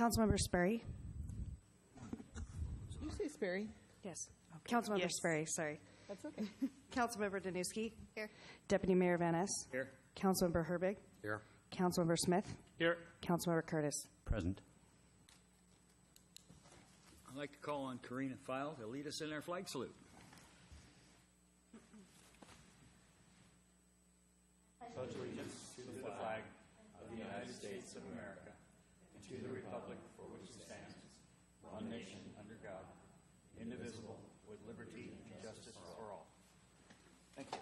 Councilmember Sperry. Did you say Sperry? Yes. Councilmember Yes. Sperry, sorry. That's okay. Councilmember Danuski. Here. Deputy Mayor Van Ness. Here. Councilmember Herbig. Here. Councilmember Smith. Here. Councilmember Curtis. Present. I'd like to call on Karina File to lead us in our flag salute. Pledge allegiance to the flag of the United States of America and to the republic for which it stands, one nation under God, indivisible, with liberty and justice for all. Thank you.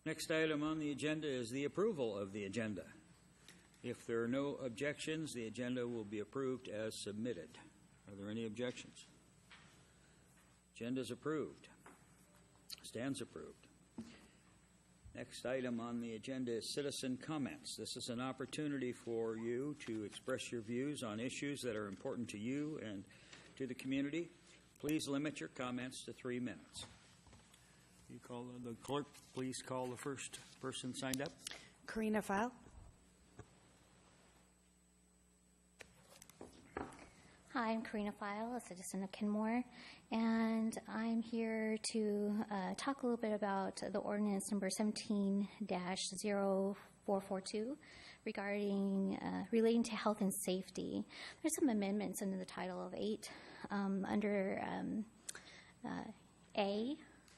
Next item on the agenda is the approval of the agenda. If there are no objections, the agenda will be approved as submitted. Are there any objections? Agenda is approved. Stands approved. Next item on the agenda is citizen comments. This is an opportunity for you to express your views on issues that are important to you and to the community. Please limit your comments to 3 minutes. You call the clerk, please call the first person signed up. Karina File. Hi, I'm Karina File, a citizen of Kenmore, and I'm here to talk a little bit about the ordinance number 17-0442 regarding relating to health and safety. There's some amendments under the title of 8 under A,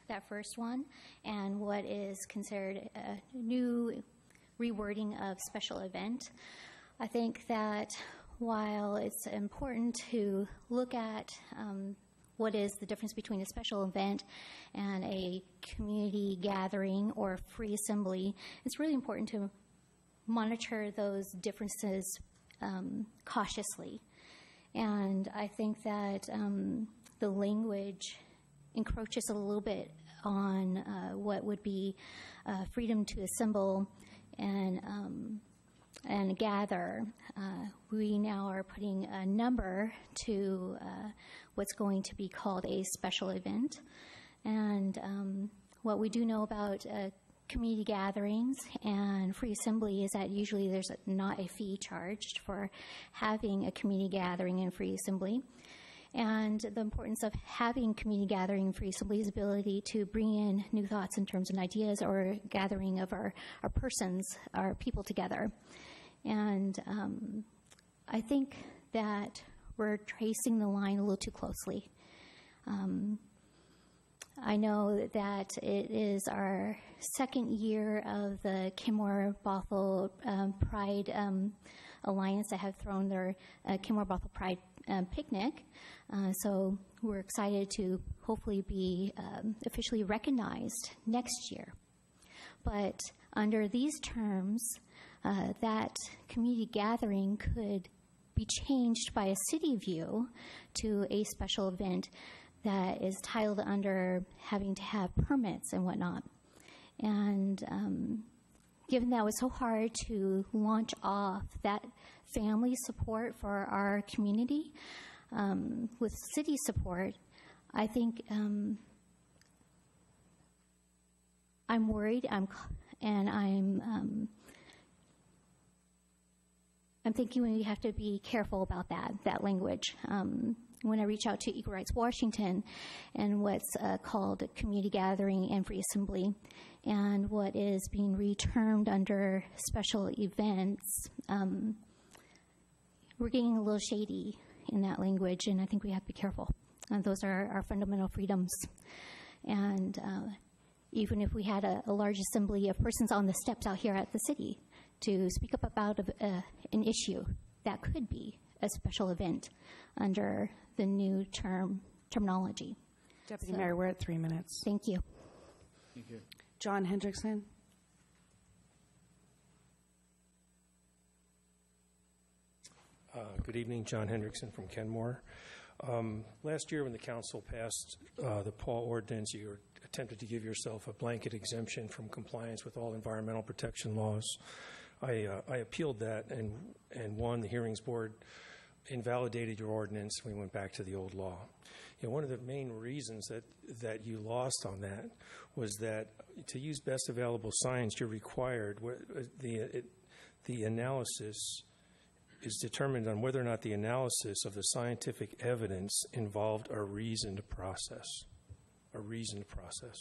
that first one, and what is considered a new rewording of special event. I think that while it's important to look at what is the difference between a special event and a community gathering or free assembly, it's really important to monitor those differences cautiously. And I think that the language encroaches a little bit on what would be freedom to assemble and gather. We now are putting a number to what's going to be called a special event. And what we do know about community gatherings and free assembly is that usually there's not a fee charged for having a community gathering and free assembly. And the importance of having community gathering and free assembly is ability to bring in new thoughts in terms of ideas or gathering of our persons, our people together. And I think that we're tracing the line a little too closely. I know that it is our second year of the Kenmore Bothell Pride Alliance that have thrown their Kenmore Bothell Pride picnic. So we're excited to hopefully be officially recognized next year. But under these terms, that community gathering could be changed by a city view to a special event that is titled under having to have permits and whatnot. And given that it was so hard to launch off that family support for our community with city support, I think I'm worried, I'm thinking we have to be careful about that language. When I reach out to Equal Rights Washington and what's called community gathering and free assembly and what is being retermed under special events, we're getting a little shady in that language, and I think we have to be careful. Those are our fundamental freedoms. And even if we had a large assembly of persons on the steps out here at the city to speak up about an issue, that could be a special event under the new terminology. Deputy Mayor, we're at 3 minutes. Thank you. Thank you. John Hendrickson. Good evening, John Hendrickson from Kenmore. Last year when the council passed the PAW ordinance, you attempted to give yourself a blanket exemption from compliance with all environmental protection laws. I appealed that and won. The hearings board invalidated your ordinance. We went back to the old law. One of the main reasons that you lost on that was that to use best available science, you're required, the analysis is determined on whether or not the analysis of the scientific evidence involved a reasoned process. A reasoned process.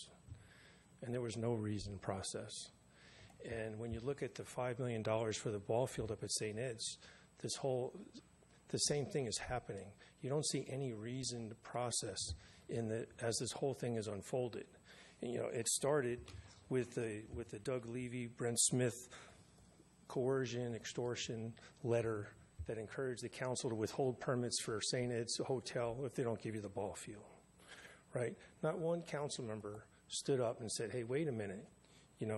And there was no reasoned process. And when you look at the $5 million for the ball field up at St. Ed's, the same thing is happening. You don't see any reasoned process as this whole thing is unfolded. And, it started with the Doug Levy, Brent Smith coercion, extortion letter that encouraged the council to withhold permits for St. Ed's Hotel if they don't give you the ball field, right? Not one council member stood up and said, hey, wait a minute,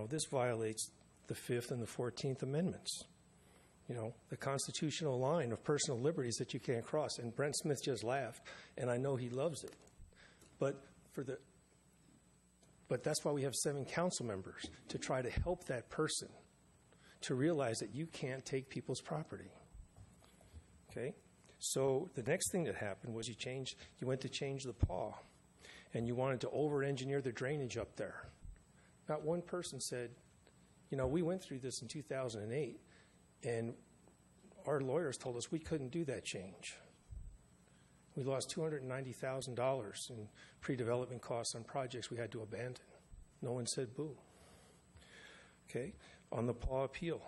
this violates the 5th and the 14th Amendments. The constitutional line of personal liberties that you can't cross. And Brent Smith just laughed, and I know he loves it. But that's why we have 7 council members, to try to help that person to realize that you can't take people's property. Okay? So the next thing that happened was you went to change the PAW, and you wanted to over-engineer the drainage up there. Not one person said, we went through this in 2008, and our lawyers told us we couldn't do that change. We lost $290,000 in pre-development costs on projects we had to abandon. No one said boo. Okay? On the PAW appeal,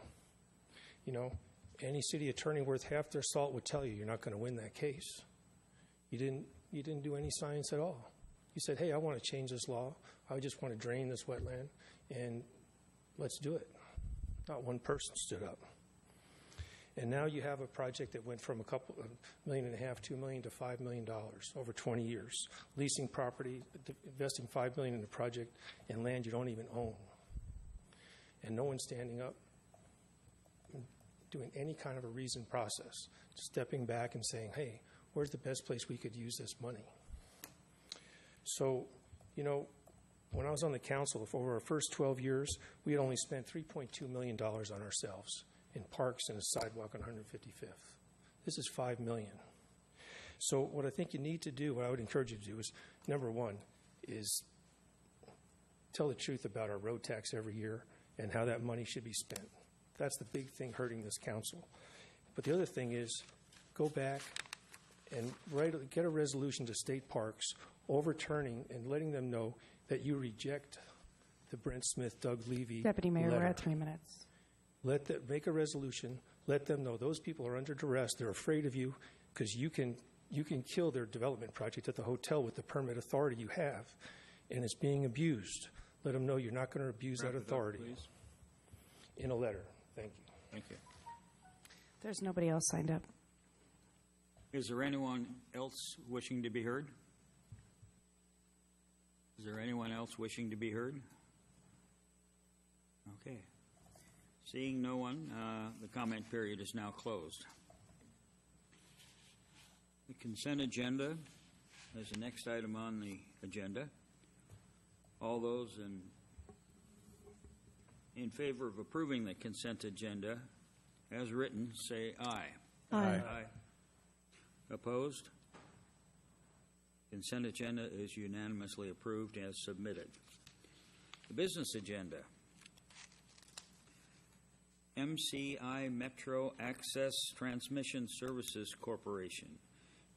any city attorney worth half their salt would tell you you're not going to win that case. You didn't do any science at all. You said, hey, I want to change this law. I just want to drain this wetland, and let's do it. Not one person stood up. And now you have a project that went from $1.5 million, $2 million to $5 million over 20 years. Leasing property, investing $5 million in a project in land you don't even own. And no one's standing up, doing any kind of a reasoned process, stepping back and saying, hey, where's the best place we could use this money? So, when I was on the council, over our first 12 years, we had only spent $3.2 million on ourselves in parks and a sidewalk on 155th. This is $5 million. So what I think you need to do, what I would encourage you to do is, number one, is tell the truth about our road tax every year and how that money should be spent. That's the big thing hurting this council. But the other thing is, go back and get a resolution to state parks overturning and letting them know that you reject the Brent Smith, Doug Levy Deputy Mayor, letter. we're at 3 minutes. Make a resolution. Let them know those people are under duress. They're afraid of you because you can kill their development project at the hotel with the permit authority you have, and it's being abused. Let them know you're not going to abuse that authority. Please. In a letter. Thank you. Thank you. There's nobody else signed up. Is there anyone else wishing to be heard? Is there anyone else wishing to be heard? Okay. Seeing no one, the comment period is now closed. The consent agenda is the next item on the agenda. All those in favor of approving the consent agenda as written, say aye. Aye. Aye. Opposed? Consent agenda is unanimously approved as submitted. The business agenda. MCI Metro Access Transmission Services Corporation,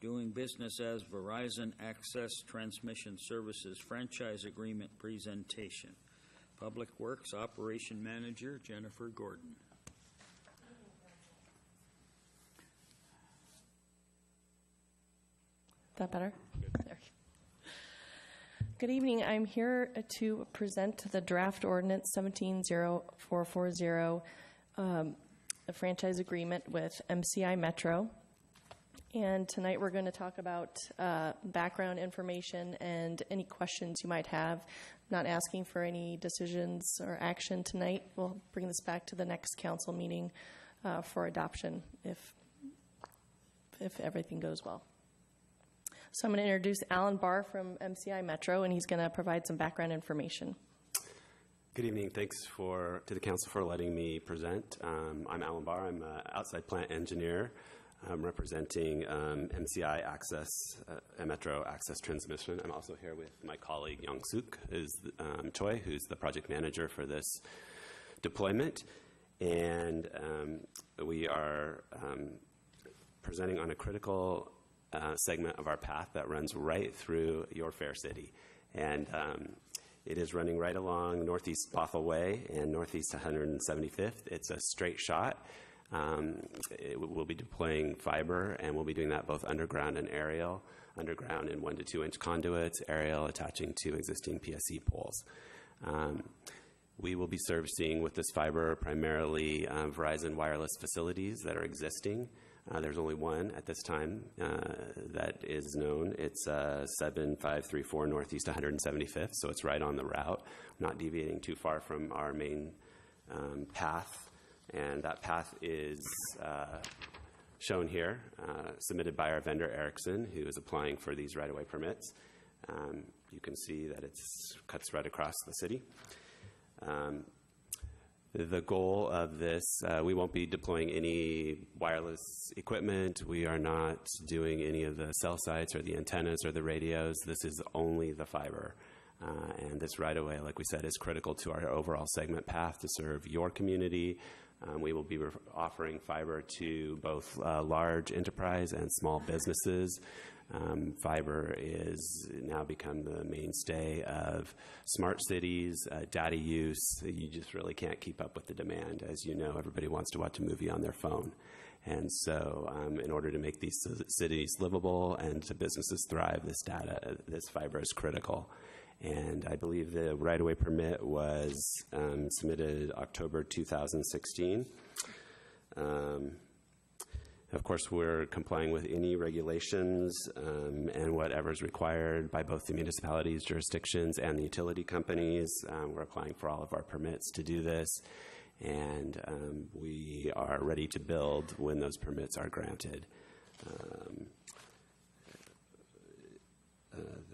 doing business as Verizon Access Transmission Services Franchise Agreement presentation. Public Works Operation Manager Jennifer Gordon. Is that better? There. Good evening. I'm here to present the draft ordinance 170440, a franchise agreement with MCI Metro. And tonight we're going to talk about background information and any questions you might have. I'm not asking for any decisions or action tonight. We'll bring this back to the next council meeting for adoption if everything goes well. So I'm going to introduce Alan Barr from MCI Metro, and he's going to provide some background information. Good evening. Thanks to the council for letting me present. I'm Alan Barr. I'm an outside plant engineer. I'm representing MCI Access, Metro Access Transmission. I'm also here with my colleague Young-Suk Choi, who's the project manager for this deployment. And we are presenting on a critical segment of our path that runs right through your fair city. And it is running right along Northeast Bothell Way and Northeast 175th. It's a straight shot. We'll be deploying fiber, and we'll be doing that both underground and aerial. Underground in 1 to 2 inch conduits, aerial attaching to existing PSE poles. We will be servicing with this fiber primarily Verizon wireless facilities that are existing. There's only one at this time that is known. It's 7534 Northeast 175th, so it's right on the route, not deviating too far from our main path. And that path is shown here, submitted by our vendor Ericsson, who is applying for these right-of-way permits. You can see that it cuts right across the city. The goal of this, we won't be deploying any wireless equipment. We are not doing any of the cell sites or the antennas or the radios. This is only the fiber. And this right-of-way, like we said, is critical to our overall segment path to serve your community. We will be offering fiber to both large enterprise and small businesses. Fiber is now become the mainstay of smart cities, data use. You just really can't keep up with the demand. As you know, everybody wants to watch a movie on their phone. And so in order to make these cities livable and to businesses thrive, this fiber is critical. And I believe the right-of-way permit was submitted October 2016. Of course, we're complying with any regulations and whatever's required by both the municipalities, jurisdictions, and the utility companies. We're applying for all of our permits to do this, and we are ready to build when those permits are granted.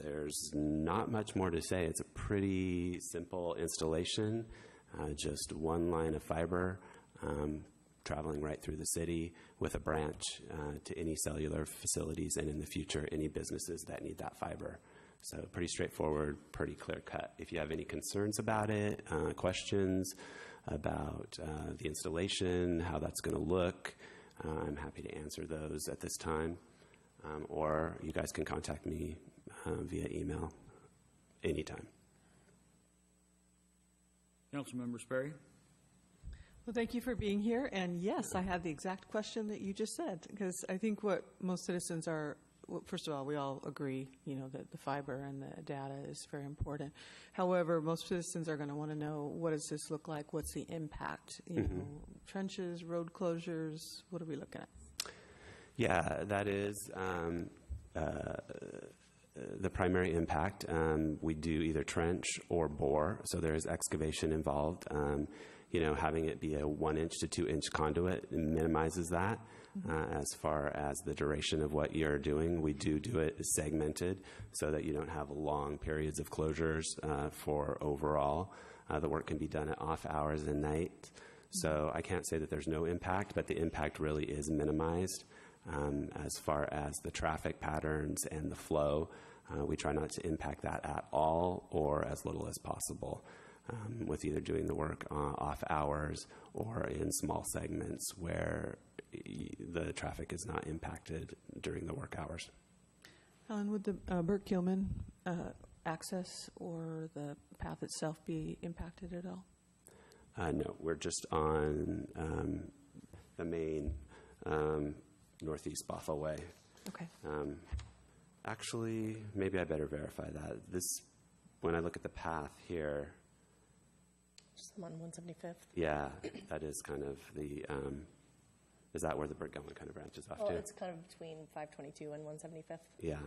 There's not much more to say. It's a pretty simple installation, just one line of fiber traveling right through the city with a branch to any cellular facilities, and in the future, any businesses that need that fiber. So pretty straightforward, pretty clear cut. If you have any concerns about it, questions about the installation, how that's going to look, I'm happy to answer those at this time. Or you guys can contact me via email anytime. Councilmember Sperry? Well, thank you for being here. And yes, I had the exact question that you just said, because I think what most citizens are, well, first of all, we all agree, that the fiber and the data is very important. However, most citizens are going to want to know, what does this look like? What's the impact? Trenches, road closures, what are we looking at? Yeah, that is the primary impact. We do either trench or bore, so there is excavation involved. Having it be a 1 inch to 2 inch conduit minimizes that. As far as the duration of what you're doing, we do it segmented so that you don't have long periods of closures for overall. The work can be done at off hours and night. So I can't say that there's no impact, but the impact really is minimized. As far as the traffic patterns and the flow, we try not to impact that at all or as little as possible, with either doing the work off hours or in small segments where the traffic is not impacted during the work hours. Helen, would the Burke-Gilman access or the path itself be impacted at all? No, we're just on the main Northeast Bothell Way. Okay. Actually, maybe I better verify that. When I look at the path here, Just on 175th. yeah, that is kind of the, is that where the Burke-Gilman kind of branches off Well, to? it's kind of between 522 and 175th. Yeah.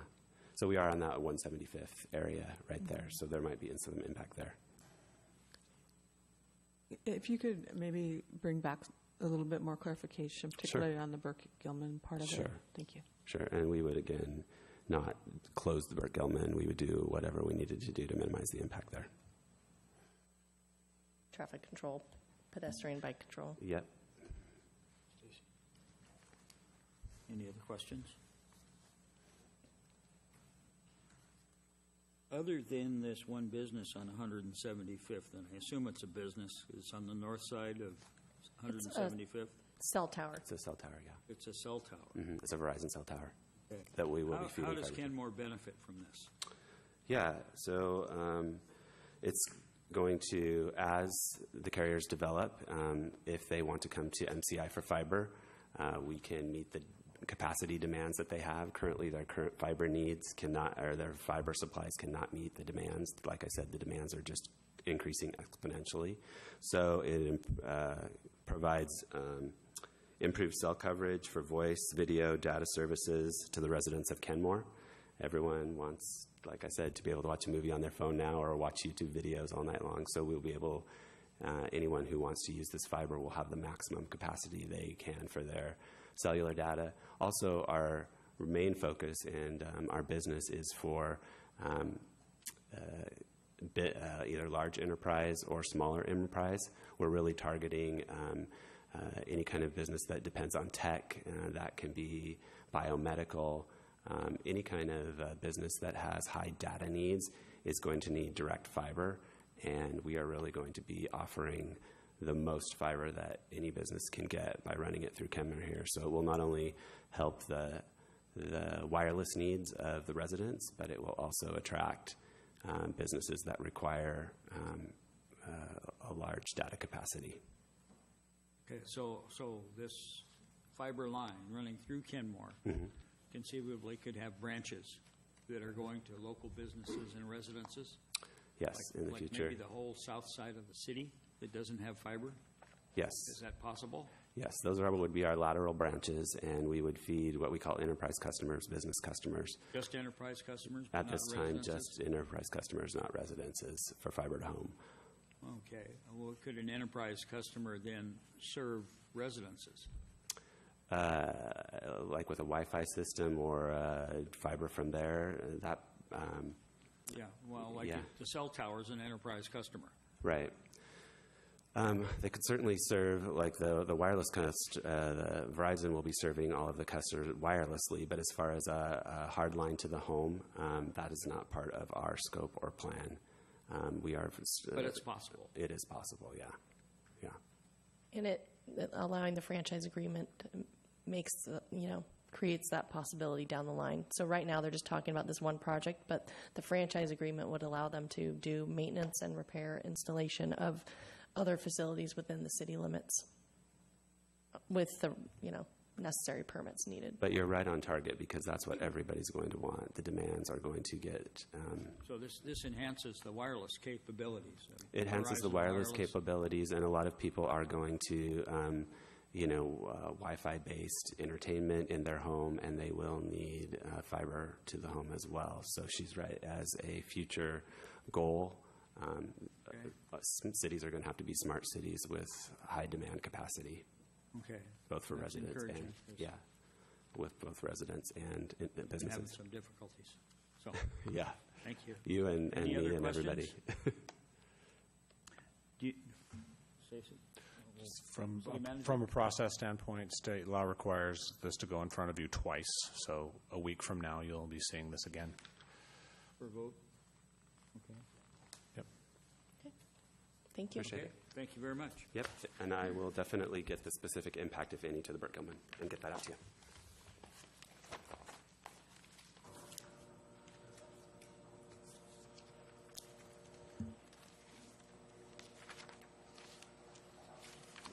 So we are on that 175th area right there, so there might be some impact there. If you could maybe bring back a little bit more clarification, particularly on the Burke-Gilman part of it. Sure. Thank you. Sure, and we would, again, not close the Burke-Gilman. We would do whatever we needed to do to minimize the impact there. Traffic control, pedestrian bike control. Yep. Any other questions? Other than this one business on 175th, and I assume it's a business, it's on the north side of 175th? Cell tower. It's a cell tower, yeah. It's a cell tower. It's a Verizon cell tower Okay. that we will be feeding. How does fiber to. Kenmore benefit from this? Yeah, so it's going to, as the carriers develop, if they want to come to MCI for fiber, we can meet the capacity demands that they have. Currently, their current fiber needs cannot, or their fiber supplies cannot meet the demands. Like I said, the demands are just increasing exponentially. So it provides improved cell coverage for voice, video, data services to the residents of Kenmore. Everyone wants, like I said, to be able to watch a movie on their phone now or watch YouTube videos all night long. So we'll be able, anyone who wants to use this fiber will have the maximum capacity they can for their cellular data. Also, our main focus and our business is for either large enterprise or smaller enterprise. We're really targeting any kind of business that depends on tech. That can be biomedical. Any kind of business that has high data needs is going to need direct fiber, and we are really going to be offering the most fiber that any business can get by running it through Kenmore here. So it will not only help the wireless needs of the residents, but it will also attract businesses that require a large data capacity. Okay, so this fiber line running through Kenmore conceivably could have branches that are going to local businesses and residences? Yes, in the future. Maybe the whole south side of the city that doesn't have fiber? Yes. Is that possible? Yes, those would be our lateral branches, and we would feed what we call enterprise customers, business customers. Just enterprise customers? But At not this time, residences? just enterprise customers, not residences, for fiber to home. Okay. Well, could an enterprise customer then serve residences? Like with a Wi-Fi system or fiber from there, that. Yeah, well, like Yeah. the cell tower is an enterprise customer. Right. They could certainly serve, like the wireless the Verizon will be serving all of the customers wirelessly, but as far as a hard line to the home, that is not part of our scope or plan. We are. But it's possible. It is possible, yeah. Yeah. And allowing the franchise agreement makes, creates that possibility down the line. So right now they're just talking about this one project, but the franchise agreement would allow them to do maintenance and repair installation of other facilities within the city limits with the, necessary permits needed. But you're right on target because that's what everybody's going to want. The demands are going to get. So this enhances the wireless capabilities. It enhances the Verizon wireless capabilities, and a lot of people are going to, Wi-Fi based entertainment in their home, and they will need fiber to the home as well. So she's right. As a future goal, cities are going to have to be smart cities with high demand capacity. Okay. Both for That's residents and, encouraging, 'cause yeah, with both residents and I'm having businesses. some difficulties. So, Yeah, thank you. you and Any me other and everybody. questions? Stacy? City manager? From a process standpoint, state law requires this to go in front of you twice. So a week from now, you'll be seeing this again. For a vote? Okay. Yep. Thank you. Appreciate Okay, thank you very much. Yep, and I will definitely get the specific impact, if any, to the Burt Gilman and get that out to you.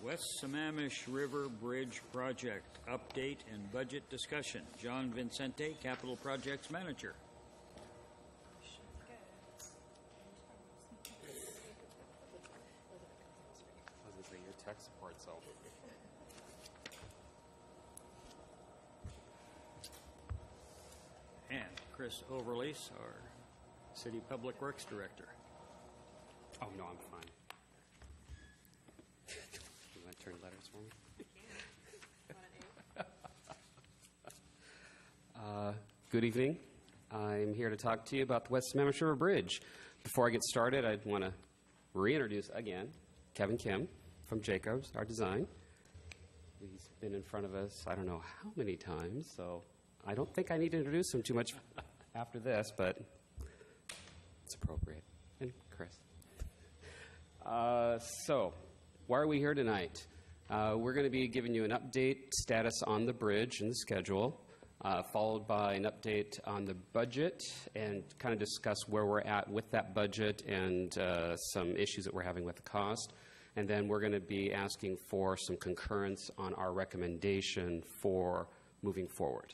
West Sammamish River Bridge Project Update and Budget Discussion. John Vicente, Capital Projects Manager. Your tech support's over. And Chris Overlease, our City Public Works Director. Oh, no, I'm fine. You want to turn letters for me? Good evening. I'm here to talk to you about the West Sammamish River Bridge. Before I get started, I'd want to reintroduce again Kevin Kim from Jacobs, our design. He's been in front of us, I don't know how many times, so I don't think I need to introduce him too much after this, but it's appropriate. And Chris. So, why are we here tonight? We're going to be giving you an update status on the bridge and the schedule, followed by an update on the budget and kind of discuss where we're at with that budget and some issues that we're having with the cost. And then we're going to be asking for some concurrence on our recommendation for moving forward.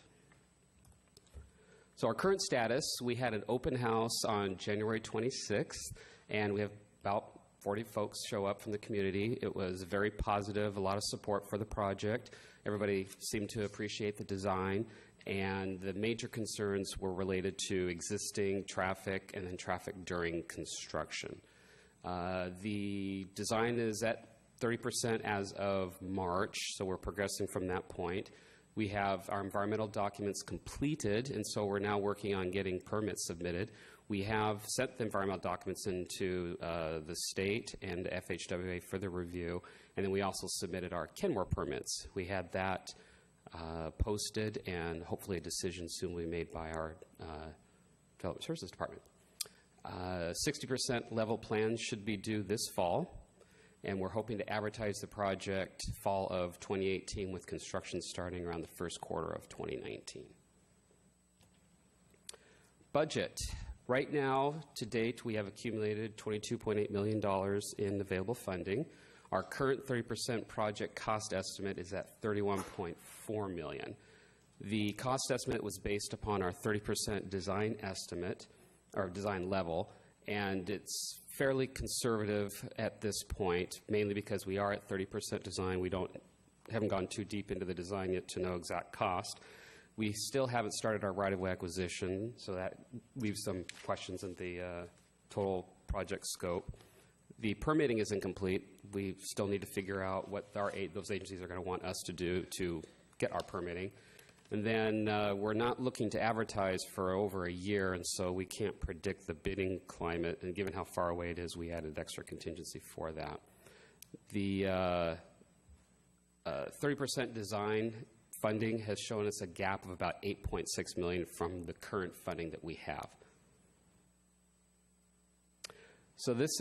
So our current status, we had an open house on January 26th, and we have about 40 folks show up from the community. It was very positive, a lot of support for the project. Everybody seemed to appreciate the design, and the major concerns were related to existing traffic and then traffic during construction. The design is at 30% as of March, so we're progressing from that point. We have our environmental documents completed, and so we're now working on getting permits submitted. We have sent the environmental documents into the state and the FHWA for the review, and then we also submitted our Kenmore permits. We had that posted, and hopefully a decision soon will be made by our Development Services Department. 60% level plans should be due this fall, and we're hoping to advertise the project fall of 2018 with construction starting around the first quarter of 2019. Budget. Right now, to date, we have accumulated $22.8 million in available funding. Our current 30% project cost estimate is at $31.4 million. The cost estimate was based upon our 30% design estimate, or design level, and it's fairly conservative at this point, mainly because we are at 30% design. We haven't gone too deep into the design yet to know exact cost. We still haven't started our right-of-way acquisition, so that leaves some questions in the total project scope. The permitting is incomplete. We still need to figure out what those agencies are going to want us to do to get our permitting. And then we're not looking to advertise for over a year, and so we can't predict the bidding climate. And given how far away it is, we added extra contingency for that. The 30% design funding has shown us a gap of about $8.6 million from the current funding that we have. So this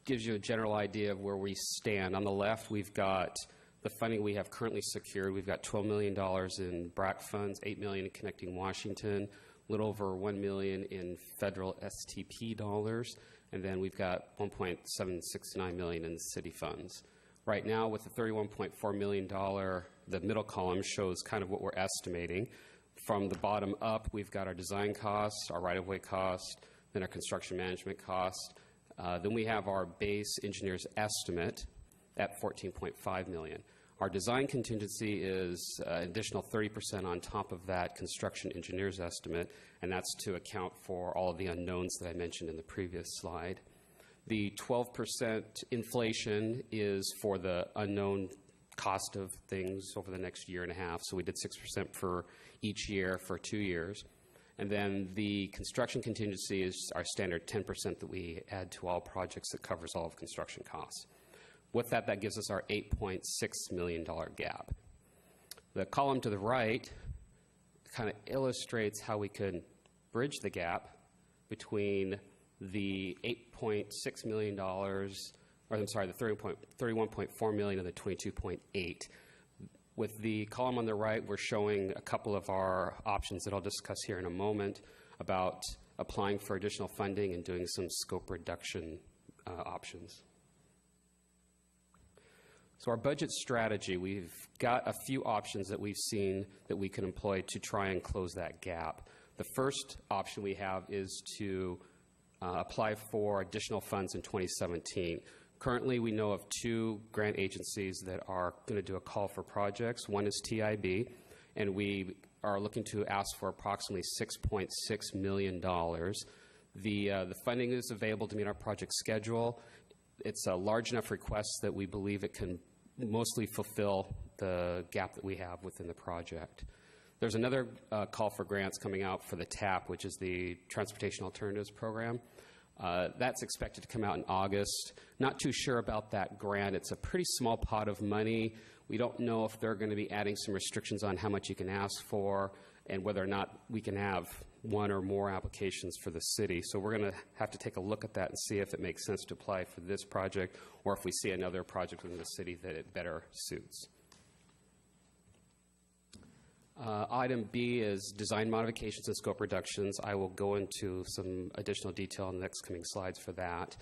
gives you a general idea of where we stand. On the left, we've got the funding we have currently secured. We've got $12 million in BRAC funds, $8 million in Connecting Washington, a little over $1 million in federal STP dollars, and then we've got $1.769 million in city funds. Right now, with the $31.4 million, the middle column shows kind of what we're estimating. From the bottom up, we've got our design costs, our right-of-way cost, then our construction management cost. Then we have our base engineer's estimate at $14.5 million. Our design contingency is an additional 30% on top of that construction engineer's estimate, and that's to account for all of the unknowns that I mentioned in the previous slide. The 12% inflation is for the unknown cost of things over the next year and a half, so we did 6% for each year for 2 years. And then the construction contingency is our standard 10% that we add to all projects that covers all of construction costs. With that, that gives us our $8.6 million gap. The column to the right kind of illustrates how we can bridge the gap between the $8.6 million, or I'm sorry, the $31.4 million and the $22.8. With the column on the right, we're showing a couple of our options that I'll discuss here in a moment about applying for additional funding and doing some scope reduction options. So our budget strategy, we've got a few options that we've seen that we can employ to try and close that gap. The first option we have is to apply for additional funds in 2017. Currently, we know of 2 grant agencies that are going to do a call for projects. One is TIB, and we are looking to ask for approximately $6.6 million. The funding is available to meet our project schedule. It's a large enough request that we believe it can mostly fulfill the gap that we have within the project. There's another call for grants coming out for the TAP, which is the Transportation Alternatives Program. That's expected to come out in August. Not too sure about that grant. It's a pretty small pot of money. We don't know if they're going to be adding some restrictions on how much you can ask for and whether or not we can have one or more applications for the city. So we're going to have to take a look at that and see if it makes sense to apply for this project or if we see another project within the city that it better suits. Item B is design modifications and scope reductions. I will go into some additional detail in the next coming slides for that.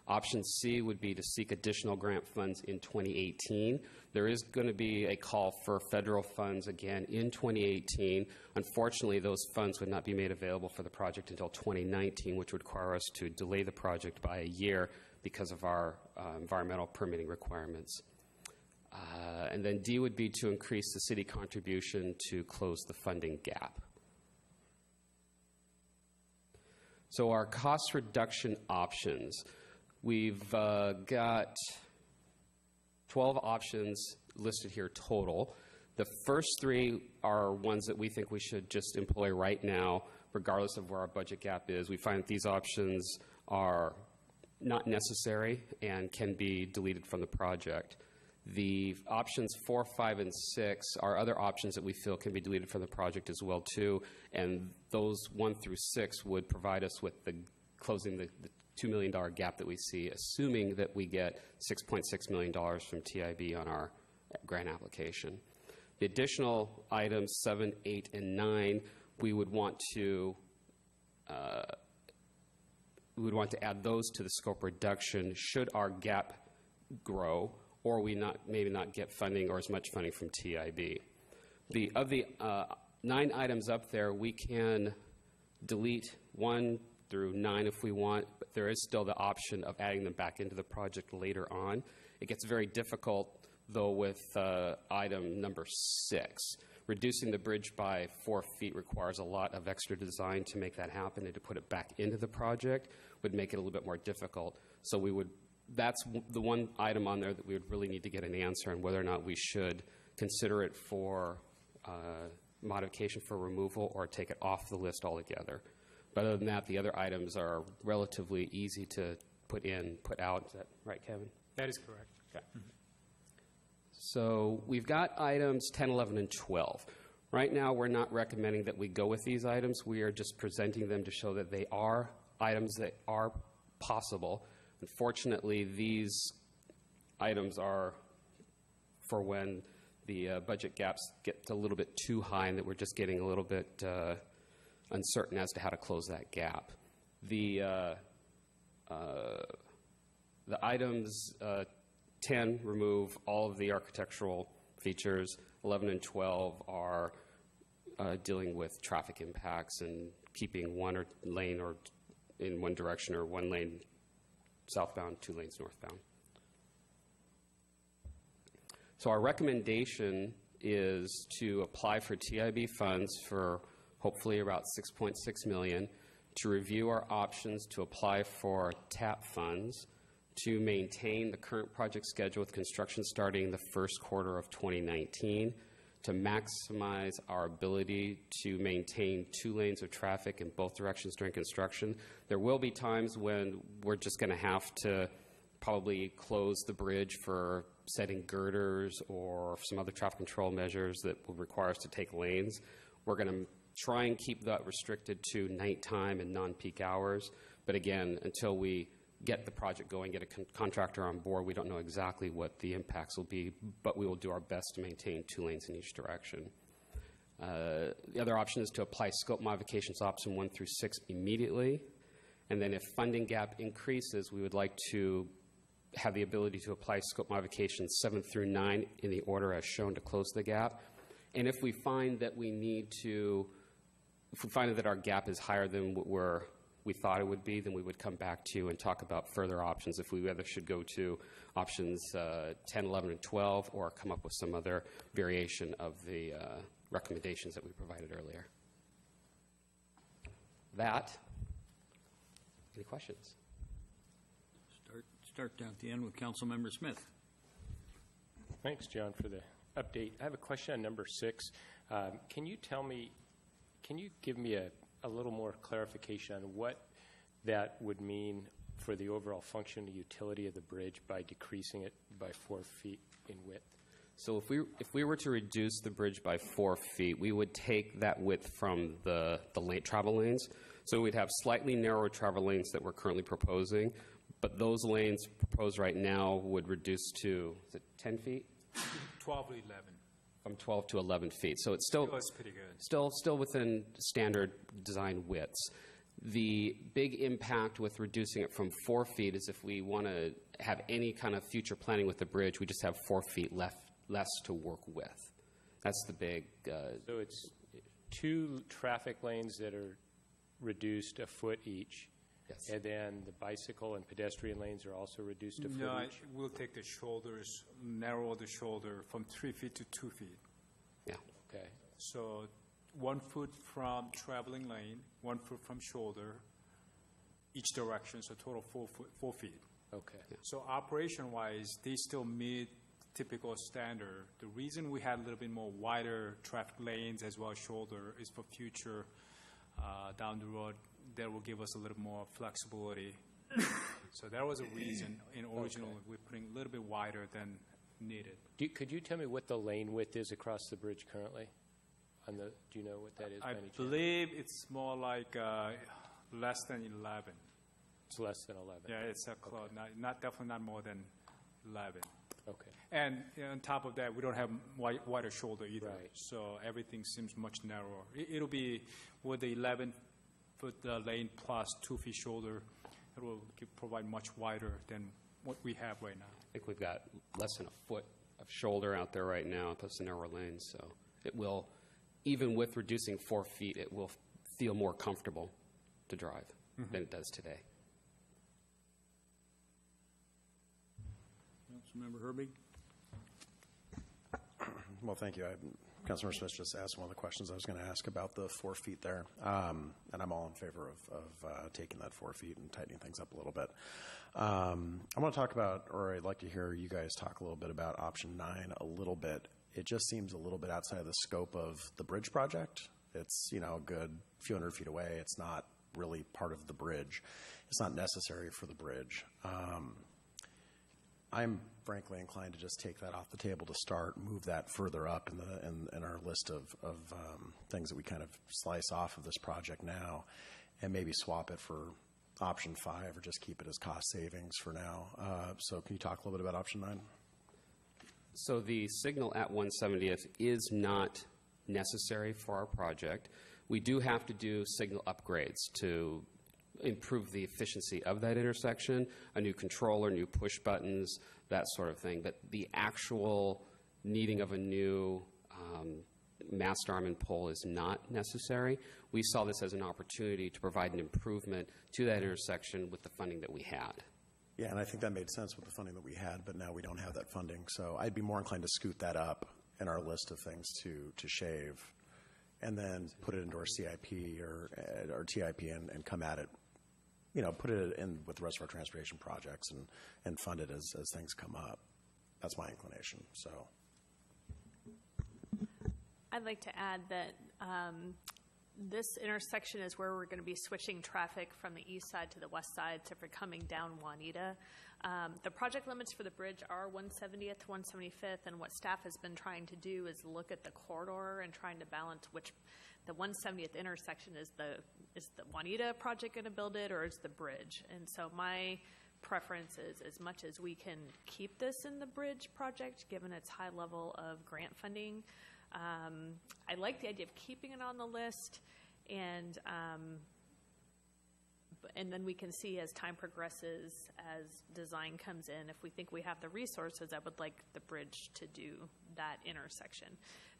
Option C would be to seek additional grant funds in 2018. There is going to be a call for federal funds again in 2018. Unfortunately, those funds would not be made available for the project until 2019, which would require us to delay the project by a year because of our environmental permitting requirements. And then D would be to increase the city contribution to close the funding gap. So our cost reduction options. We've got 12 options listed here total. The first 3 are ones that we think we should just employ right now, regardless of where our budget gap is. We find that these options are not necessary and can be deleted from the project. The options 4, 5, and 6 are other options that we feel can be deleted from the project as well too, and those 1 through 6 would provide us with the closing the $2 million gap that we see, assuming that we get $6.6 million from TIB on our grant application. The additional items 7, 8, and 9, we would want to add those to the scope reduction should our gap grow, or we maybe not get funding or as much funding from TIB. Of the 9 items up there, we can delete 1 through 9 if we want, but there is still the option of adding them back into the project later on. It gets very difficult, though, with item number 6. Reducing the bridge by 4 feet requires a lot of extra design to make that happen, and to put it back into the project would make it a little bit more difficult. So that's the one item on there that we would really need to get an answer on whether or not we should consider it for modification for removal or take it off the list altogether. But other than that, the other items are relatively easy to put in, put out. Is that right, Kevin? That is correct. Okay. So we've got items 10, 11, and 12. Right now, we're not recommending that we go with these items. We are just presenting them to show that they are items that are possible. Unfortunately, these items are for when the budget gaps get a little bit too high and that we're just getting a little bit uncertain as to how to close that gap. The items 10 remove all of the architectural features. 11 and 12 are dealing with traffic impacts and keeping one lane or in one direction or one lane southbound, 2 lanes northbound. So our recommendation is to apply for TIB funds for hopefully about $6.6 million, to review our options to apply for TAP funds, to maintain the current project schedule with construction starting the first quarter of 2019, to maximize our ability to maintain 2 lanes of traffic in both directions during construction. There will be times when we're just going to have to probably close the bridge for setting girders or some other traffic control measures that will require us to take lanes. We're going to try and keep that restricted to nighttime and non-peak hours. But again, until we get the project going, get a contractor on board, we don't know exactly what the impacts will be, but we will do our best to maintain 2 lanes in each direction. The other option is to apply scope modifications option 1 through 6 immediately. And then if funding gap increases, we would like to have the ability to apply scope modifications 7 through 9 in the order as shown to close the gap. And if we find that if we find that our gap is higher than where we thought it would be, then we would come back to you and talk about further options if we either should go to options 10, 11, and 12 or come up with some other variation of the recommendations that we provided earlier. Any questions? Start down at the end with Councilmember Smith. Thanks, John, for the update. I have a question on number 6. Can you give me a little more clarification on what that would mean for the overall function and utility of the bridge by decreasing it by 4 feet in width? So if we were to reduce the bridge by 4 feet, we would take that width from the lane, travel lanes. So we'd have slightly narrower travel lanes that we're currently proposing, but those lanes proposed right now would reduce to, is it 10 feet? 12 to 11. From 12 to 11 feet. So it's still, That's pretty good. still within standard design widths. The big impact with reducing it from 4 feet is if we want to have any kind of future planning with the bridge, we just have 4 feet less to work with. That's the big. So it's 2 traffic lanes that are reduced a foot each. Yes. And then the bicycle and pedestrian lanes are also reduced a foot No, each? we'll take the shoulders, narrow the shoulder from 3 feet to 2 feet. Yeah. Okay. So 1 foot from traveling lane, 1 foot from shoulder, each direction, so total 4 feet. Okay. So operation-wise, they still meet typical standard. The reason we had a little bit more wider traffic lanes as well as shoulder is for future down the road that will give us a little more flexibility. So that was a reason in original we're putting a little bit wider than needed. Could you tell me what the lane width is across the bridge currently? Do you know what that is? I by any chance? believe it's more like less than 11. It's less than 11. Yeah, it's a close. Not definitely not more than 11. Okay. And on top of that, we don't have wider shoulder either. Right. So everything seems much narrower. It'll be with the 11-foot lane plus 2 feet shoulder. It will provide much wider than what we have right now. I think we've got less than a foot of shoulder out there right now, plus the narrower lanes. So it will, even with reducing 4 feet, it will feel more comfortable to drive than it does today. Councilmember Herbig? Well, thank you. Councilmember Smith just asked one of the questions I was going to ask about the 4 feet there. And I'm all in favor of taking that 4 feet and tightening things up a little bit. I want to talk about, or I'd like to hear you guys talk a little bit about option 9 a little bit. It just seems a little bit outside of the scope of the bridge project. It's, a good few hundred feet away. It's not really part of the bridge. It's not necessary for the bridge. I'm frankly inclined to just take that off the table to start, move that further up in our list of things that we kind of slice off of this project now, and maybe swap it for option 5 or just keep it as cost savings for now. So can you talk a little bit about option 9? So the signal at 170th is not necessary for our project. We do have to do signal upgrades to improve the efficiency of that intersection, a new controller, new push buttons, that sort of thing. But the actual needing of a new mast arm and pole is not necessary. We saw this as an opportunity to provide an improvement to that intersection with the funding that we had. Yeah, and I think that made sense with the funding that we had, but now we don't have that funding. So I'd be more inclined to scoot that up in our list of things to shave and then put it into our CIP or TIP and come at it, put it in with the rest of our transportation projects and fund it as things come up. That's my inclination. So I'd like to add that this intersection is where we're going to be switching traffic from the east side to the west side, so if we're coming down Juanita. The project limits for the bridge are 170th, 175th, and what staff has been trying to do is look at the corridor and trying to balance which the 170th intersection is the Juanita project going to build it, or is the bridge? And so my preference is, as much as we can keep this in the bridge project, given its high level of grant funding, I like the idea of keeping it on the list, and then we can see as time progresses, as design comes in, if we think we have the resources, I would like the bridge to do that intersection.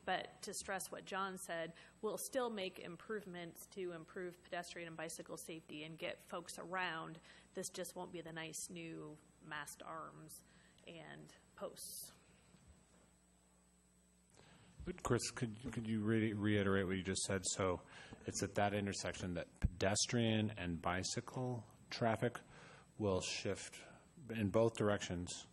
But to stress what John said, we'll still make improvements to improve pedestrian and bicycle safety and get folks around. This just won't be the nice new mast arms and posts. But Chris, could you reiterate what you just said? So it's at that intersection that pedestrian and bicycle traffic will shift in both directions.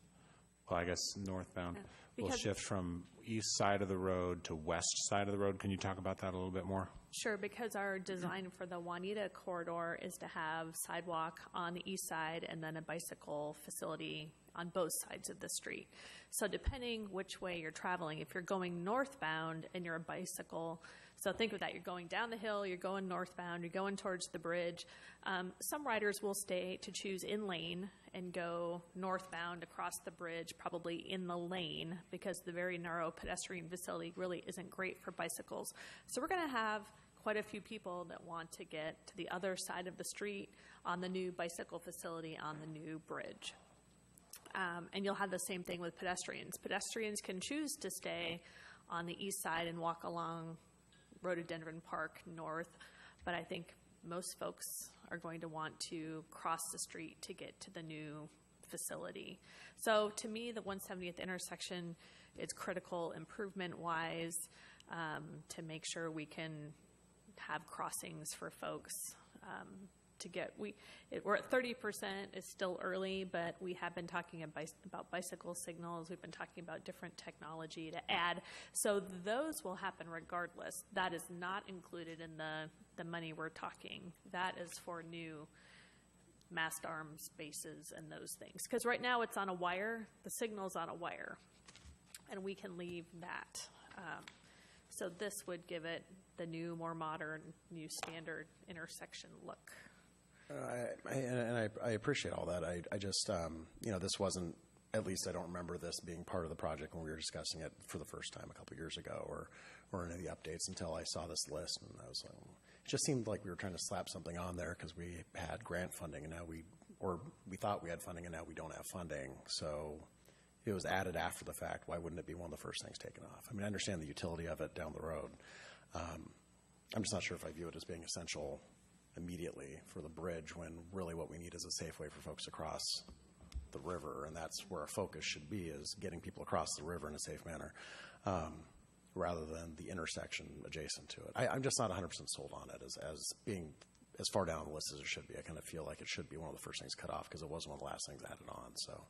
Well, I guess northbound will shift from east side of the road to west side of the road. Can you talk about that a little bit more? Sure, because our design for the Juanita corridor is to have sidewalk on the east side and then a bicycle facility on both sides of the street. So depending which way you're traveling, if you're going northbound and you're a bicycle, so think of that, you're going down the hill, you're going northbound, you're going towards the bridge. Some riders will stay to choose in lane and go northbound across the bridge, probably in the lane, because the very narrow pedestrian facility really isn't great for bicycles. So we're going to have quite a few people that want to get to the other side of the street on the new bicycle facility on the new bridge. And you'll have the same thing with pedestrians. Pedestrians can choose to stay on the east side and walk along Rhododendron Park north, but I think most folks are going to want to cross the street to get to the new facility. So to me, the 170th intersection is critical improvement-wise to make sure we can have crossings for folks to get. We're at 30%. It's still early, but we have been talking about bicycle signals. We've been talking about different technology to add. So those will happen regardless. That is not included in the money we're talking. That is for new mast arms bases and those things. Because right now it's on a wire. The signal's on a wire, and we can leave that. So this would give it the new, more modern, new standard intersection look. I appreciate all that. I just, this wasn't, at least I don't remember this being part of the project when we were discussing it for the first time a couple years ago or any of the updates until I saw this list. And I was like, it just seemed like we were trying to slap something on there because we had grant funding and now we thought we had funding and now we don't have funding. So it was added after the fact. Why wouldn't it be one of the first things taken off? I mean, I understand the utility of it down the road. I'm just not sure if I view it as being essential immediately for the bridge when really what we need is a safe way for folks to cross the river, and that's where our focus should be, is getting people across the river in a safe manner rather than the intersection adjacent to it. I'm just not 100% sold on it as being as far down the list as it should be. I kind of feel like it should be one of the first things cut off because it was one of the last things added on. So.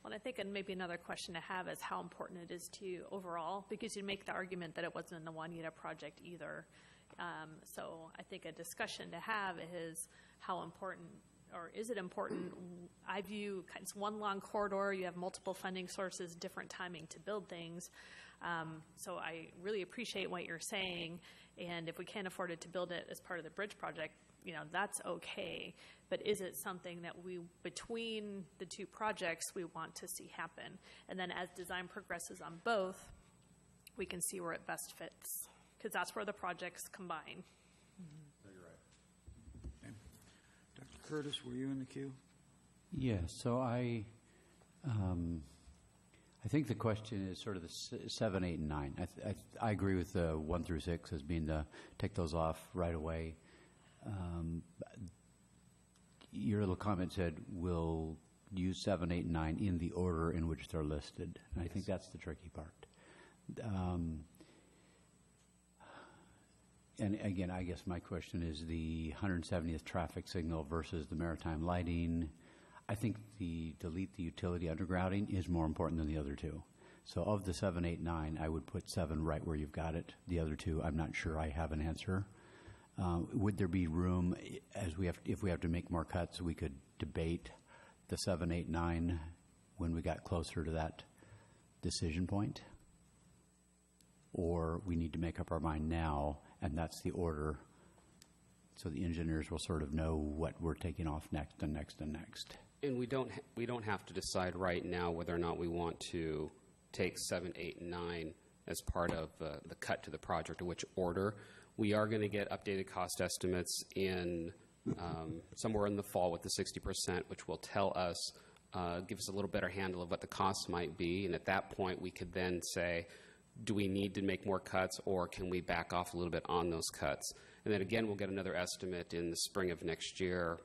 Well, I think, and maybe another question to have is how important it is to you overall, because you make the argument that it wasn't in the Juanita project either. So I think a discussion to have is how important, or is it important? I view it's one long corridor. You have multiple funding sources, different timing to build things. So I really appreciate what you're saying. And if we can't afford it to build it as part of the bridge project, that's okay. But is it something that between the two projects, we want to see happen? And then as design progresses on both, we can see where it best fits, because that's where the projects combine. No, you're right. Okay. Dr. Curtis, were you in the queue? Yes. So I think the question is sort of the 7, 8, and 9. I agree with 1 through 6 as being take those off right away. Your little comment said we'll use 7, 8, and 9 in the order in which they're listed. And I think that's the tricky part. And again, I guess my question is the 170th traffic signal versus the maritime lighting. I think the delete the utility undergrounding is more important than the other two. So of the 7, 8, 9, I would put 7 right where you've got it. The other two, I'm not sure I have an answer. Would there be room, if we have to make more cuts, we could debate the 7, 8, 9 when we got closer to that decision point? Or we need to make up our mind now, and that's the order, so the engineers will sort of know what we're taking off next and next and next. And we don't have to decide right now whether or not we want to take 7, 8, and 9 as part of the cut to the project, or which order. We are going to get updated cost estimates in somewhere in the fall with the 60%, which will tell us, give us a little better handle of what the costs might be. And at that point, we could then say, do we need to make more cuts, or can we back off a little bit on those cuts? And then again, we'll get another estimate in the spring of next year,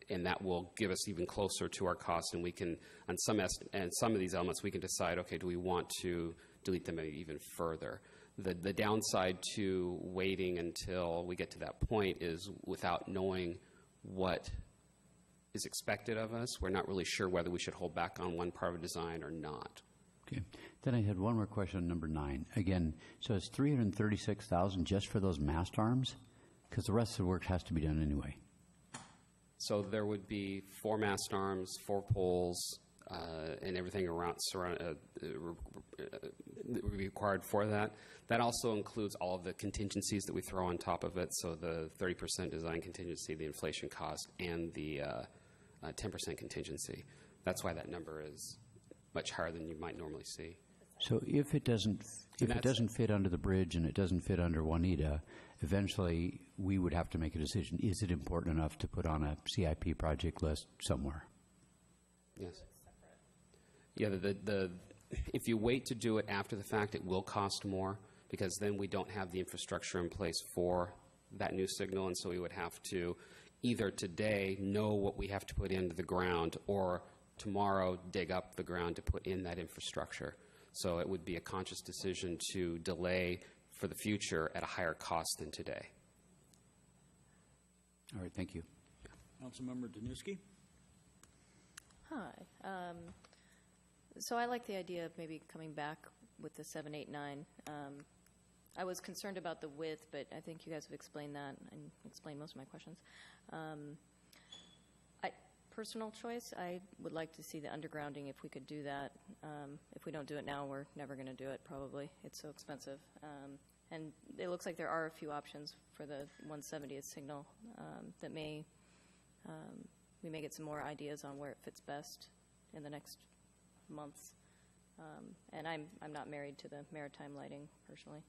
and that will give us even closer to our costs. And we can, on some of these elements, we can decide, okay, do we want to delete them even further? The downside to waiting until we get to that point is, without knowing what is expected of us, we're not really sure whether we should hold back on one part of a design or not. Okay. Then I had one more question on number 9. Again, so it's $336,000 just for those mast arms? Because the rest of the work has to be done anyway. So there would be 4 mast arms, 4 poles, and everything around required for that. That also includes all of the contingencies that we throw on top of it, so the 30% design contingency, the inflation cost, and the 10% contingency. That's why that number is much higher than you might normally see. So if it doesn't fit under the bridge and it doesn't fit under Juanita, eventually we would have to make a decision. Is it important enough to put on a CIP project list somewhere? Yes. Yeah, if you wait to do it after the fact, it will cost more, because then we don't have the infrastructure in place for that new signal, and so we would have to either today know what we have to put into the ground, or tomorrow dig up the ground to put in that infrastructure. So it would be a conscious decision to delay for the future at a higher cost than today. All right, thank you. Councilmember Danuski? Hi. So I like the idea of maybe coming back with the 7, 8, 9. I was concerned about the width, but I think you guys have explained that and explained most of my questions. Personal choice, I would like to see the undergrounding if we could do that. If we don't do it now, we're never going to do it, probably. It's so expensive. And it looks like there are a few options for the 170th signal that we may get some more ideas on where it fits best in the next months. And I'm not married to the maritime lighting personally,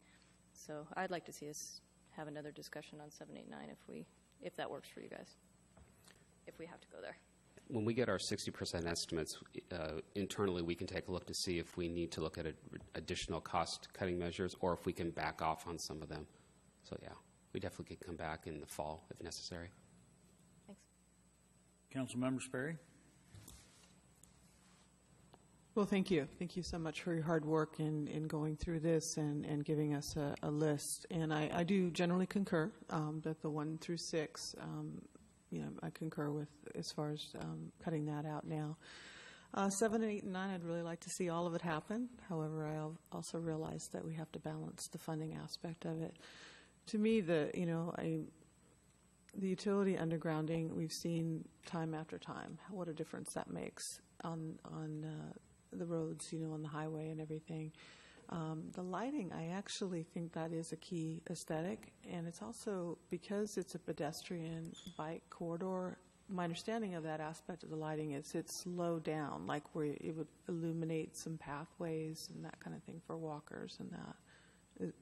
so I'd like to see us have another discussion on 7, 8, 9 if that works for you guys. If we have to go there. When we get our 60% estimates, internally we can take a look to see if we need to look at additional cost-cutting measures or if we can back off on some of them. So, yeah, we definitely could come back in the fall if necessary. Thanks. Councilmember Sperry? Well, thank you. Thank you so much for your hard work in going through this and giving us a list. And I do generally concur that the 1 through 6, I concur with as far as cutting that out now. 7, 8, and 9, I'd really like to see all of it happen. However, I also realize that we have to balance the funding aspect of it. To me, the utility undergrounding, we've seen time after time what a difference that makes on the roads, on the highway and everything. The lighting, I actually think that is a key aesthetic, and it's also because it's a pedestrian bike corridor. My understanding of that aspect of the lighting is it's low down, like where it would illuminate some pathways and that kind of thing for walkers and that.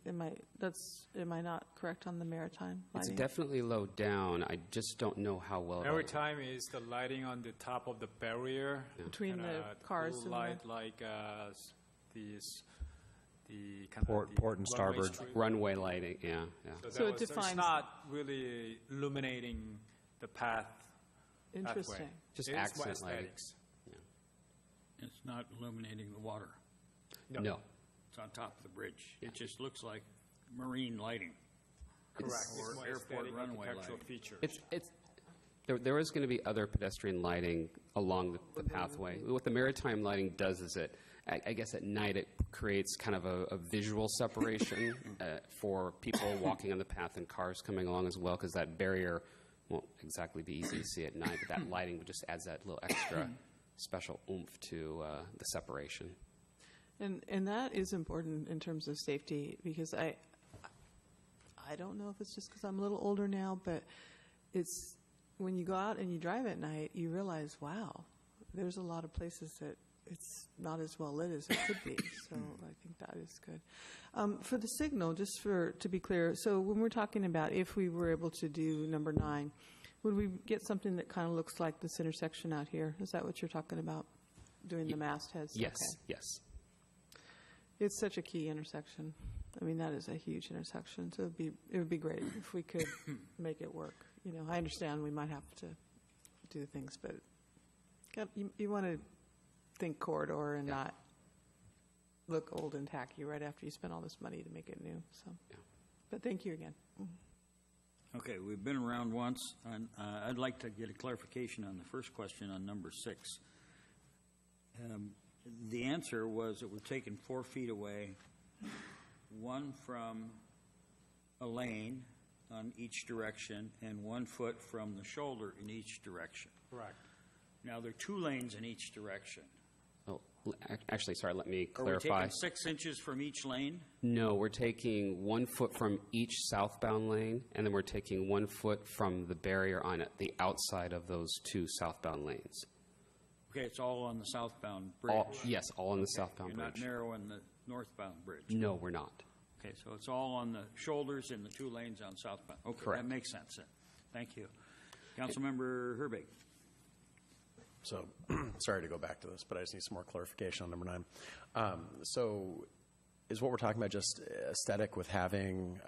Am I not correct on the maritime lighting? It's definitely low down. I just don't know how well. Maritime is the lighting on the top of the barrier between the cars blue and light like these. The port and starboard runway lighting, yeah. So it defines. It's not really illuminating the path. Interesting. Pathway. Just it's accent lighting. Yeah. It's not illuminating the water. No. It's on top of the bridge. It just looks like marine lighting. Correct. Or airport runway lighting. Feature. There is going to be other pedestrian lighting along the pathway. What the maritime lighting does is I guess at night it creates kind of a visual separation for people walking on the path and cars coming along as well, because that barrier won't exactly be easy to see at night, but that lighting just adds that little extra special oomph to the separation. And that is important in terms of safety, because I don't know if it's just because I'm a little older now, but it's when you go out and you drive at night, you realize, wow, there's a lot of places that it's not as well lit as it could be. So I think that is good. For the signal, just to be clear, so when we're talking about if we were able to do number 9, would we get something that kind of looks like this intersection out here? Is that what you're talking about, doing the mastheads? Yes, okay. Yes. It's such a key intersection. I mean, that is a huge intersection. So it would be great if we could make it work. I understand we might have to do things, but you want to think corridor and not look old and tacky right after you spend all this money to make it new. So, but thank you again. Okay, we've been around once, and I'd like to get a clarification on the first question on number 6. The answer was that we're taking 4 feet away, 1 from a lane on each direction and 1 foot from the shoulder in each direction. Correct. Now, there are 2 lanes in each direction. Actually, sorry, let me Are we clarify. taking 6 inches from each lane? No, we're taking 1 foot from each southbound lane, and then we're taking 1 foot from the barrier on it, the outside of those 2 southbound lanes. Okay, it's all on the southbound bridge. Yes, all on the southbound You're bridge. not narrowing the northbound bridge. No, we're not. Okay, so it's all on the shoulders in the 2 lanes on southbound. Okay, Correct. that makes sense then. Thank you. Councilmember Herbig. So, sorry to go back to this, but I just need some more clarification on number 9. So, is what we're talking about just aesthetic with having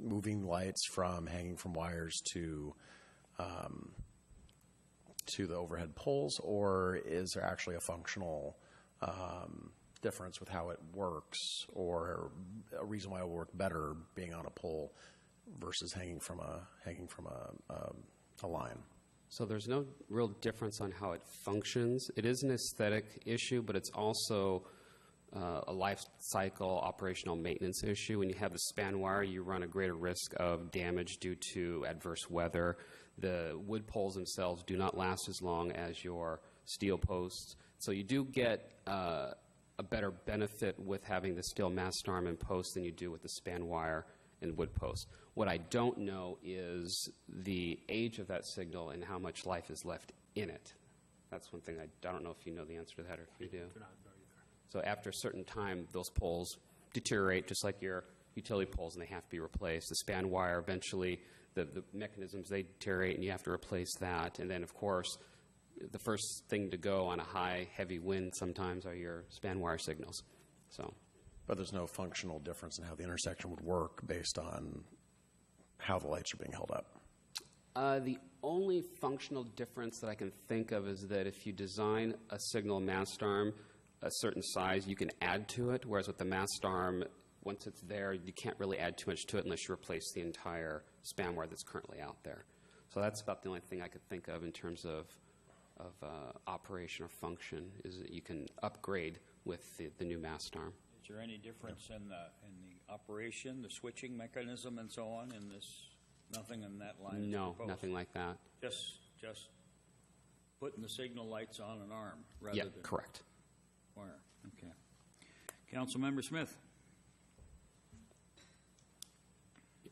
moving lights from hanging from wires to the overhead poles, or is there actually a functional difference with how it works, or a reason why it will work better being on a pole versus hanging from a line? So there's no real difference on how it functions. It is an aesthetic issue, but it's also a life cycle operational maintenance issue. When you have the span wire, you run a greater risk of damage due to adverse weather. The wood poles themselves do not last as long as your steel posts. So you do get a better benefit with having the steel mast arm and post than you do with the span wire and wood posts. What I don't know is the age of that signal and how much life is left in it. That's one thing I don't know if you know the answer to that or if you do. So after a certain time, those poles deteriorate just like your utility poles, and they have to be replaced. The span wire, eventually, the mechanisms, they deteriorate, and you have to replace that. And then, of course, the first thing to go on a high, heavy wind sometimes are your span wire signals. So, but there's no functional difference in how the intersection would work based on how the lights are being held up. The only functional difference that I can think of is that if you design a signal mast arm a certain size, you can add to it, whereas with the mast arm, once it's there, you can't really add too much to it unless you replace the entire span wire that's currently out there. So that's about the only thing I could think of in terms of operation or function, is that you can upgrade with the new mast arm. Is there any difference in the operation, the switching mechanism and so on in this? Nothing in that line? No, nothing like that. Just putting the signal lights on an arm rather Yeah, than correct. wire. Okay. Councilmember Smith.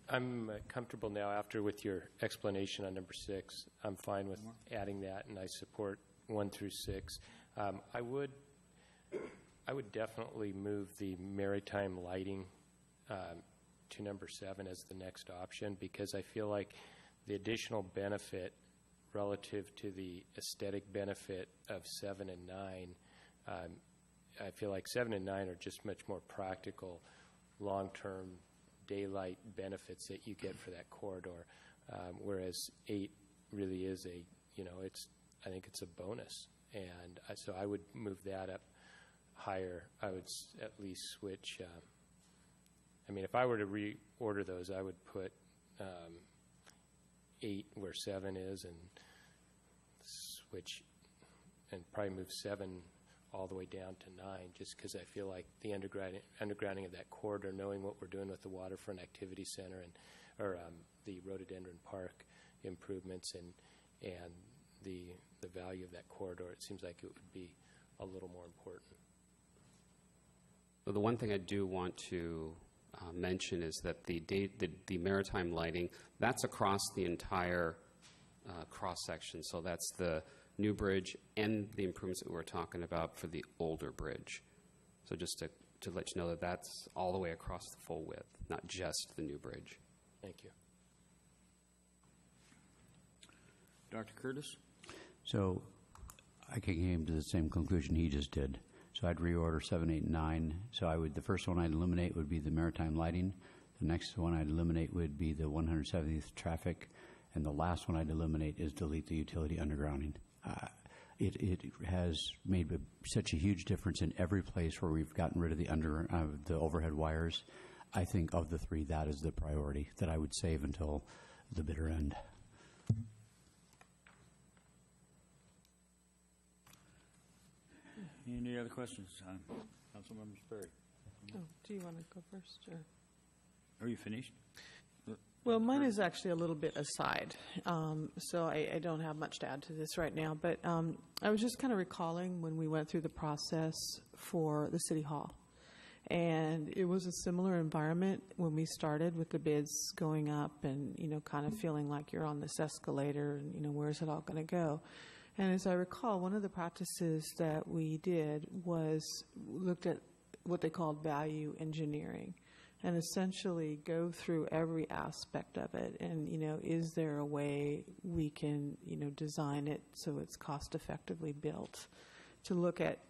I'm comfortable now after with your explanation on number 6. I'm fine with adding that, and I support 1 through 6. I would definitely move the maritime lighting to number 7 as the next option, because I feel like the additional benefit relative to the aesthetic benefit of 7 and 9, I feel like 7 and 9 are just much more practical, long-term daylight benefits that you get for that corridor, whereas 8 really is I think it's a bonus, and so I would move that up higher. I would at least switch. If I were to reorder those, I would put 8 where 7 is, and switch, and probably move 7 all the way down to 9, just because I feel like the undergrounding of that corridor, knowing what we're doing with the Waterfront Activity Center or the Rhododendron Park improvements and the value of that corridor, it seems like it would be a little more important. Well, the one thing I do want to mention is that the maritime lighting, that's across the entire cross-section. So that's the new bridge and the improvements that we were talking about for the older bridge. So just to let you know that that's all the way across the full width, not just the new bridge. Thank you. Dr. Curtis? So I came to the same conclusion he just did. So I'd reorder 7, 8, and 9. So the first one I'd eliminate would be the maritime lighting. The next one I'd eliminate would be the 170th traffic. And the last one I'd eliminate is delete the utility undergrounding. It has made such a huge difference in every place where we've gotten rid of the overhead wires. I think of the 3, that is the priority that I would save until the bitter end. Any other questions? Councilmember Sperry. Oh, do you want to go first? Or? Are you finished? Well, mine is actually a little bit aside, so I don't have much to add to this right now. But I was just kind of recalling when we went through the process for the City Hall. And it was a similar environment when we started with the bids going up and, kind of feeling like you're on this escalator and, where's it all going to go? And as I recall, one of the practices that we did was looked at what they called value engineering, and essentially go through every aspect of it. And, is there a way we can, design it so it's cost effectively built, to look at,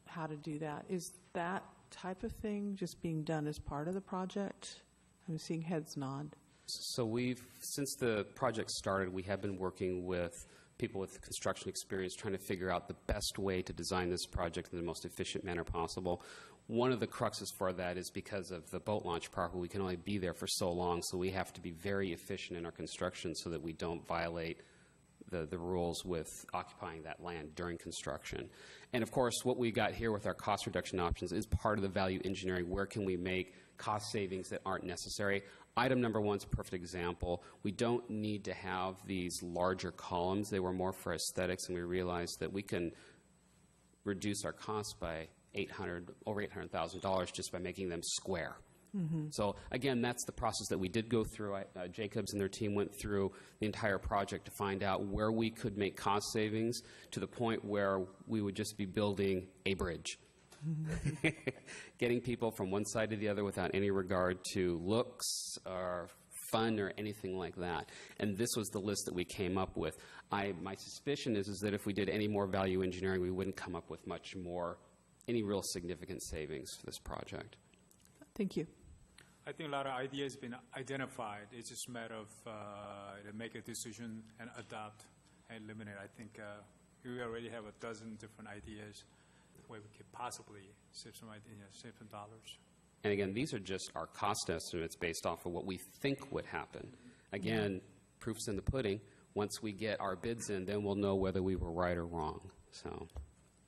how to do that? Is that type of thing just being done as part of the project? I'm seeing heads nod. So since the project started, we have been working with people with construction experience trying to figure out the best way to design this project in the most efficient manner possible. One of the cruxes for that is because of the boat launch park, we can only be there for so long, so we have to be very efficient in our construction so that we don't violate the rules with occupying that land during construction. And of course, what we got here with our cost reduction options is part of the value engineering. Where can we make cost savings that aren't necessary? Item number one is a perfect example. We don't need to have these larger columns. They were more for aesthetics, and we realized that we can reduce our costs by over $800,000 just by making them square. Mm-hmm. So again, that's the process that we did go through. Jacobs and their team went through the entire project to find out where we could make cost savings to the point where we would just be building a bridge. Getting people from one side to the other without any regard to looks or fun or anything like that. And this was the list that we came up with. My suspicion is that if we did any more value engineering, we wouldn't come up with much more, any real significant savings for this project. Thank you. I think a lot of ideas have been identified. It's just a matter of to make a decision and adopt and eliminate. I think we already have a dozen different ideas where we could possibly save some dollars. And again, these are just our cost estimates based off of what we think would happen. Again, proof's in the pudding. Once we get our bids in, then we'll know whether we were right or wrong. So,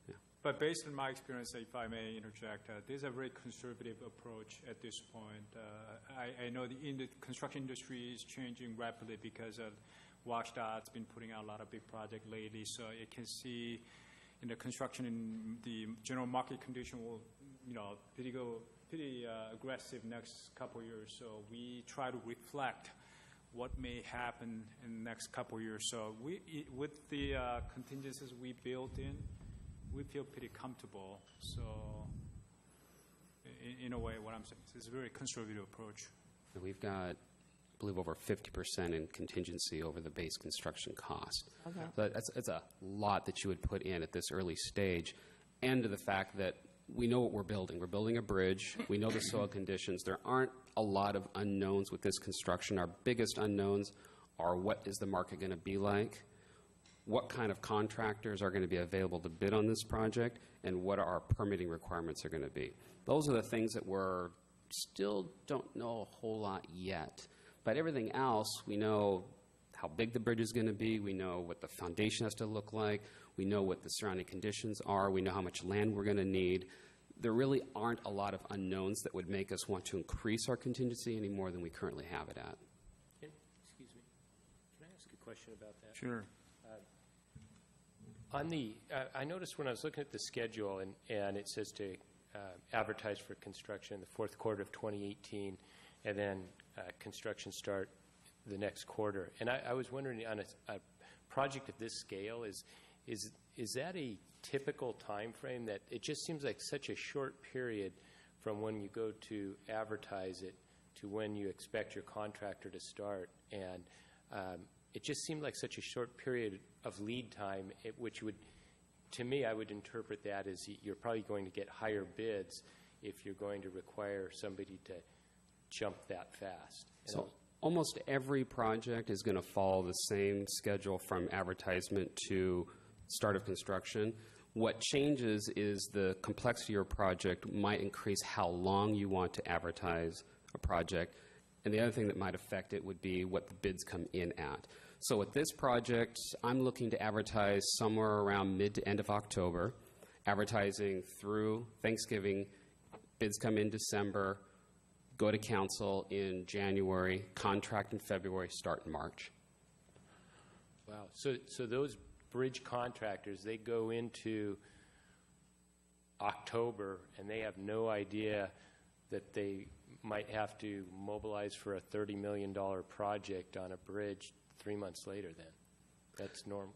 yeah. But based on my experience, if I may interject, there's a very conservative approach at this point. I know the construction industry is changing rapidly because WashDOT's been putting out a lot of big projects lately, so you can see in the construction, in the general market condition will, pretty aggressive next couple of years. So we try to reflect what may happen in the next couple of years. So with the contingencies we built in, we feel pretty comfortable. So in a way, what I'm saying is a very conservative approach. We've got, I believe, over 50% in contingency over the base construction cost. Okay. So that's a lot that you would put in at this early stage, and to the fact that we know what we're building. We're building a bridge. We know the soil conditions. There aren't a lot of unknowns with this construction. Our biggest unknowns are what is the market going to be like, what kind of contractors are going to be available to bid on this project, and what our permitting requirements are going to be. Those are the things that we're still don't know a whole lot yet. But everything else, we know how big the bridge is going to be. We know what the foundation has to look like. We know what the surrounding conditions are. We know how much land we're going to need. There really aren't a lot of unknowns that would make us want to increase our contingency any more than we currently have it at. Excuse me. Can I ask a question about that? Sure. I noticed when I was looking at the schedule, and it says to advertise for construction in the fourth quarter of 2018, and then construction start the next quarter. And I was wondering, on a project of this scale, is that a typical time frame? That it just seems like such a short period from when you go to advertise it to when you expect your contractor to start, and it just seemed like such a short period of lead time, which would, to me, I would interpret that as you're probably going to get higher bids if you're going to require somebody to jump that fast. So almost every project is going to follow the same schedule from advertisement to start of construction. What changes is the complexity of your project might increase how long you want to advertise a project. And the other thing that might affect it would be what the bids come in at. So with this project, I'm looking to advertise somewhere around mid to end of October, advertising through Thanksgiving. Bids come in December. go to council in January, contract in February, start in March. Wow. So those bridge contractors, they go into October and they have no idea that they might have to mobilize for a $30 million project on a bridge 3 months later then. That's normal.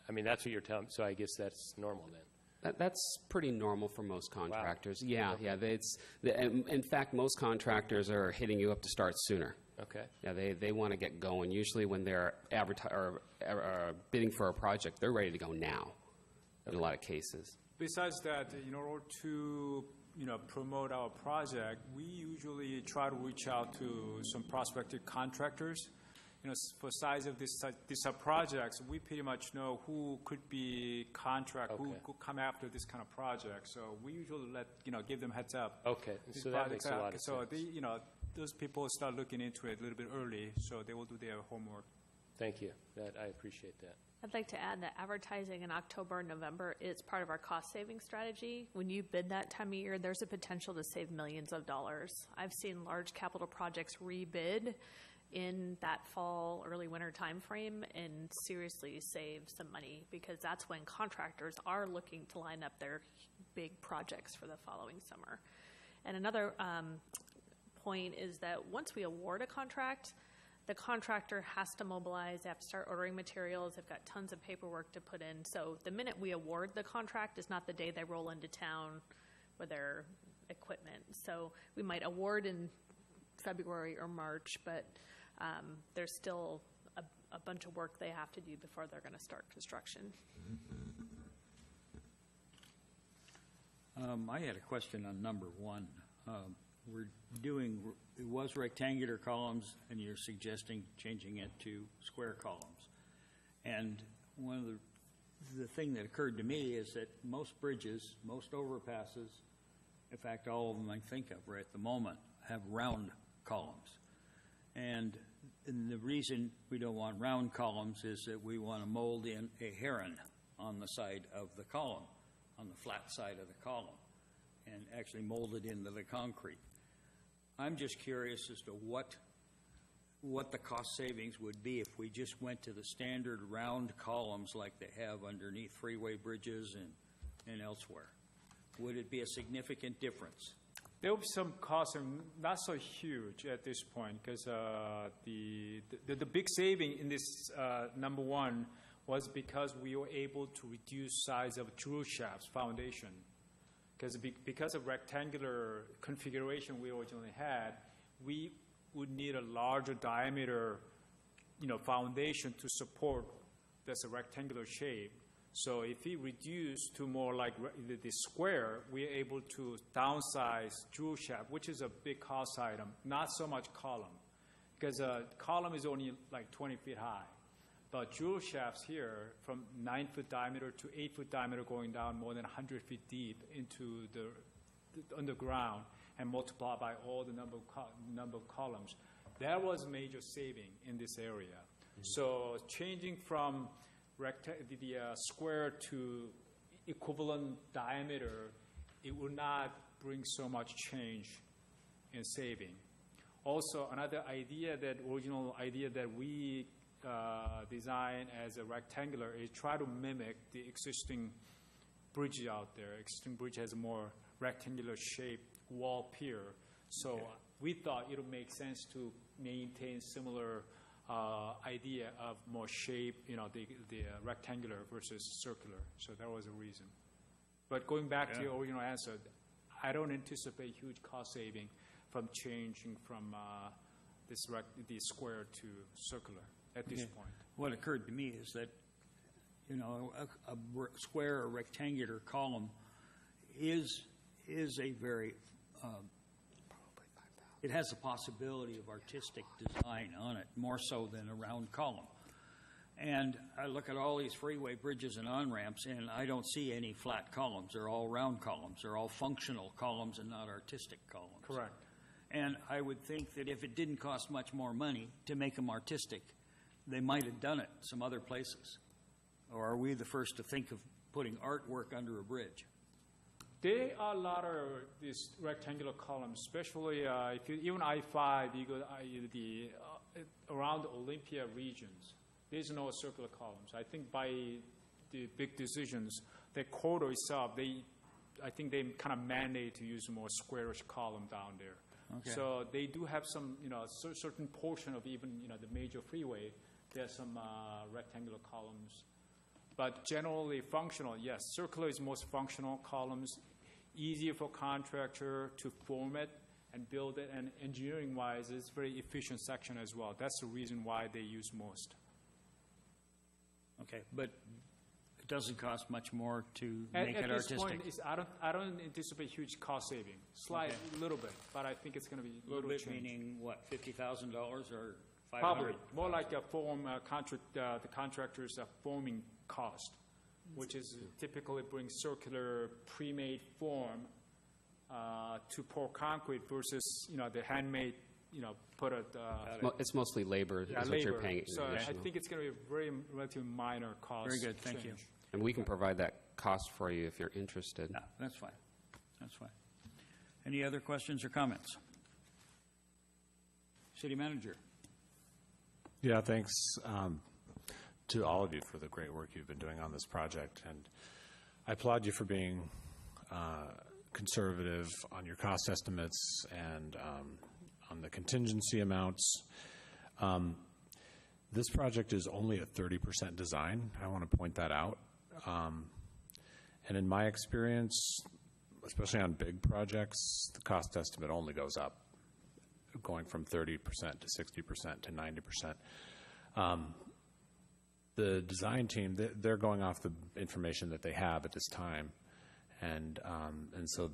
I mean, that's what you're telling me, so I guess that's normal then. That's pretty normal for most contractors. Wow. Yeah, Okay. yeah. In fact, most contractors are hitting you up to start sooner. Okay. Yeah, they want to get going. Usually when they're bidding for a project, they're ready to go now in a lot of cases. Besides that, in order to promote our project, we usually try to reach out to some prospective contractors. For size of these projects, we pretty much know who could be who could come after this kind of project. So we usually give them heads up. Okay, so that makes a lot of sense. So those people start looking into it a little bit early, so they will do their homework. Thank you. I appreciate that. I'd like to add that advertising in October and November is part of our cost-saving strategy. When you bid that time of year, there's a potential to save millions of dollars. I've seen large capital projects rebid in that fall, early winter time frame and seriously save some money, because that's when contractors are looking to line up their big projects for the following summer. And another point is that once we award a contract, the contractor has to mobilize, they have to start ordering materials, they've got tons of paperwork to put in. So the minute we award the contract is not the day they roll into town with their equipment. So we might award in February or March, but there's still a bunch of work they have to do before they're going to start construction. I had a question on number 1. It was rectangular columns, and you're suggesting changing it to square columns. And one of the thing that occurred to me is that most bridges, most overpasses, in fact, all of them I think of right at the moment, have round columns. And the reason we don't want round columns is that we want to mold in a heron on the side of the column, on the flat side of the column, and actually mold it into the concrete. I'm just curious as to what the cost savings would be if we just went to the standard round columns like they have underneath freeway bridges and elsewhere. Would it be a significant difference? There will be some costs, not so huge at this point, because the big saving in this number 1 was because we were able to reduce size of drill shafts foundation. Because of rectangular configuration we originally had, we would need a larger diameter, foundation to support this rectangular shape. So if we reduce to more like the square, we're able to downsize drill shaft, which is a big cost item, not so much column, because a column is only like 20 feet high. But drill shafts here, from 9-foot diameter to 8-foot diameter, going down more than 100 feet deep into the underground, and multiply by all the number of columns. That was a major saving in this area. Mm-hmm. So changing from the square to equivalent diameter, it will not bring so much change in saving. Also, another original idea that we design as a rectangular is try to mimic the existing bridge out there. Existing bridge has a more rectangular shaped wall pier. So we thought it would make sense to maintain similar idea of more shape, the rectangular versus circular. So that was a reason. But going back to your original answer, I don't anticipate huge cost saving from changing from the square to circular at this point. What occurred to me is that, a square or rectangular column is a very it has the possibility of artistic design on it, more so than a round column. And I look at all these freeway bridges and on-ramps, and I don't see any flat columns. They're all round columns. They're all functional columns and not artistic columns. Correct. And I would think that if it didn't cost much more money to make them artistic, they might have done it some other places. Or are we the first to think of putting artwork under a bridge? there are a lot of these rectangular columns, especially if you, even I-5, you go around the Olympia regions. There's no circular columns. I think by the big decisions, the corridor itself, I think they kind of mandate to use more squarish column down there. Okay. So they do have some, certain portion of even, the major freeway, there's some rectangular columns. But generally functional, yes. Circular is most functional columns, easier for contractor to form it and build it, and engineering-wise, it's very efficient section as well. That's the reason why they use most. Okay, but it doesn't cost much more to At make it this artistic. point, I don't anticipate huge cost saving. Slight, little bit, but I think it's going to be A little bit, change. meaning what, $50,000 or $500,000? Probably more like a form contract. The contractor's forming cost, which is typically bring circular pre-made form to pour concrete versus the handmade. Put it. It's mostly labor is what you're paying. So I think it's going to be a very relatively minor cost. Very good, thank you. And we can provide that cost for you if you're interested. No, that's fine. That's fine. Any other questions or comments? City Manager. Yeah, thanks to all of you for the great work you've been doing on this project. And I applaud you for being conservative on your cost estimates and on the contingency amounts. This project is only a 30% design. I want to point that out. And in my experience, especially on big projects, the cost estimate only goes up, going from 30% to 60% to 90%. The design team, they're going off the information that they have at this time, and so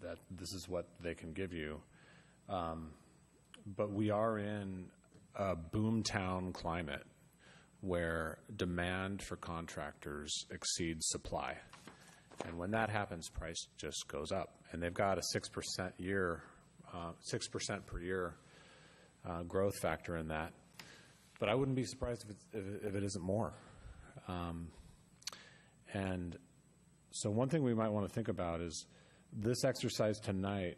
that this is what they can give you. But we are in a boomtown climate where demand for contractors exceeds supply. And when that happens, price just goes up. And they've got a 6% per year growth factor in that. But I wouldn't be surprised if it isn't more. And so one thing we might want to think about is this exercise tonight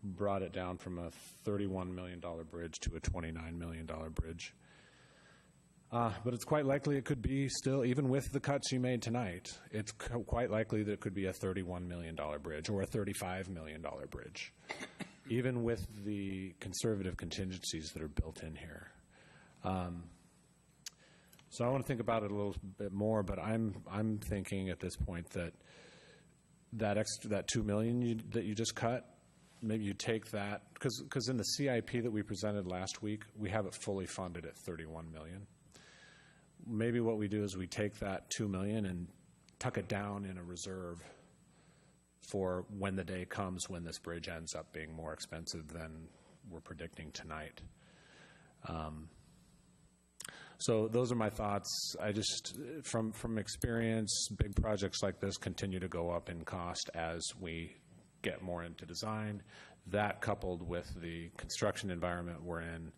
brought it down from a $31 million bridge to a $29 million bridge. But it's quite likely it could be still, even with the cuts you made tonight, it's quite likely that it could be a $31 million bridge or a $35 million bridge, even with the conservative contingencies that are built in here. So I want to think about it a little bit more, but I'm thinking at this point that $2 million that you just cut, maybe you take that, because in the CIP that we presented last week, we have it fully funded at $31 million. Maybe what we do is we take that $2 million and tuck it down in a reserve for when the day comes when this bridge ends up being more expensive than we're predicting tonight. So those are my thoughts. I just, from experience, big projects like this continue to go up in cost as we get more into design. That coupled with the construction environment we're in,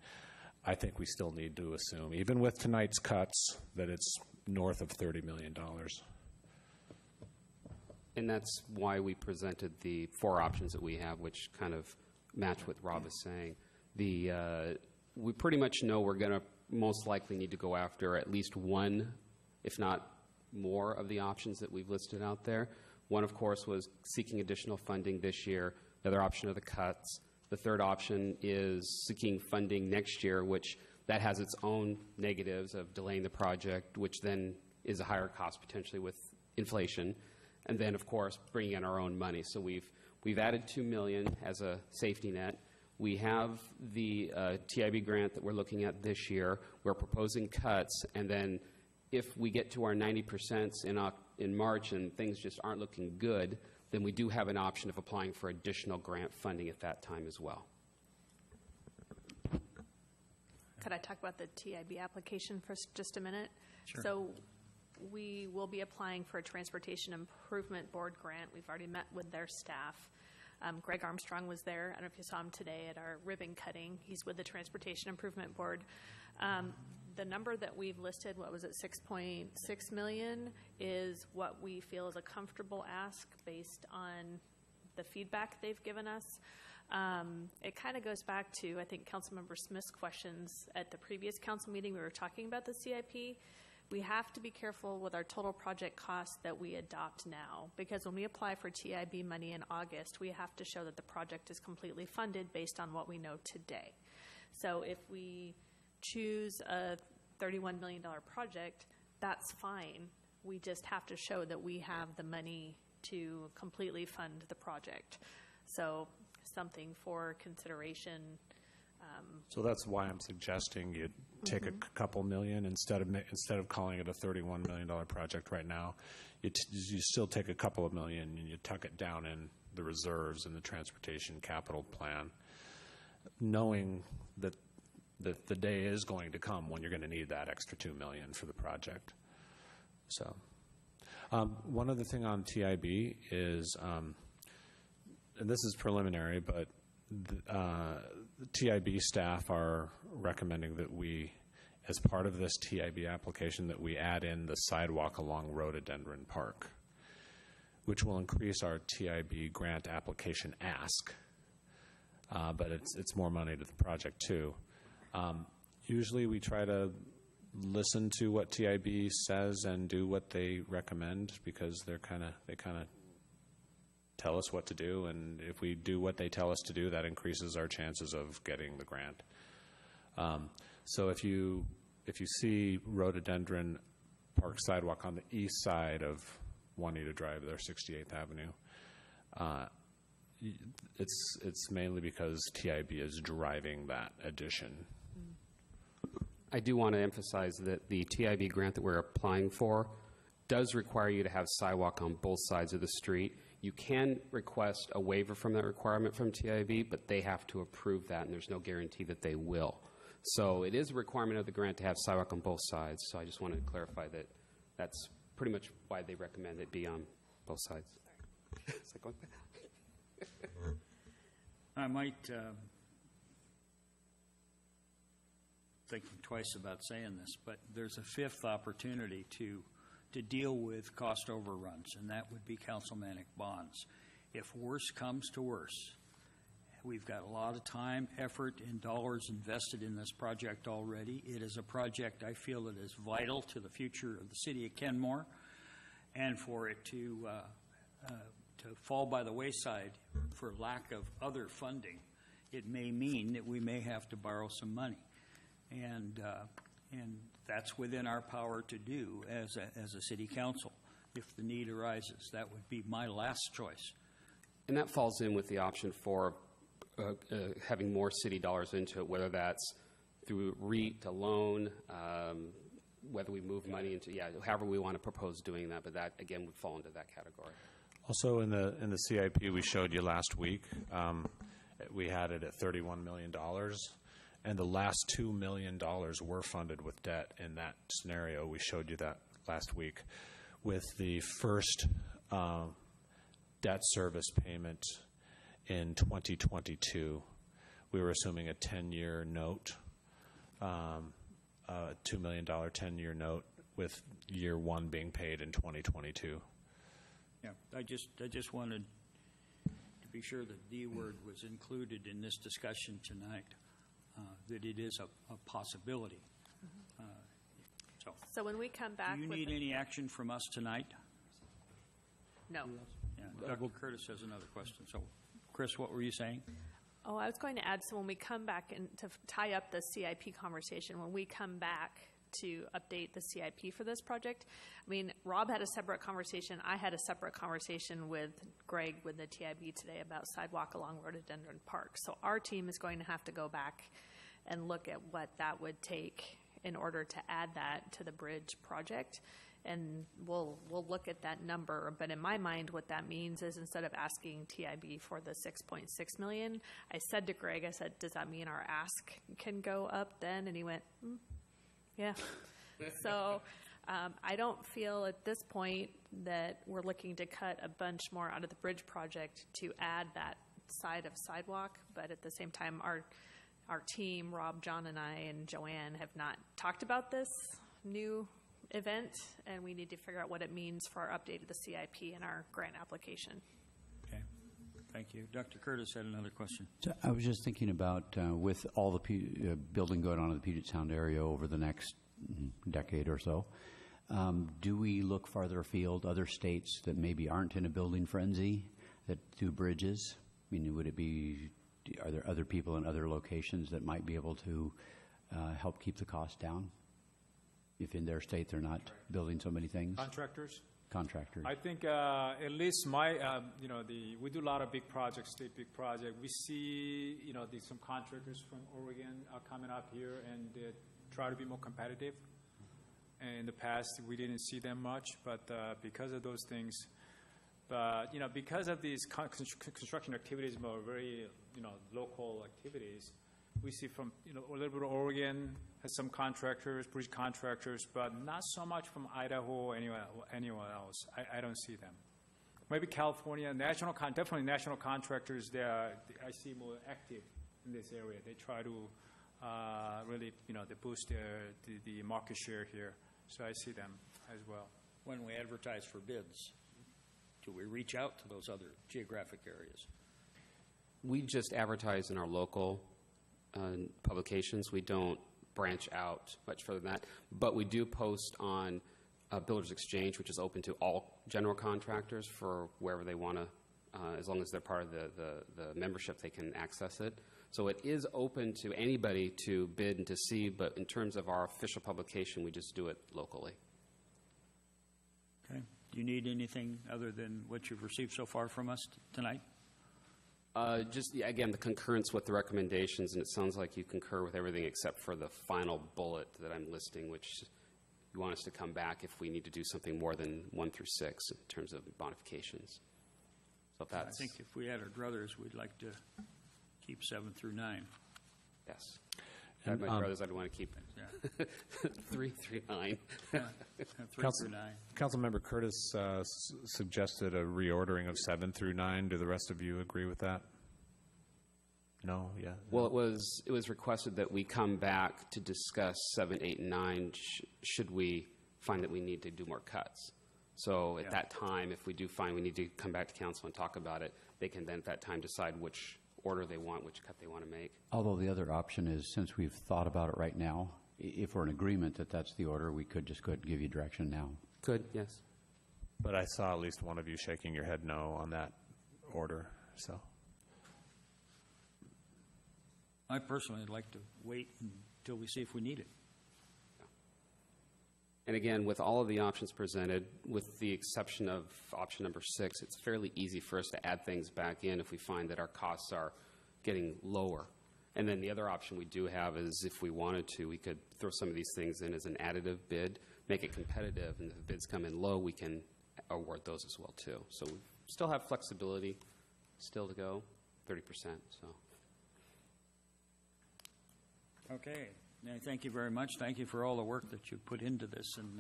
I think we still need to assume, even with tonight's cuts, that it's north of $30 million. And that's why we presented the 4 options that we have, which kind of match what Rob is saying. We pretty much know we're going to most likely need to go after at least one, if not more, of the options that we've listed out there. One, of course, was seeking additional funding this year. The other option are the cuts. The third option is seeking funding next year, which that has its own negatives of delaying the project, which then is a higher cost potentially with inflation. And then, of course, bringing in our own money. So we've added $2 million as a safety net. We have the TIB grant that we're looking at this year. We're proposing cuts, and then if we get to our 90% in March and things just aren't looking good, then we do have an option of applying for additional grant funding at that time as well. Could I talk about the TIB application for just a minute? Sure. So we will be applying for a Transportation Improvement Board grant. We've already met with their staff. Greg Armstrong was there. I don't know if you saw him today at our ribbon cutting. He's with the Transportation Improvement Board. the number that we've listed, what was it, 6.6 million, is what we feel is a comfortable ask based on the feedback they've given us. It kind of goes back to, I think, Councilmember Smith's questions at the previous council meeting. We were talking about the CIP. We have to be careful with our total project cost that we adopt now, because when we apply for TIB money in August, we have to show that the project is completely funded based on what we know today. So if we choose a $31 million project, that's fine. We just have to show that we have the money to completely fund the project. So something for consideration. So that's why I'm suggesting you take a couple million instead of calling it a $31 million project right now. You still take a couple of million and you tuck it down in the reserves in the transportation capital plan, knowing that the day is going to come when you're going to need that extra $2 million for the project. So, one other thing on TIB is, and this is preliminary, but the TIB staff are recommending that we, as part of this TIB application, that we add in the sidewalk along Rhododendron Park, which will increase our TIB grant application ask, but it's more money to the project too. Usually we try to listen to what TIB says and do what they recommend, because they kind of tell us what to do, and if we do what they tell us to do, that increases our chances of getting the grant. So if you see Rhododendron Park sidewalk on the east side of Juanita Drive, there, 68th Avenue, it's mainly because TIB is driving that addition. I do want to emphasize that the TIB grant that we're applying for does require you to have sidewalk on both sides of the street. You can request a waiver from that requirement from TIB, but they have to approve that, and there's no guarantee that they will. So it is a requirement of the grant to have sidewalk on both sides. So I just wanted to clarify that that's pretty much why they recommend it be on both sides. Is that going back? I might thinking twice about saying this, but there's a fifth opportunity to deal with cost overruns, and that would be councilmanic bonds. If worse comes to worse, we've got a lot of time, effort, and dollars invested in this project already. It is a project I feel that is vital to the future of the city of Kenmore, and for it to fall by the wayside for lack of other funding, it may mean that we may have to borrow some money. And that's within our power to do as a city council. If the need arises, that would be my last choice. And that falls in with the option for having more city dollars into it, whether that's through REIT, a loan, whether we move money into, however we want to propose doing that, but that, again, would fall into that category. Also, in the CIP we showed you last week, we had it at $31 million. And the last $2 million were funded with debt in that scenario. We showed you that last week. With the first debt service payment in 2022, we were assuming a 10-year note, $2 million 10-year note, with year one being paid in 2022. Yeah, I just wanted to be sure that the word was included in this discussion tonight. That it is a possibility. So when we come back, do you need any action from us tonight? No. Yeah, Dr. Curtis has another question. So, Chris, what were you saying? Oh, I was going to add, so when we come back and to tie up the CIP conversation, when we come back to update the CIP for this project, I mean, Rob had a separate conversation. I had a separate conversation with Greg with the TIB today about sidewalk along Rhododendron Park. So our team is going to have to go back and look at what that would take in order to add that to the bridge project. And we'll look at that number. But in my mind, what that means is instead of asking TIB for the $6.6 million, I said to Greg, I said, does that mean our ask can go up then? And he went, yeah. So I don't feel at this point that we're looking to cut a bunch more out of the bridge project to add that side of sidewalk. But at the same time, our team, Rob, John, and I, and Joanne, have not talked about this new event, and we need to figure out what it means for our update of the CIP and our grant application. Okay, thank you. Dr. Curtis had another question. So I was just thinking about with all the building going on in the Puget Sound area over the next decade or so, do we look farther afield, other states that maybe aren't in a building frenzy that do bridges? I mean, are there other people in other locations that might be able to help keep the cost down? If in their state they're not building so many things? Contractors? Contractors. I think at least we do a lot of big projects, state big projects. We see, some contractors from Oregon are coming up here and they try to be more competitive. And in the past, we didn't see them much, but because of those things, because of these construction activities, more very, local activities, we see from, a little bit of Oregon has some contractors, bridge contractors, but not so much from Idaho or anyone else. I don't see them. Maybe California, definitely national contractors, I see more active in this area. They try to really, they boost the market share here. So I see them as well. When we advertise for bids, do we reach out to those other geographic areas? We just advertise in our local publications. We don't branch out much further than that, but we do post on Builders Exchange, which is open to all general contractors for wherever they want to, as long as they're part of the membership, they can access it. So it is open to anybody to bid and to see, but in terms of our official publication, we just do it locally. Okay. Do you need anything other than what you've received so far from us tonight? Again, the concurrence with the recommendations, and it sounds like you concur with everything except for the final bullet that I'm listing, which you want us to come back if we need to do something more than 1 through 6 in terms of modifications. So if that's, I think if we had our druthers, we'd like to keep 7 through 9. Yes. And my brothers, I'd want to keep 3 through 9. 3 through 9. Councilmember Curtis suggested a reordering of 7 through 9. Do the rest of you agree with that? No? Yeah? Well, it was requested that we come back to discuss 7, 8, and 9 should we find that we need to do more cuts. So at that time, if we do find we need to come back to council and talk about it, they can then at that time decide which order they want, which cut they want to make. Although the other option is, since we've thought about it right now, if we're in agreement that that's the order, we could just go ahead and give you direction now. Could, yes. But I saw at least one of you shaking your head no on that order, so. I personally would like to wait until we see if we need it. And again, with all of the options presented, with the exception of option number 6, it's fairly easy for us to add things back in if we find that our costs are getting lower. And then the other option we do have is if we wanted to, we could throw some of these things in as an additive bid, make it competitive, and if the bids come in low, we can award those as well too. So we still have flexibility still to go, 30%. So. Okay. Thank you very much. Thank you for all the work that you put into this, and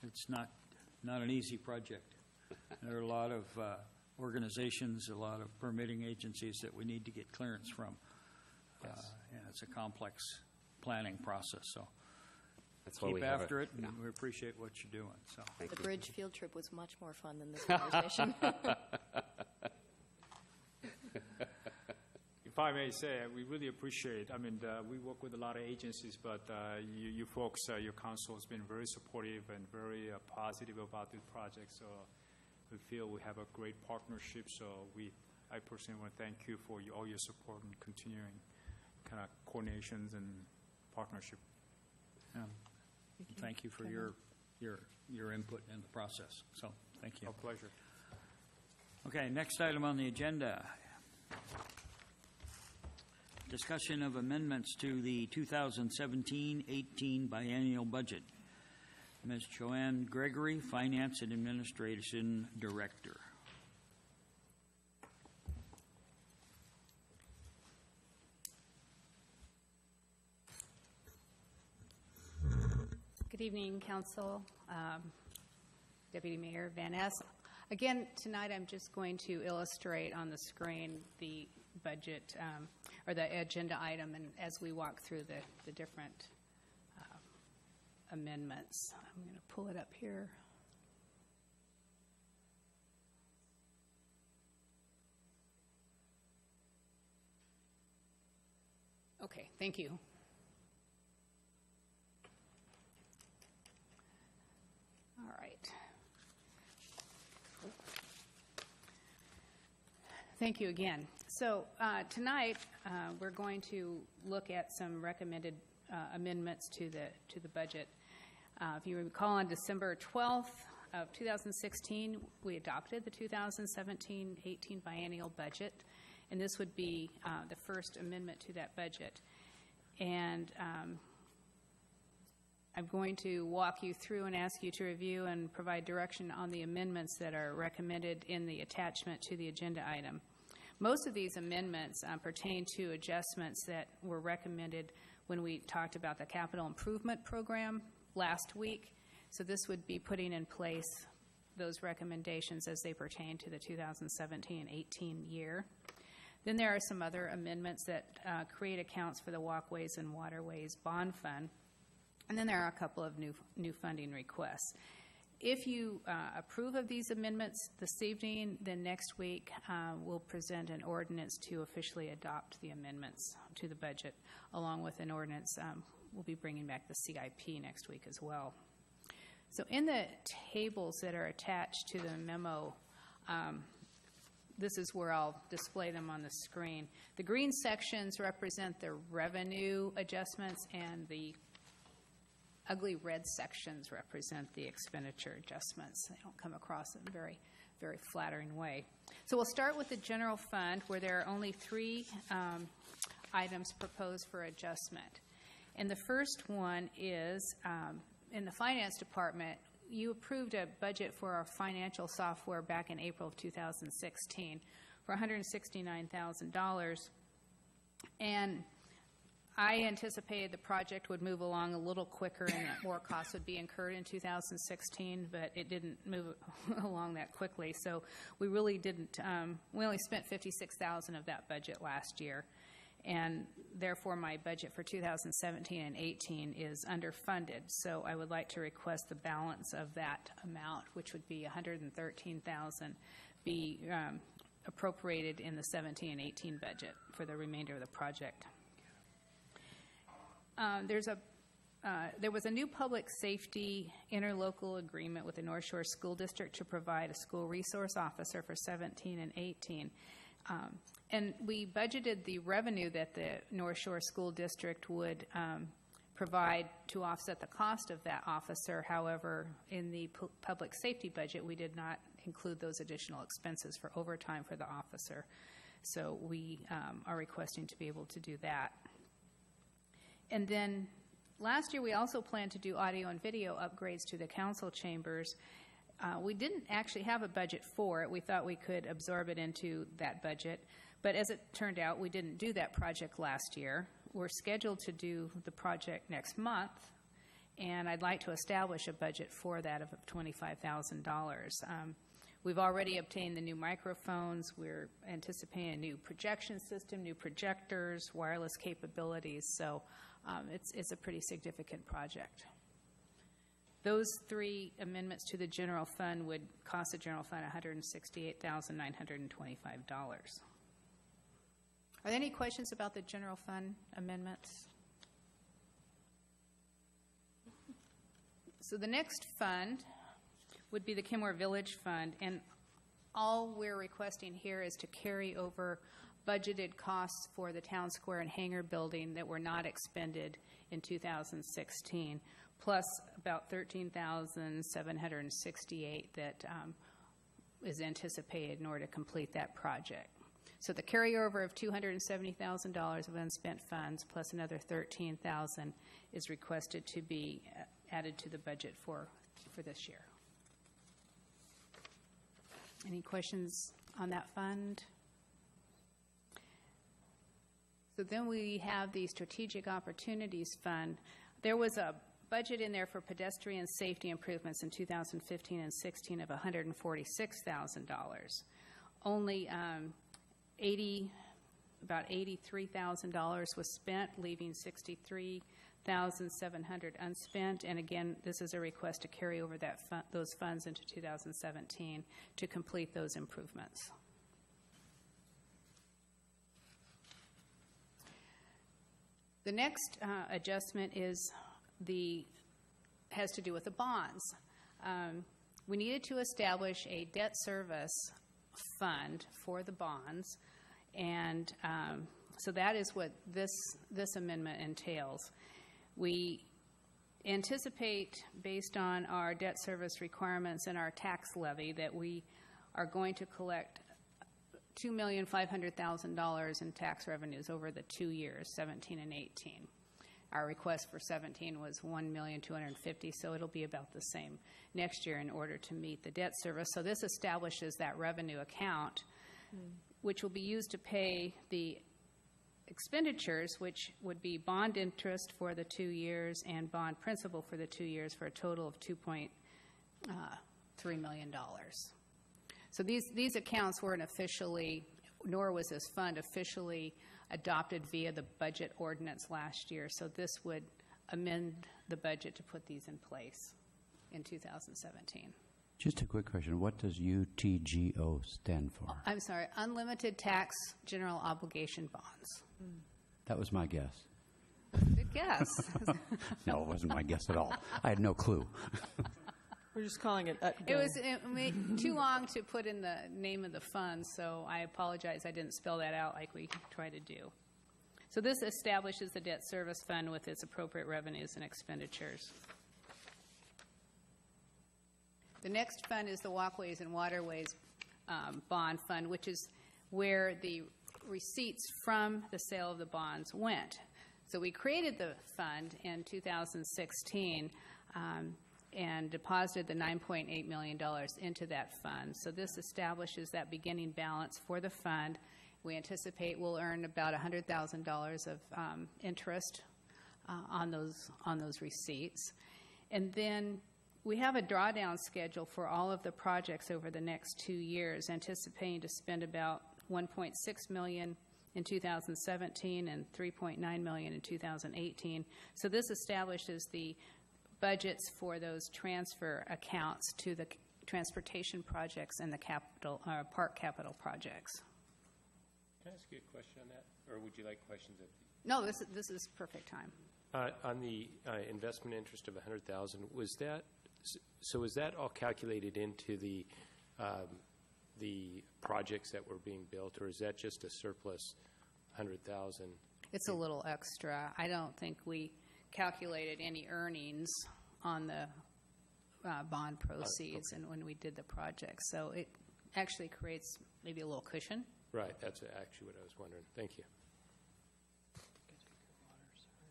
it's not an easy project. There are a lot of organizations, a lot of permitting agencies that we need to get clearance from, and it's a complex planning process. So that's why keep we have after it, and we appreciate what you're doing. So the bridge field trip was much more fun than this conversation. If I may say, we really appreciate, we work with a lot of agencies, but you folks, your council has been very supportive and very positive about this project, so we feel we have a great partnership, so I personally want to thank you for all your support and continuing kind of coordinations and partnership. Thank you for your input in the process, so thank you. A pleasure. Okay, next item on the agenda. Discussion of amendments to the 2017-18 biennial budget. Ms. Joanne Gregory, Finance and Administration Director. Good evening, Council, Deputy Mayor Van Ness. Again, tonight I'm just going to illustrate on the screen the budget or the agenda item, and as we walk through the different amendments. I'm going to pull it up here. Okay, thank you. All right. Thank you again. So tonight we're going to look at some recommended amendments to the budget. If you recall, on December 12th of 2016, we adopted the 2017-18 biennial budget, and this would be the first amendment to that budget. And I'm going to walk you through and ask you to review and provide direction on the amendments that are recommended in the attachment to the agenda item. Most of these amendments pertain to adjustments that were recommended when we talked about the capital improvement program last week. So this would be putting in place those recommendations as they pertain to the 2017-18 year. Then there are some other amendments that create accounts for the Walkways and Waterways Bond Fund. And then there are a couple of new funding requests. If you approve of these amendments this evening, then next week we'll present an ordinance to officially adopt the amendments to the budget, along with an ordinance. We'll be bringing back the CIP next week as well. So in the tables that are attached to the memo, this is where I'll display them on the screen. The green sections represent the revenue adjustments, and the ugly red sections represent the expenditure adjustments. They don't come across in a very, very flattering way. So we'll start with the general fund, where there are only 3 items proposed for adjustment. And the first one is in the finance department. You approved a budget for our financial software back in April of 2016 for $169,000. And I anticipated the project would move along a little quicker and that more costs would be incurred in 2016, but it didn't move along that quickly. So we really didn't, we only spent $56,000 of that budget last year. And therefore my budget for 2017 and 18 is underfunded. So I would like to request the balance of that amount, which would be $113,000, be appropriated in the 17 and 18 budget for the remainder of the project. There was a new public safety interlocal agreement with the North Shore School District to provide a school resource officer for 17 and 18. And we budgeted the revenue that the North Shore School District would provide to offset the cost of that officer. However, in the public safety budget, we did not include those additional expenses for overtime for the officer. So we are requesting to be able to do that. And then last year, we also planned to do audio and video upgrades to the council chambers. We didn't actually have a budget for it. We thought we could absorb it into that budget. But as it turned out, we didn't do that project last year. We're scheduled to do the project next month, and I'd like to establish a budget for that of $25,000. We've already obtained the new microphones. We're anticipating a new projection system, new projectors, wireless capabilities. So it's a pretty significant project. Those 3 amendments to the general fund would cost the general fund $168,925. Are there any questions about the general fund amendments? So the next fund would be the Kenmore Village Fund, and all we're requesting here is to carry over budgeted costs for the town square and hangar building that were not expended in 2016, plus about $13,768 that is anticipated in order to complete that project. So the carryover of $270,000 of unspent funds plus another $13,000 is requested to be added to the budget for this year. Any questions on that fund? So then we have the Strategic Opportunities Fund. There was a budget in there for pedestrian safety improvements in 2015 and 16 of $146,000. Only about $83,000 was spent, leaving $63,700 unspent. And again, this is a request to carry over those funds into 2017 to complete those improvements. The next adjustment has to do with the bonds. We needed to establish a debt service fund for the bonds, and so that is what this amendment entails. We anticipate, based on our debt service requirements and our tax levy, that we are going to collect $2,500,000 in tax revenues over the 2 years, 17 and 18. Our request for 17 was $1,250,000, so it'll be about the same next year in order to meet the debt service. So this establishes that revenue account, which will be used to pay the expenditures, which would be bond interest for the 2 years and bond principal for the 2 years, for a total of $2.3 million. So these accounts weren't officially, nor was this fund officially adopted via the budget ordinance last year. So this would amend the budget to put these in place in 2017. Just a quick question. What does UTGO stand for? I'm sorry, Unlimited Tax General Obligation Bonds. That was my guess. Good guess. No, it wasn't my guess at all. I had no clue. We're just calling it UTGO. It was too long to put in the name of the fund, so I apologize I didn't spell that out like we try to do. So this establishes the debt service fund with its appropriate revenues and expenditures. The next fund is the Walkways and Waterways Bond Fund, which is where the receipts from the sale of the bonds went. So we created the fund in 2016 and deposited the $9.8 million into that fund. So this establishes that beginning balance for the fund. We anticipate we'll earn about $100,000 of interest on those receipts. And then we have a drawdown schedule for all of the projects over the next 2 years, anticipating to spend about $1.6 million in 2017 and $3.9 million in 2018. So this establishes the budgets for those transfer accounts to the transportation projects and the park capital projects. Can I ask you a question on that, or would you like questions at the... No, this is perfect time. On the investment interest of $100,000, was that all calculated into the projects that were being built, or is that just a surplus $100,000? It's a little extra. I don't think we calculated any earnings on the bond proceeds and when we did the project. So it actually creates maybe a little cushion. Right, that's actually what I was wondering. Thank you.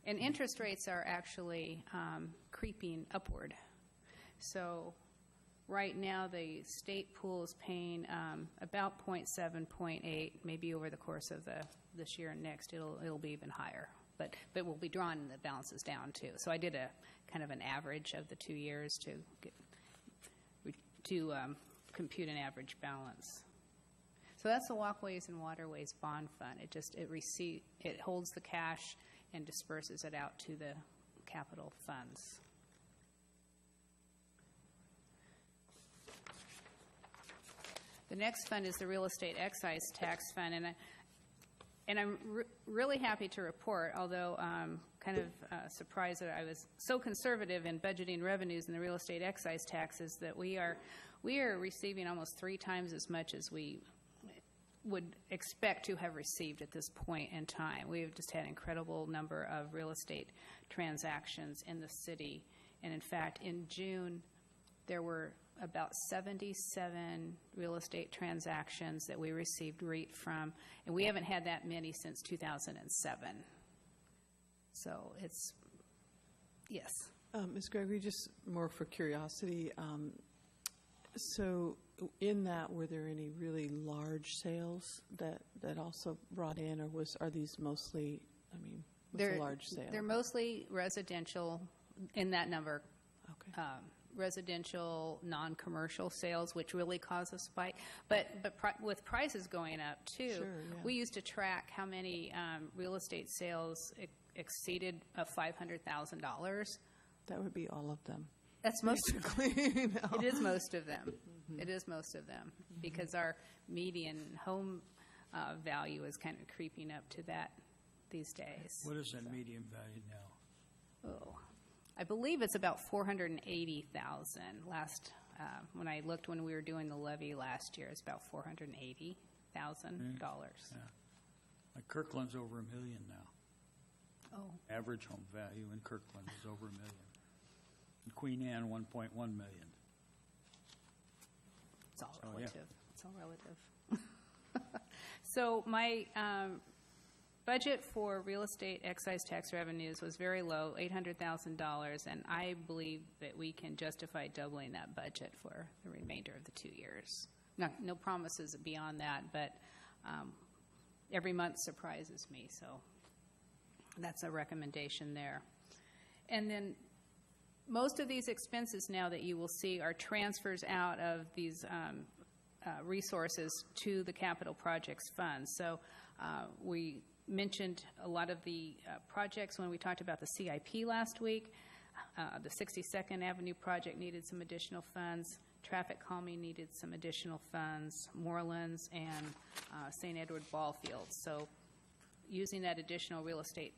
And interest rates are actually creeping upward. So right now the state pool is paying about 0.7, 0.8, maybe over the course of this year and next it'll be even higher. But we'll be drawing the balances down too. So I did a kind of an average of the 2 years to compute an average balance. So that's the Walkways and Waterways Bond Fund. It holds the cash and disperses it out to the capital funds. The next fund is the Real Estate Excise Tax Fund, and I'm really happy to report, although I'm kind of surprised that I was so conservative in budgeting revenues in the real estate excise taxes, that we are receiving almost 3 times as much as we would expect to have received at this point in time. We have just had an incredible number of real estate transactions in the city, and in fact, in June, there were about 77 real estate transactions that we received REIT from, and we haven't had that many since 2007. So it's, yes. Ms. Gregory, just more for curiosity, so in that, were there any really large sales that also brought in, or are these mostly, what's a large sale? They're mostly residential in that number, residential, non-commercial sales, which really cause a spike. But with prices going up too, Sure, yeah. we used to track how many real estate sales exceeded $500,000. That would be all of them. That's most of them. No. It is most of them. It is most of them because our median home value is kind of creeping up to that these days. What is that median value now? Oh, I believe it's about $480,000. Last when I looked when we were doing the levy last year, it's about $480,000. Yeah. Like Kirkland's over $1 million now. Oh, Average home value in Kirkland is over $1 million. In Queen Anne, 1.1 million. it's all So, relative. It's all relative. So my budget for real estate excise tax revenues was very low, $800,000, and I believe that we can justify doubling that budget for the remainder of the 2 years. No promises beyond that, but every month surprises me, so that's a recommendation there. And then most of these expenses now that you will see are transfers out of these resources to the capital projects fund. So we mentioned a lot of the projects when we talked about the CIP last week. The 62nd Avenue project needed some additional funds. Traffic calming needed some additional funds. Morelands and St. Edward Ballfield. So using that additional real estate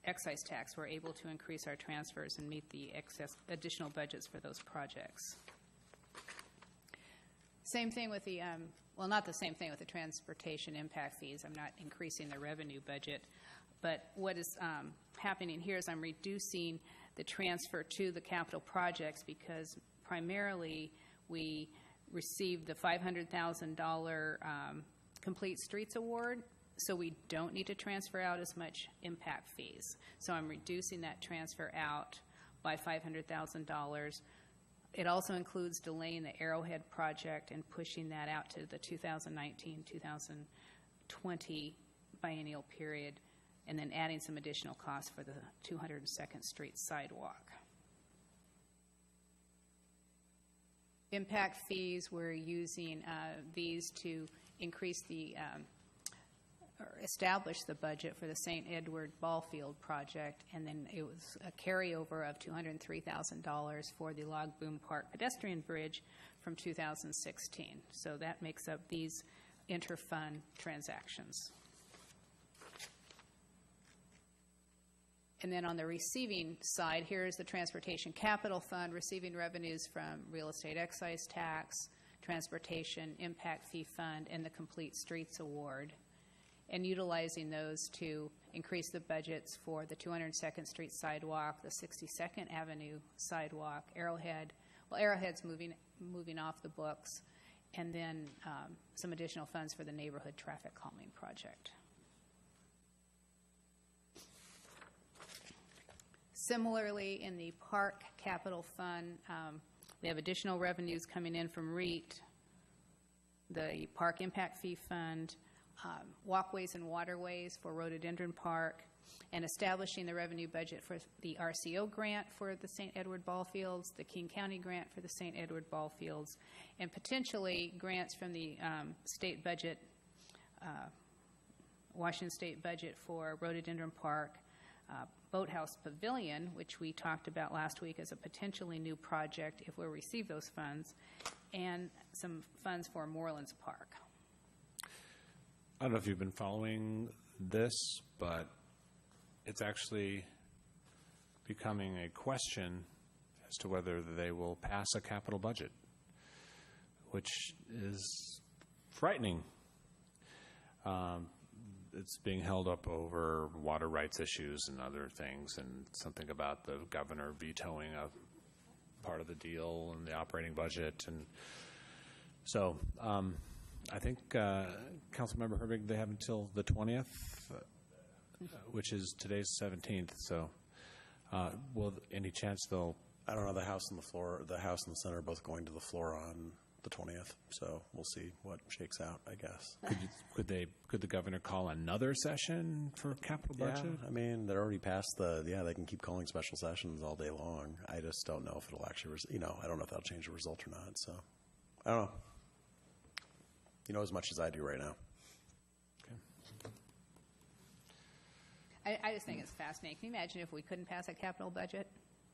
excise tax, we're able to increase our transfers and meet the additional budgets for those projects. Same thing with the, well, not the same thing with the transportation impact fees. I'm not increasing the revenue budget. But what is happening here is I'm reducing the transfer to the capital projects because primarily we received the $500,000 Complete Streets Award, so we don't need to transfer out as much impact fees. So I'm reducing that transfer out by $500,000. It also includes delaying the Arrowhead project and pushing that out to the 2019-2020 biennial period, and then adding some additional costs for the 202nd Street sidewalk. Impact fees, we're using these to increase the or establish the budget for the St. Edward Ballfield project, and then it was a carryover of $203,000 for the Log Boom Park pedestrian bridge from 2016. So that makes up these inter-fund transactions. And then on the receiving side, here is the Transportation Capital Fund receiving revenues from real estate excise tax, Transportation Impact Fee Fund, and the Complete Streets Award, and utilizing those to increase the budgets for the 202nd Street sidewalk, the 62nd Avenue sidewalk, Arrowhead. Well, Arrowhead's moving off the books, and then some additional funds for the neighborhood traffic calming project. Similarly, in the Park Capital Fund, we have additional revenues coming in from REIT, the Park Impact Fee Fund, walkways and waterways for Rhododendron Park, and establishing the revenue budget for the RCO grant for the St. Edward Ballfields, the King County grant for the St. Edward Ballfields, and potentially grants from the state budget, Washington state budget for Rhododendron Park, Boathouse Pavilion, which we talked about last week as a potentially new project if we receive those funds, and some funds for Morelands Park. I don't know if you've been following this, but it's actually becoming a question as to whether they will pass a capital budget, which is frightening. It's being held up over water rights issues and other things, and something about the governor vetoing a part of the deal and the operating budget. And so I think Councilmember Herbig, they have until the 20th, which is today's 17th. So will any chance they'll... I don't know, the House and the Senate are both going to the floor on the 20th. So we'll see what shakes out, I guess. Could the governor call another session for capital budget? Yeah, I mean, they're already past they can keep calling special sessions all day long. I just don't know if it'll actually, I don't know if that'll change the result or not. So I don't know. You know as much as I do right now. I just think it's fascinating. Can you imagine if we couldn't pass a capital budget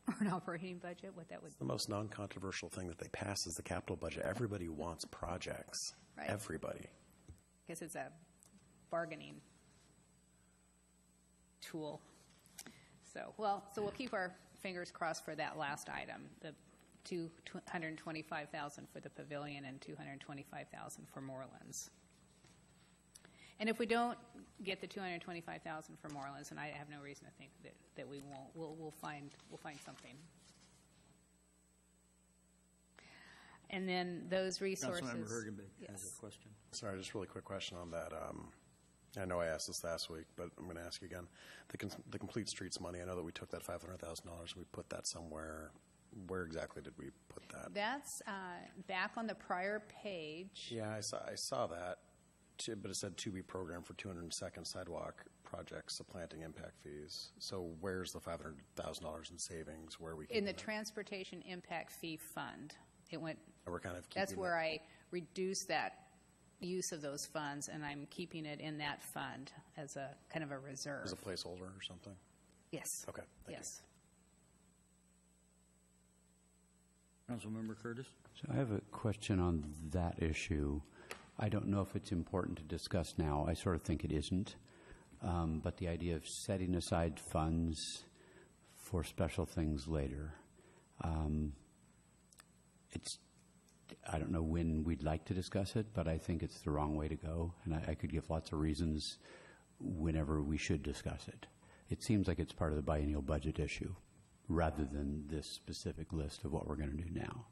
or an operating budget, what that would The most non-controversial thing that they pass is the capital budget. Everybody wants projects. Right. Everybody. because it's a bargaining tool. So we'll keep our fingers crossed for that last item, the $225,000 for the pavilion and $225,000 for Morelands. And if we don't get the $225,000 for Morelands, and I have no reason to think that we won't, we'll find something. And then those resources. Councilmember Hergenbeck yes. has a question. Sorry, just a really quick question on that. I know I asked this last week, but I'm going to ask you again. The Complete Streets money, I know that we took that $500,000. We put that somewhere. Where exactly did we put that? That's back on the prior page. Yeah, I saw that, but it said to be programmed for 202nd sidewalk projects supplanting impact fees. So where's the $500,000 in savings? Where are we in the transportation impact fee fund? It went. We're kind of that's where I reduced that use of those funds, and I'm keeping it in that fund as a kind of a reserve. As a placeholder or something? Yes. Okay. Yes. Councilmember Curtis? So I have a question on that issue. I don't know if it's important to discuss now. I sort of think it isn't. But the idea of setting aside funds for special things later, I don't know when we'd like to discuss it, but I think it's the wrong way to go. And I could give lots of reasons whenever we should discuss it. It seems like it's part of the biennial budget issue rather than this specific list of what we're going to do now.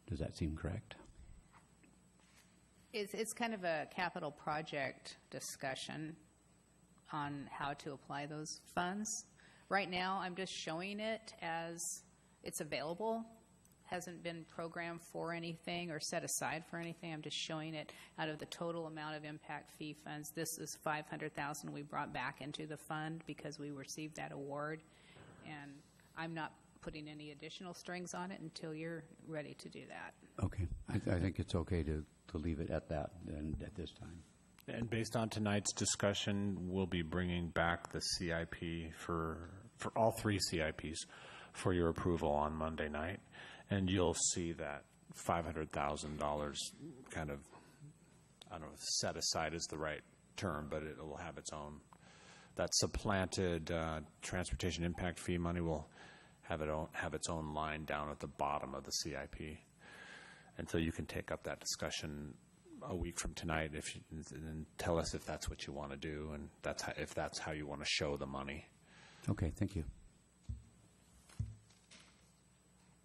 Does that seem correct? It's kind of a capital project discussion on how to apply those funds. Right now, I'm just showing it as it's available. Hasn't been programmed for anything or set aside for anything. I'm just showing it out of the total amount of impact fee funds. This is $500,000 we brought back into the fund because we received that award, and I'm not putting any additional strings on it until you're ready to do that. Okay. I think it's okay to leave it at that and at this time. And based on tonight's discussion, we'll be bringing back the CIP for all three CIPs for your approval on Monday night. And you'll see that $500,000 kind of, I don't know if set aside is the right term, but it will have its own. That supplanted transportation impact fee money will have its own line down at the bottom of the CIP. And so you can take up that discussion a week from tonight and tell us if that's what you want to do and if that's how you want to show the money. Okay, thank you.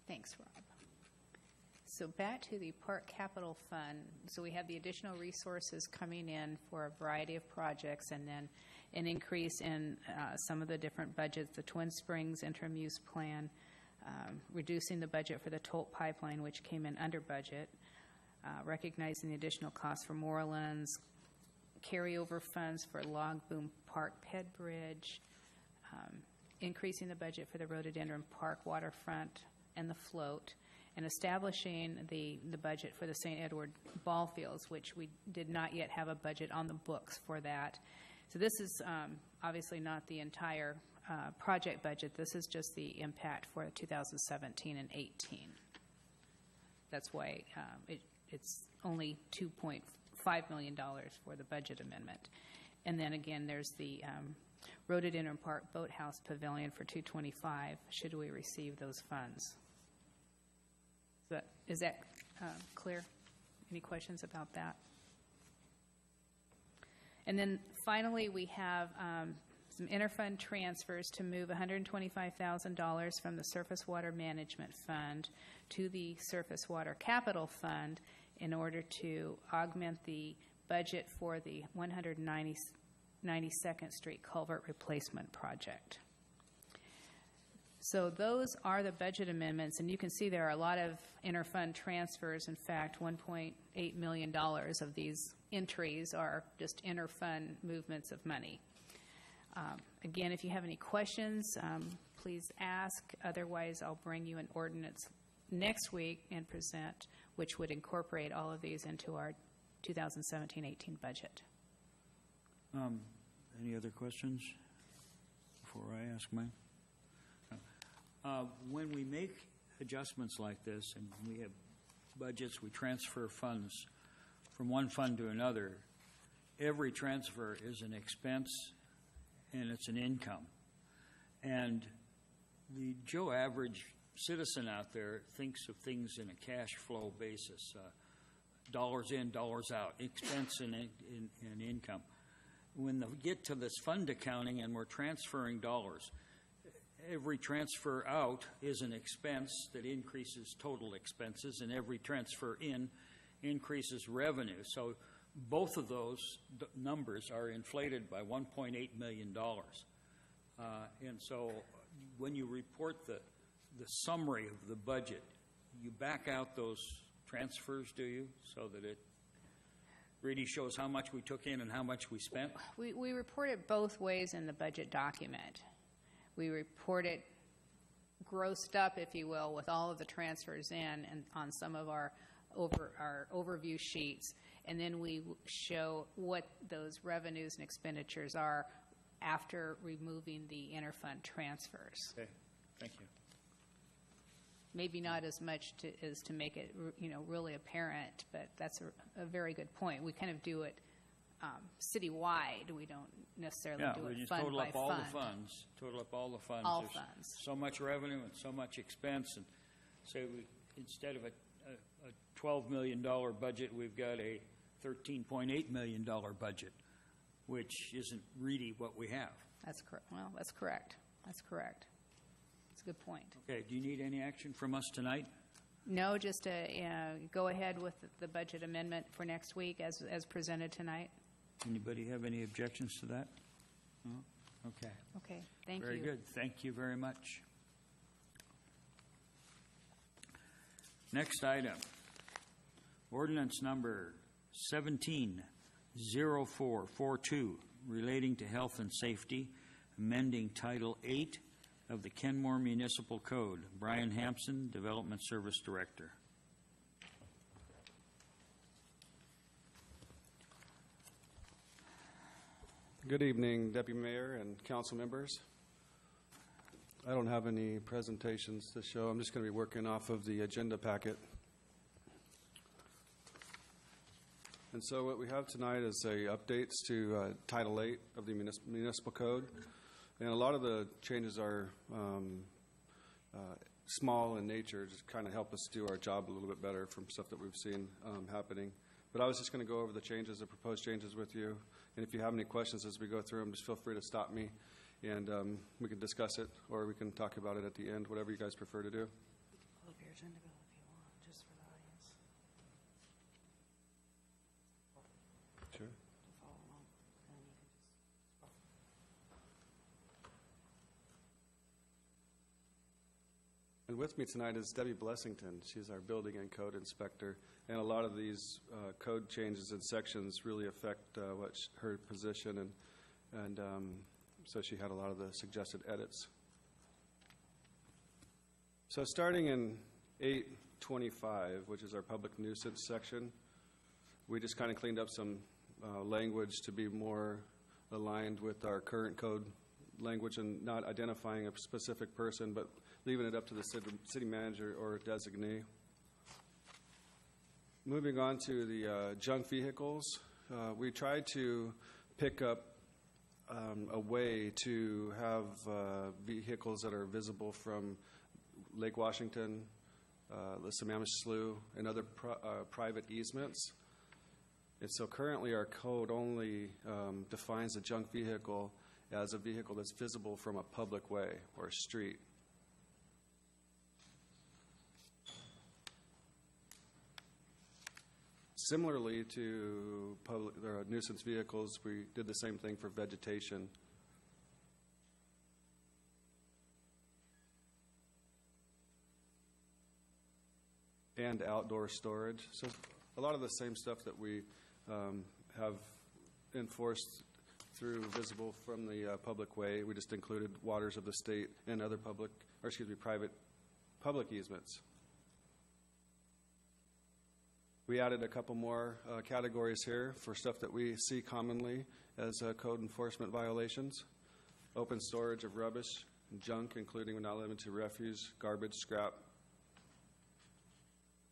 Thanks, Rob. So back to the Park Capital Fund. So we have the additional resources coming in for a variety of projects, and then an increase in some of the different budgets, the Twin Springs interim use plan, reducing the budget for the Tolt pipeline, which came in under budget, recognizing the additional costs for Morelands, carryover funds for Log Boom Park Ped Bridge, increasing the budget for the Rhododendron Park Waterfront and the float, and establishing the budget for the St. Edward ball fields, which we did not yet have a budget on the books for that. So this is obviously not the entire project budget. This is just the impact for 2017 and 18. That's why it's only $2.5 million for the budget amendment. And then again, there's the Rhododendron Park Boathouse Pavilion for $225, should we receive those funds. Is that clear? Any questions about that? And then finally, we have some interfund transfers to move $125,000 from the Surface Water Management Fund to the Surface Water Capital Fund in order to augment the budget for the 192nd Street Culvert Replacement Project. So those are the budget amendments, and you can see there are a lot of interfund transfers. In fact, $1.8 million of these entries are just interfund movements of money. Again, if you have any questions, please ask. Otherwise, I'll bring you an ordinance next week and present, which would incorporate all of these into our 2017-18 budget. Any other questions before I ask mine? When we make adjustments like this and we have budgets, we transfer funds from one fund to another, every transfer is an expense and it's an income. And the Joe average citizen out there thinks of things in a cash flow basis, dollars in, dollars out, expense and income. When we get to this fund accounting and we're transferring dollars, every transfer out is an expense that increases total expenses, and every transfer in increases revenue. So both of those numbers are inflated by $1.8 million. And so when you report the summary of the budget, you back out those transfers, do you, so that it really shows how much we took in and how much we spent? We report it both ways in the budget document. We report it grossed up, if you will, with all of the transfers in and on some of our overview sheets, and then we show what those revenues and expenditures are after removing the interfund transfers. Okay, thank you. Maybe not as much as to make it, really apparent, but that's a very good point. We kind of do it citywide. We don't necessarily do it just fund total by up all fund. the funds. Total up all the funds. All There's funds. so much revenue and so much expense, and say instead of a $12 million budget, we've got a $13.8 million budget, which isn't really what we have. That's correct. Well, that's correct. That's correct. That's a good point. Okay, do you need any action from us tonight? No, just to go ahead with the budget amendment for next week as presented tonight. Anybody have any objections to that? No? Okay. Okay, thank you. Very good. Thank you very much. Next item, ordinance number 170442, relating to health and safety, amending Title 8 of the Kenmore Municipal Code. Brian Hampson, Development Service Director. Good evening, Deputy Mayor and council members. I don't have any presentations to show. I'm just going to be working off of the agenda packet. And so what we have tonight is updates to Title 8 of the Municipal Code. And a lot of the changes are small in nature, just kind of help us do our job a little bit better from stuff that we've seen happening. But I was just going to go over the changes, the proposed changes with you. And if you have any questions as we go through them, just feel free to stop me, and we can discuss it, or we can talk about it at the end, whatever you guys prefer to do. Pull up your agenda bill if you want, just for the audience. Sure. To follow along, and you can just. And with me tonight is Debbie Blessington. She's our building and code inspector. And a lot of these code changes and sections really affect her position, and so she had a lot of the suggested edits. So starting in 825, which is our public nuisance section, we just kind of cleaned up some language to be more aligned with our current code language and not identifying a specific person, but leaving it up to the city manager or designee. Moving on to the junk vehicles, we tried to pick up a way to have vehicles that are visible from Lake Washington, the Sammamish Slough, and other private easements. And so currently our code only defines a junk vehicle as a vehicle that's visible from a public way or a street. Similarly to nuisance vehicles, we did the same thing for vegetation. and outdoor storage. So a lot of the same stuff that we have enforced through visible from the public way. We just included waters of the state and other private public easements. We added a couple more categories here for stuff that we see commonly as code enforcement violations. Open storage of rubbish and junk, including but not limited to refuse, garbage, scrap.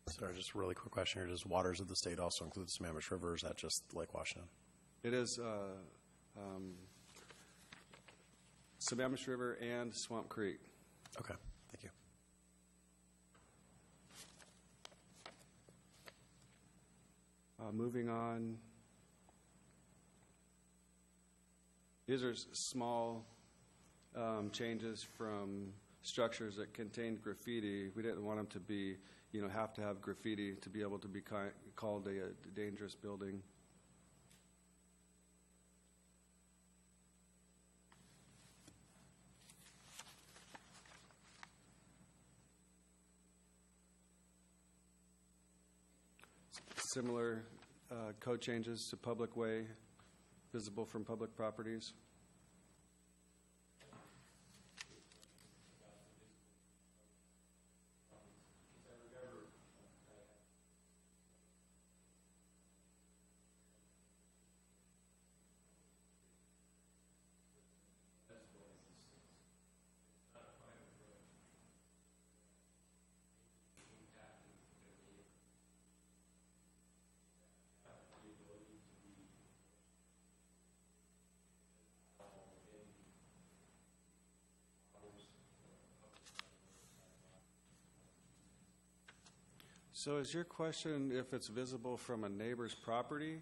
Sorry, just a really quick question here. Does waters of the state also include the Sammamish River, or is that just Lake Washington? It is Sammamish River and Swamp Creek. Okay, thank you. Moving on. These are small changes from structures that contained graffiti. We didn't want them to be, have to have graffiti to be able to be called a dangerous building. Similar code changes to public way, visible from public properties. So is your question if it's visible from a neighbor's property?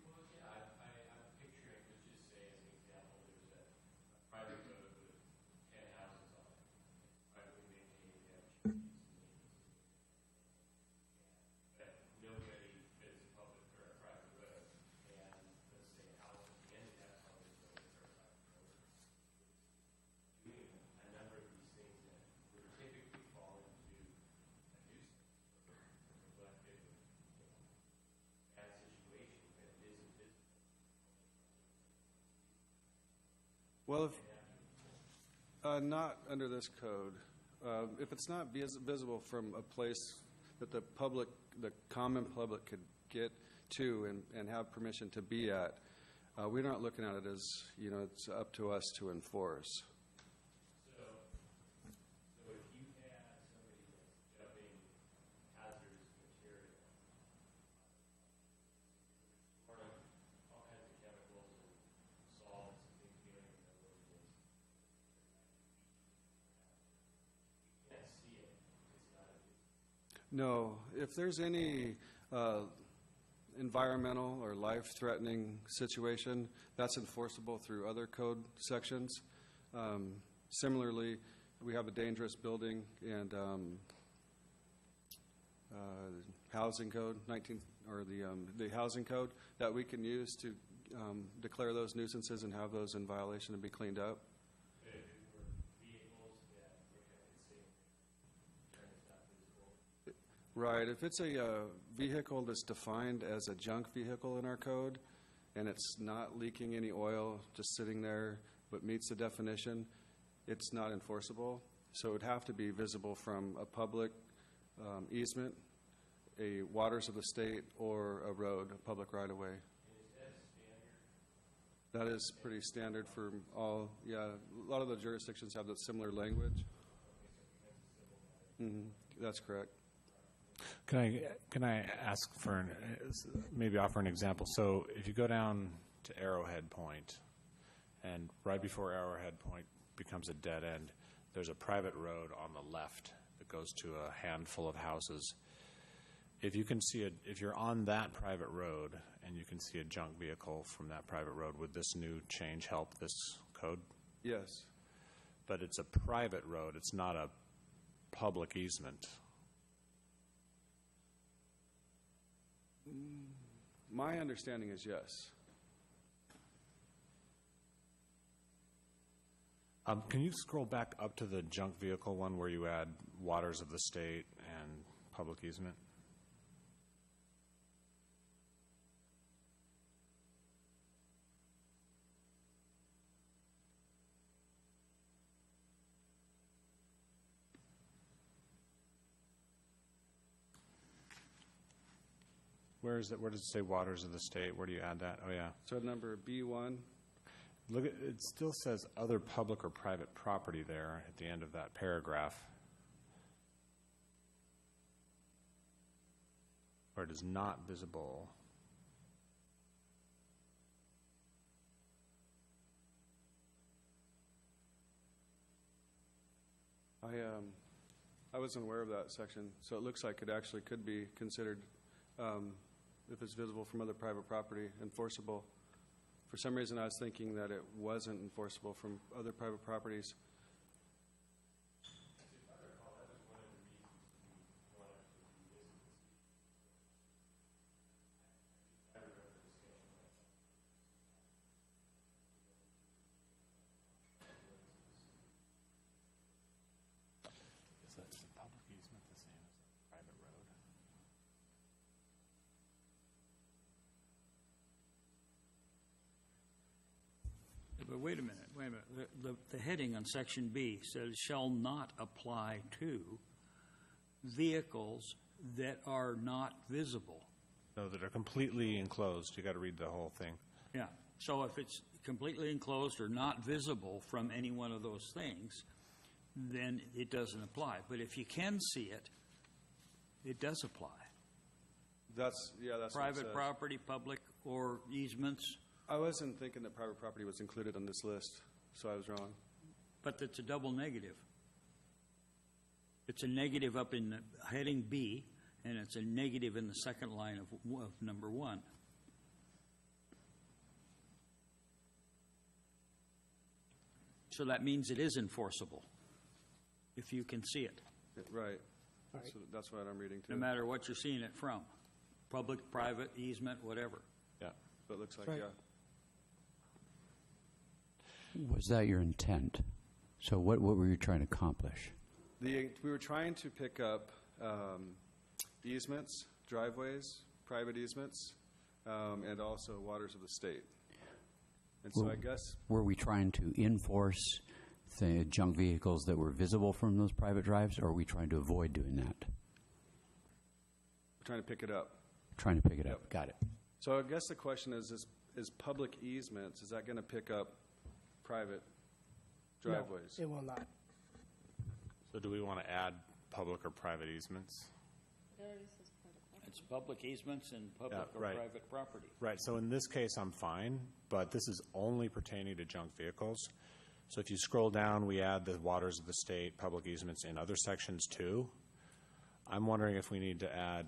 Well, not under this code. If it's not visible from a place that the common public could get to and have permission to be at, we're not looking at it as, it's up to us to enforce. So if you had somebody that's dumping hazardous material, all kinds of chemicals and solvents and things dealing with those things, you can't see it. It's not a No, if there's any environmental or life-threatening situation, that's enforceable through other code sections. Similarly, we have a dangerous building and housing code, the housing code that we can use to declare those nuisances and have those in violation and be cleaned up. Right. If it's a vehicle that's defined as a junk vehicle in our code and it's not leaking any oil, just sitting there, but meets the definition, it's not enforceable. So it would have to be visible from a public easement, a waters of the state, or a road, a public right-of-way. That is pretty standard for all. Yeah, a lot of the jurisdictions have that similar language. That's correct. Can I ask for maybe offer an example? So if you go down to Arrowhead Point, and right before Arrowhead Point becomes a dead end, there's a private road on the left that goes to a handful of houses. If you can see if you're on that private road and you can see a junk vehicle from that private road, would this new change help this code? Yes. But it's a private road. It's not a public easement. My understanding is yes. Can you scroll back up to the junk vehicle one where you add waters of the state and public easement? Where is it? Where does it say waters of the state? Where do you add that? Oh, yeah. So number B1. Look, it still says other public or private property there at the end of that paragraph. Where it is not visible. I wasn't aware of that section, so it looks like it actually could be considered, if it's visible from other private property, enforceable. For some reason, I was thinking that it wasn't enforceable from other private properties. Is the public easement the same as a private road? But wait a minute. The heading on section B says shall not apply to vehicles that are not visible. No, that are completely enclosed. You got to read the whole thing. Yeah. So if it's completely enclosed or not visible from any one of those things, then it doesn't apply. But if you can see it, it does apply. That's what it Private says. property, public, or easements. I wasn't thinking that private property was included on this list, so I was wrong. But it's a double negative. It's a negative up in the heading B, and it's a negative in the second line of number 1. So that means it is enforceable if you can see it. Right. So that's what I'm reading too. No matter what you're seeing it from. Public, private, easement, whatever. Yeah. But it looks like, Right. yeah. Was that your intent? So what were you trying to accomplish? We were trying to pick up easements, driveways, private easements, and also waters of the state. And so I guess... Were we trying to enforce the junk vehicles that were visible from those private drives, or are we trying to avoid doing that? We're trying to pick it up. Trying to pick it up. Got it. So I guess the question is public easements, is that going to pick up private driveways? No, it will not. So do we want to add public or private easements? It's public easements and public or right. private property. Right. So in this case, I'm fine, but this is only pertaining to junk vehicles. So if you scroll down, we add the waters of the state, public easements in other sections too. I'm wondering if we need to add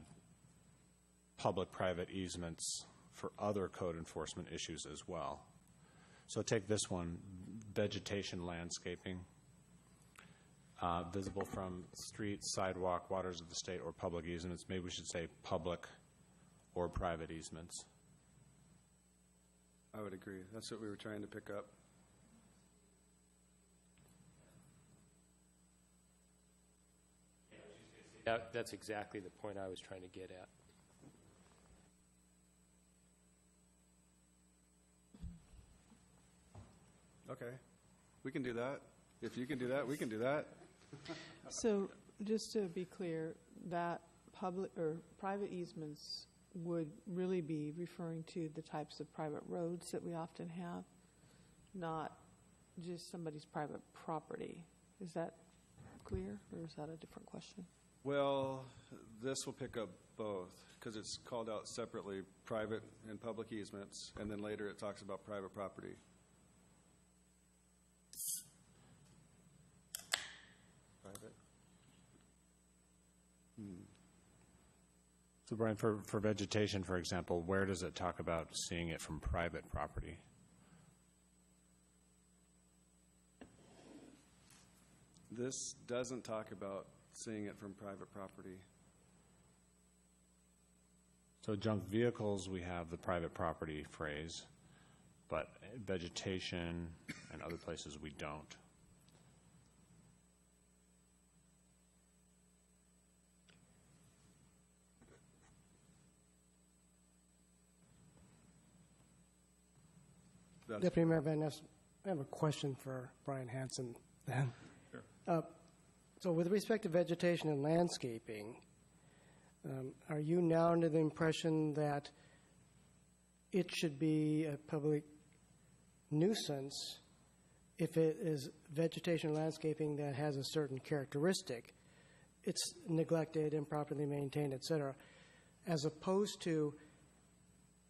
public-private easements for other code enforcement issues as well. So take this one, vegetation landscaping, visible from streets, sidewalk, waters of the state, or public easements. Maybe we should say public or private easements. I would agree. That's what we were trying to pick up. That's exactly the point I was trying to get at. Okay. We can do that. If you can do that, we can do that. So just to be clear, that public or private easements would really be referring to the types of private roads that we often have, not just somebody's private property. Is that clear, or is that a different question? Well, this will pick up both because it's called out separately, private and public easements, and then later it talks about private property. Private. So Brian, for vegetation, for example, where does it talk about seeing it from private property? This doesn't talk about seeing it from private property. So junk vehicles, we have the private property phrase, but vegetation and other places we don't. Deputy Mayor Van Ness, I have a question for Brian Hansen then. Sure. So with respect to vegetation and landscaping, Are you now under the impression that it should be a public nuisance if it is vegetation and landscaping that has a certain characteristic? It's neglected, improperly maintained, et cetera, as opposed to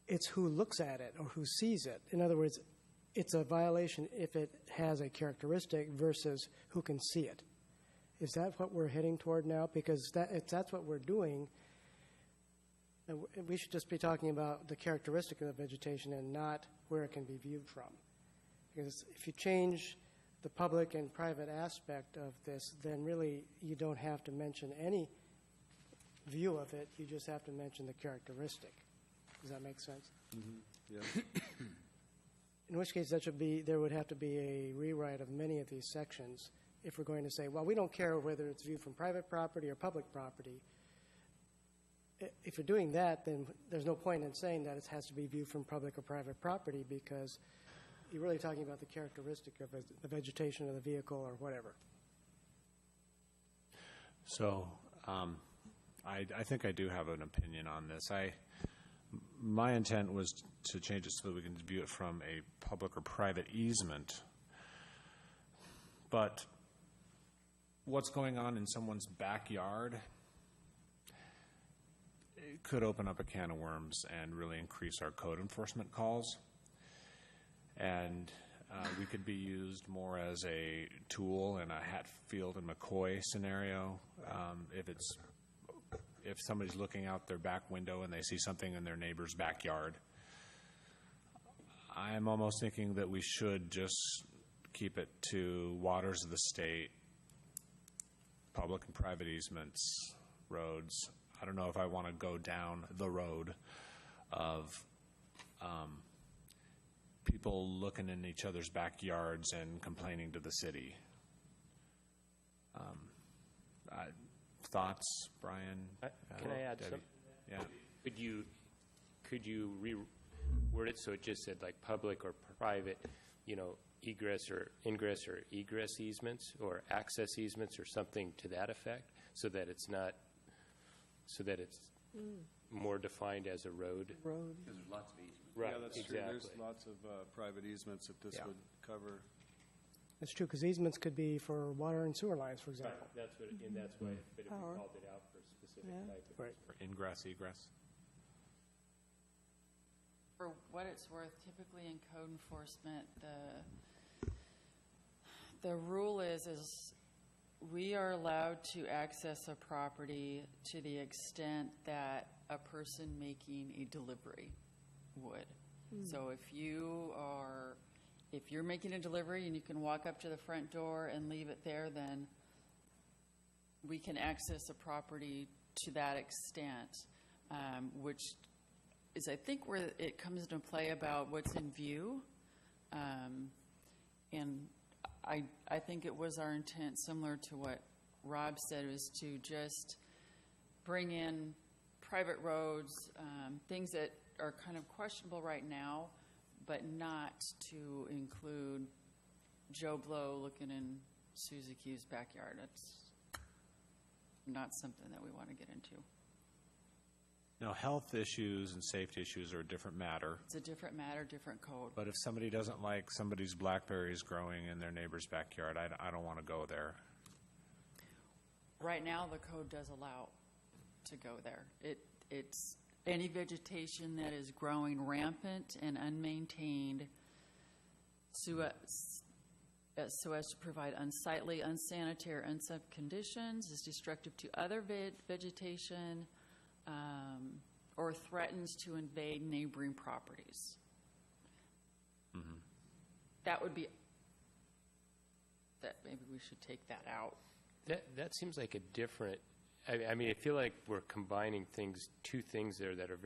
it's who looks at it or who sees it. In other words, it's a violation if it has a characteristic versus who can see it. Is that what we're heading toward now? Because if that's what we're doing, we should just be talking about the characteristic of the vegetation and not where it can be viewed from. Because if you change the public and private aspect of this, then really you don't have to mention any view of it. You just have to mention the characteristic. Does that make sense? Mm-hmm. Yeah. In which case, there would have to be a rewrite of many of these sections if we're going to say, well, we don't care whether it's viewed from private property or public property. If you're doing that, then there's no point in saying that it has to be viewed from public or private property, because you're really talking about the characteristic of the vegetation of the vehicle or whatever. So I think I do have an opinion on this. My intent was to change it so that we can view it from a public or private easement. But what's going on in someone's backyard, it could open up a can of worms and really increase our code enforcement calls. And we could be used more as a tool in a Hatfield and McCoy scenario. If somebody's looking out their back window and they see something in their neighbor's backyard, I'm almost thinking that we should just keep it to waters of the state, public and private easements, roads. I don't know if I want to go down the road of people looking in each other's backyards and complaining to the city. Thoughts, Brian? Can I add Debbie? something? Yeah. Could you reword it so it just said like public or private, egress or ingress or egress easements or access easements or something to that effect, so that it's more defined as a road? Road. Because there's lots of easements. Right, Yeah, that's exactly. true. There's lots of private easements that this would cover. That's true, because easements could be for water and sewer lines, for example. Right, that's why, but if we Power. called it out for a specific type of. Right. For ingress, egress. For what it's worth, typically in code enforcement, the rule is we are allowed to access a property to the extent that a person making a delivery would. So if you're making a delivery and you can walk up to the front door and leave it there, then we can access a property to that extent, which is, I think, where it comes into play about what's in view. And I think it was our intent, similar to what Rob said, was to just bring in private roads, things that are kind of questionable right now, but not to include Joe Blow looking in Susie Q's backyard. That's not something that we want to get into. Now, health issues and safety issues are a different matter. It's a different matter, different code. But if somebody doesn't like somebody's blackberries growing in their neighbor's backyard, I don't want to go there. Right now, the code does allow to go there. It's any vegetation that is growing rampant and unmaintained so as to provide unsightly, unsanitary, unsafe conditions, is destructive to other vegetation, or threatens to invade neighboring properties. Mm-hmm. That would be, that maybe we should take that out. That seems like a different. I mean, I feel like we're combining two things there that are.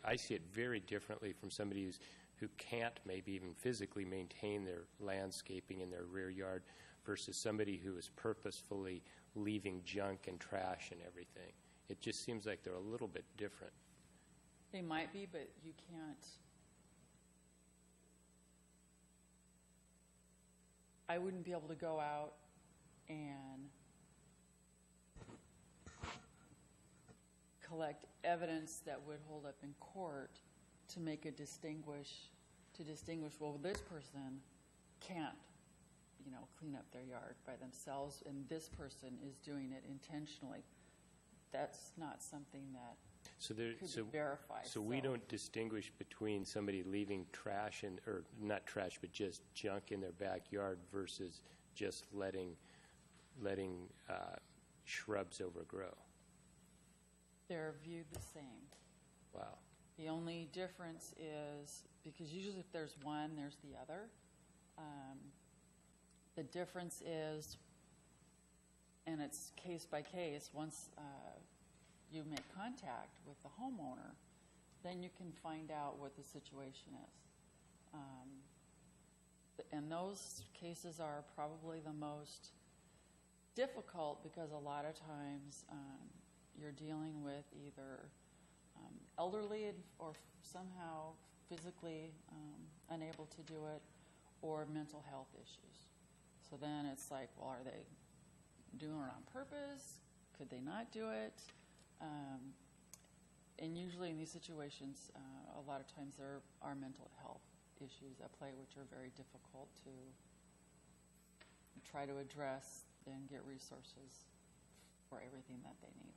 I see it very differently from somebody who can't maybe even physically maintain their landscaping in their rear yard, versus somebody who is purposefully leaving junk and trash and everything. It just seems like they're a little bit different. They might be, but you can't. I wouldn't be able to go out and collect evidence that would hold up in court to make a distinguish, well, this person can't, clean up their yard by themselves, and this person is doing it intentionally. That's not something that could be verified. So we don't distinguish between somebody leaving trash or not trash, but just junk in their backyard versus just letting shrubs overgrow. They're viewed the same. Wow. The only difference is, because usually if there's one, there's the other. The difference is, and it's case by case, once you make contact with the homeowner, then you can find out what the situation is. And those cases are probably the most difficult because a lot of times you're dealing with either elderly or somehow physically unable to do it, or mental health issues. So then it's like, well, are they doing it on purpose? Could they not do it? And usually in these situations, a lot of times there are mental health issues at play, which are very difficult to try to address and get resources for everything that they need.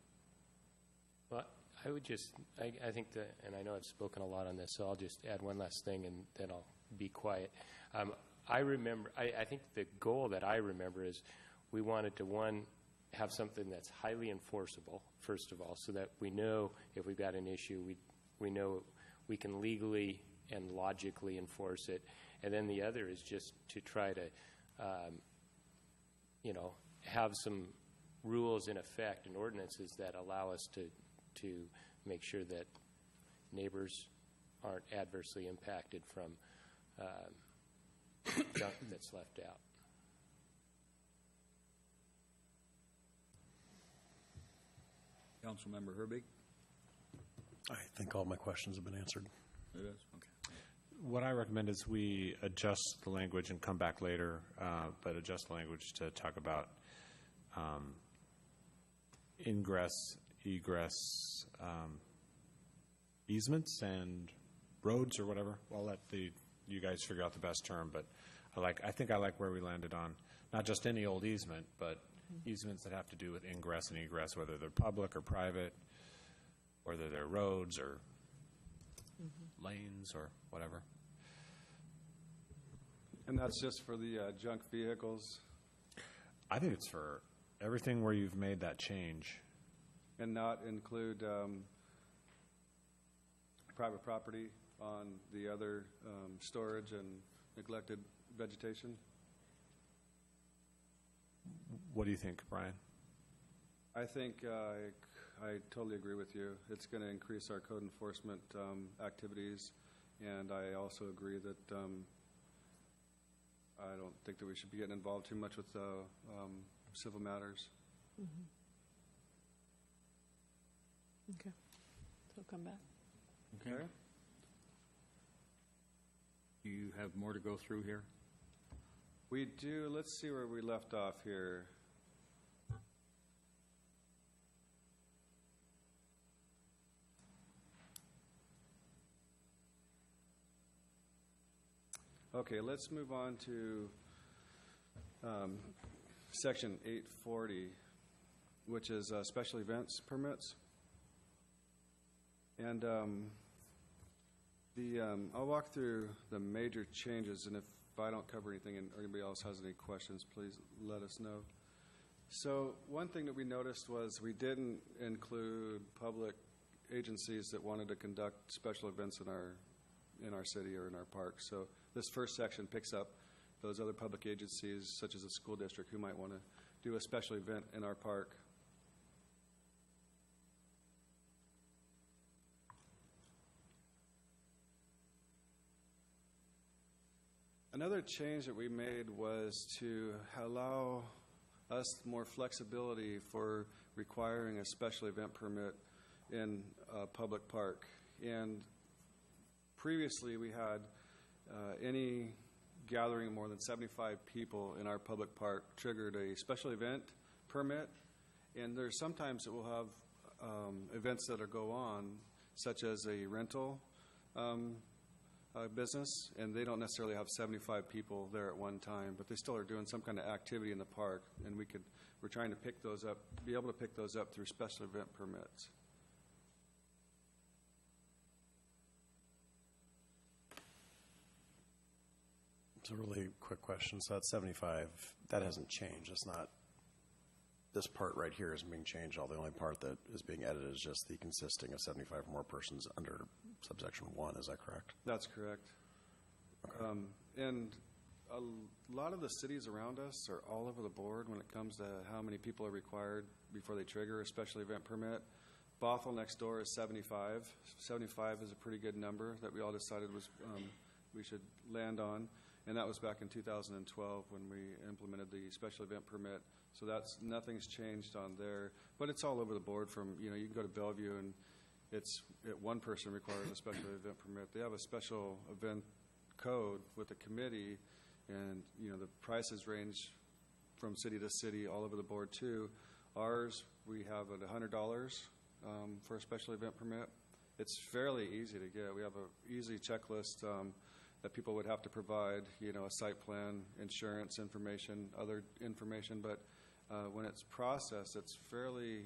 Well, I would just, I think that, and I know I've spoken a lot on this, so I'll just add one last thing and then I'll be quiet. I remember, I think the goal that I remember is we wanted to, one, have something that's highly enforceable, first of all, so that we know if we've got an issue, we know we can legally and logically enforce it. And then the other is just to try to, have some rules in effect and ordinances that allow us to make sure that neighbors aren't adversely impacted from junk that's left out. Councilmember Herbig? I think all my questions have been answered. It is? Okay. What I recommend is we adjust the language and come back later, but adjust the language to talk about ingress, egress, easements and roads or whatever. I'll let you guys figure out the best term, but I think I like where we landed on not just any old easement, but easements that have to do with ingress and egress, whether they're public or private, whether they're roads or lanes or whatever. And that's just for the junk vehicles? I think it's for everything where you've made that change. And not include private property on the other storage and neglected vegetation? What do you think, Brian? I think I totally agree with you. It's going to increase our code enforcement activities, and I also agree that I don't think that we should be getting involved too much with civil matters. Okay. So come back. Okay. Do you have more to go through here? We do. Let's see where we left off here. Okay, let's move on to Section 840, which is special events permits. And I'll walk through the major changes, and if I don't cover anything and anybody else has any questions, please let us know. So one thing that we noticed was we didn't include public agencies that wanted to conduct special events in our city or in our park. So this first section picks up those other public agencies, such as a school district, who might want to do a special event in our park. Another change that we made was to allow us more flexibility for requiring a special event permit in a public park. And previously we had any gathering of more than 75 people in our public park triggered a special event permit, and there's sometimes it will have events that go on, such as a rental business, and they don't necessarily have 75 people there at one time, but they still are doing some kind of activity in the park, and we're trying to pick those up, be able to pick those up through special event permits. It's a really quick question. So that 75, that hasn't changed. It's not, this part right here isn't being changed. The only part that is being edited is just the consisting of 75 or more persons under subsection 1. Is that correct? That's correct. Okay. And a lot of the cities around us are all over the board when it comes to how many people are required before they trigger a special event permit. Bothell next door is 75. 75 is a pretty good number that we all decided was we should land on. And that was back in 2012 when we implemented the special event permit. So nothing's changed on there. But it's all over the board from, you can go to Bellevue and one person requires a special event permit. They have a special event code with a committee, and, the prices range from city to city all over the board too. Ours, we have at $100 for a special event permit. It's fairly easy to get. We have an easy checklist that people would have to provide, a site plan, insurance information, other information. But when it's processed, it's fairly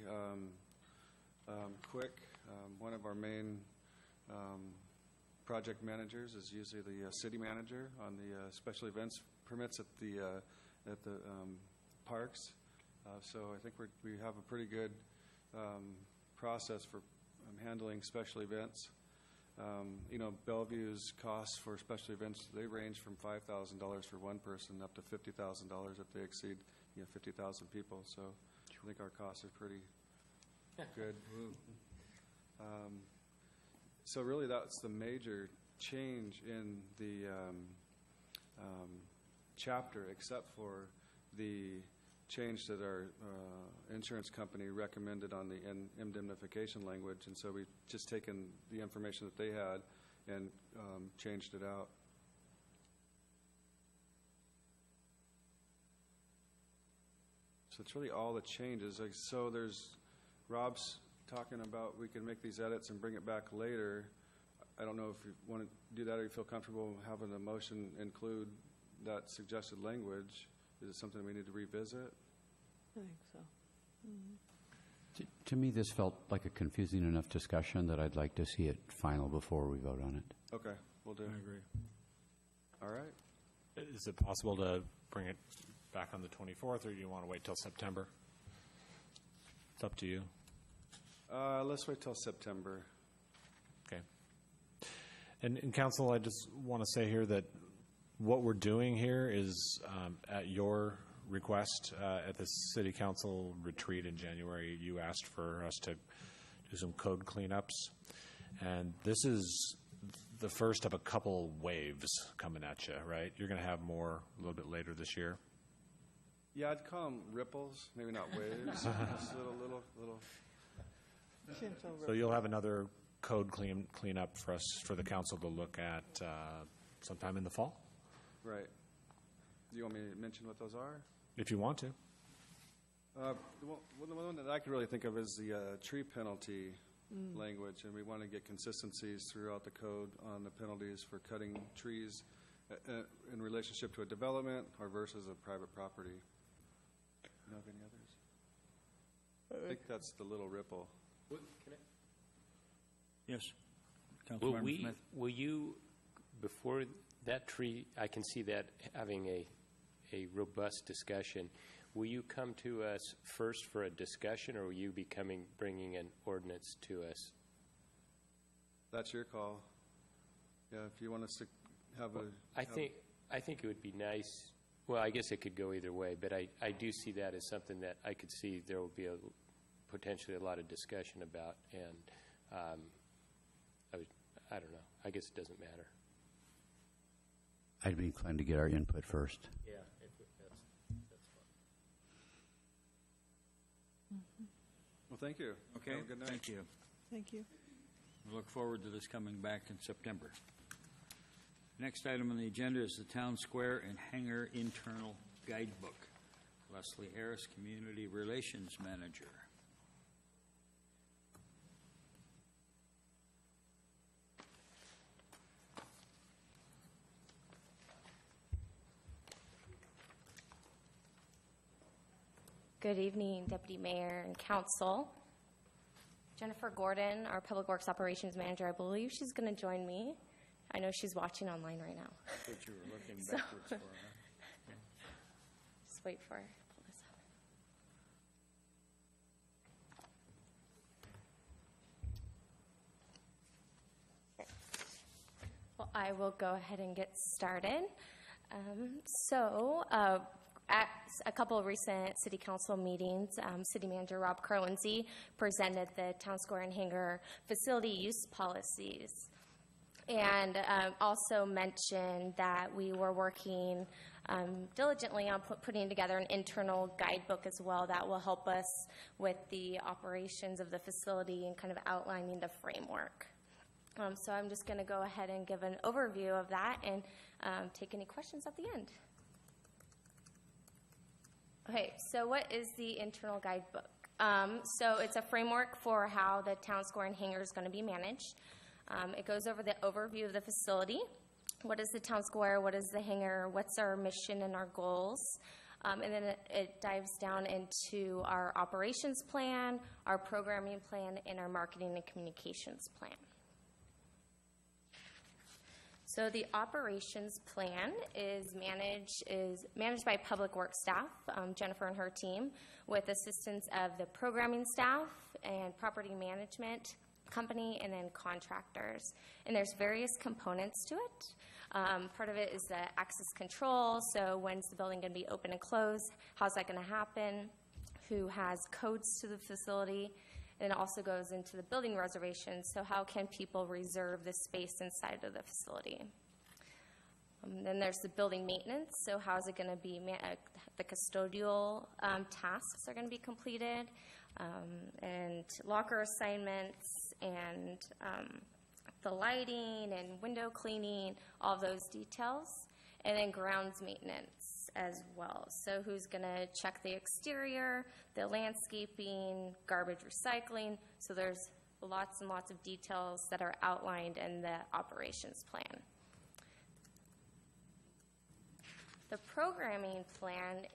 quick. One of our main project managers is usually the city manager on the special events permits at the parks. So I think we have a pretty good process for handling special events. Bellevue's costs for special events, they range from $5,000 for one person up to $50,000 if they exceed 50,000 people. So I think our costs are pretty good. So really that's the major change in the chapter, except for the change that our insurance company recommended on the indemnification language. And so we've just taken the information that they had and changed it out. So it's really all the changes. So Rob's talking about we can make these edits and bring it back later. I don't know if you want to do that or you feel comfortable having the motion include that suggested language. Is it something we need to revisit? I think so. Mm-hmm. To me, this felt like a confusing enough discussion that I'd like to see it final before we vote on it. Okay, we'll do. I agree. All right. Is it possible to bring it back on the 24th, or do you want to wait till September? It's up to you. Let's wait till September. Okay. And Council, I just want to say here that what we're doing here is at your request at the City Council retreat in January, you asked for us to do some code cleanups. And this is the first of a couple waves coming at you, right? You're going to have more a little bit later this year. Yeah, I'd call them ripples, maybe not waves. Just little. So you'll have another code cleanup for us, for the council to look at sometime in the fall? Right. Do you want me to mention what those are? If you want to. The one that I can really think of is the tree penalty language, and we want to get consistencies throughout the code on the penalties for cutting trees in relationship to a development or versus a private property. Do you have any others? I think that's the little ripple. Yes. Councilmember Smith. Will you, before that tree, I can see that having a robust discussion. Will you come to us first for a discussion, or will you be bringing an ordinance to us? That's your call. Yeah, if you want us to have I think it would be nice. Well, I guess it could go either way, but I do see that as something that I could see there will be potentially a lot of discussion about, and I don't know. I guess it doesn't matter. I'd be inclined to get our input first. Yeah, that's fine. Well, thank you. Okay, have a good night. Thank you. Thank you. We look forward to this coming back in September. Next item on the agenda is the Town Square and Hangar Internal Guidebook. Leslie Harris, Community Relations Manager. Good evening, Deputy Mayor and Council. Jennifer Gordon, our Public Works Operations Manager, I believe she's going to join me. I know she's watching online right now. I thought you were looking backwards for her. Just wait for her. Pull this up. Well, I will go ahead and get started. At a couple of recent City Council meetings, City Manager Rob Carlinzi presented the Town Square and Hangar facility use policies, and also mentioned that we were working diligently on putting together an internal guidebook as well that will help us with the operations of the facility and kind of outlining the framework. So I'm just going to go ahead and give an overview of that and take any questions at the end. Okay, so what is the internal guidebook? So it's a framework for how the Town Square and Hangar is going to be managed. It goes over the overview of the facility. What is the Town Square? What is the Hangar? What's our mission and our goals? And then it dives down into our operations plan, our programming plan, and our marketing and communications plan. So the operations plan is managed by Public Works staff, Jennifer and her team, with assistance of the programming staff and property management company, and then contractors. And there's various components to it. Part of it is the access control, so when's the building going to be open and closed? How's that going to happen? Who has codes to the facility? And it also goes into the building reservations, so how can people reserve the space inside of the facility? Then there's the building maintenance, so how is it going to be, the custodial tasks are going to be completed, and locker assignments, and the lighting and window cleaning, all those details, and then grounds maintenance as well. So who's going to check the exterior, the landscaping, garbage recycling. So there's lots and lots of details that are outlined in the operations plan. The programming plan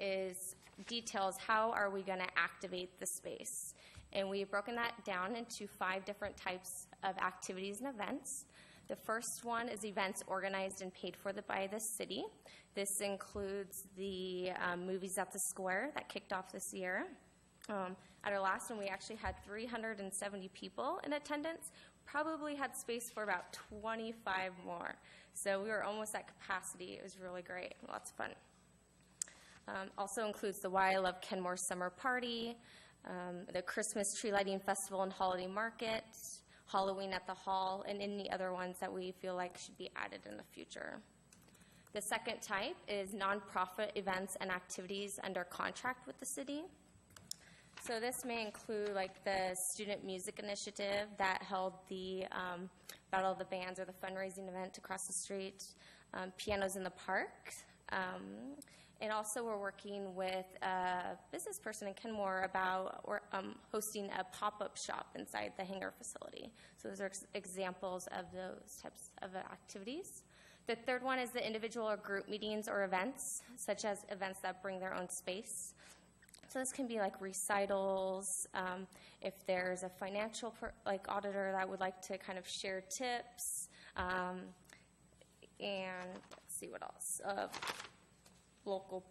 details how are we going to activate the space. And we've broken that down into 5 different types of activities and events. The first one is events organized and paid for by the city. This includes the Movies at the Square that kicked off this year. At our last one, we actually had 370 people in attendance. Probably had space for about 25 more. So we were almost at capacity. It was really great, lots of fun. Also includes the Why I Love Kenmore Summer Party, the Christmas Tree Lighting Festival and Holiday Market, Halloween at the Hall, and any other ones that we feel like should be added in the future. The second type is nonprofit events and activities under contract with the city. So this may include like the Student Music Initiative that held the Battle of the Bands or the fundraising event across the street, Pianos in the Park. And also we're working with a business person in Kenmore about hosting a pop-up shop inside the hangar facility. So those are examples of those types of activities. The third one is the individual or group meetings or events, such as events that bring their own space. So this can be like recitals, if there's a financial auditor that would like to kind of share tips, and let's see what else. Local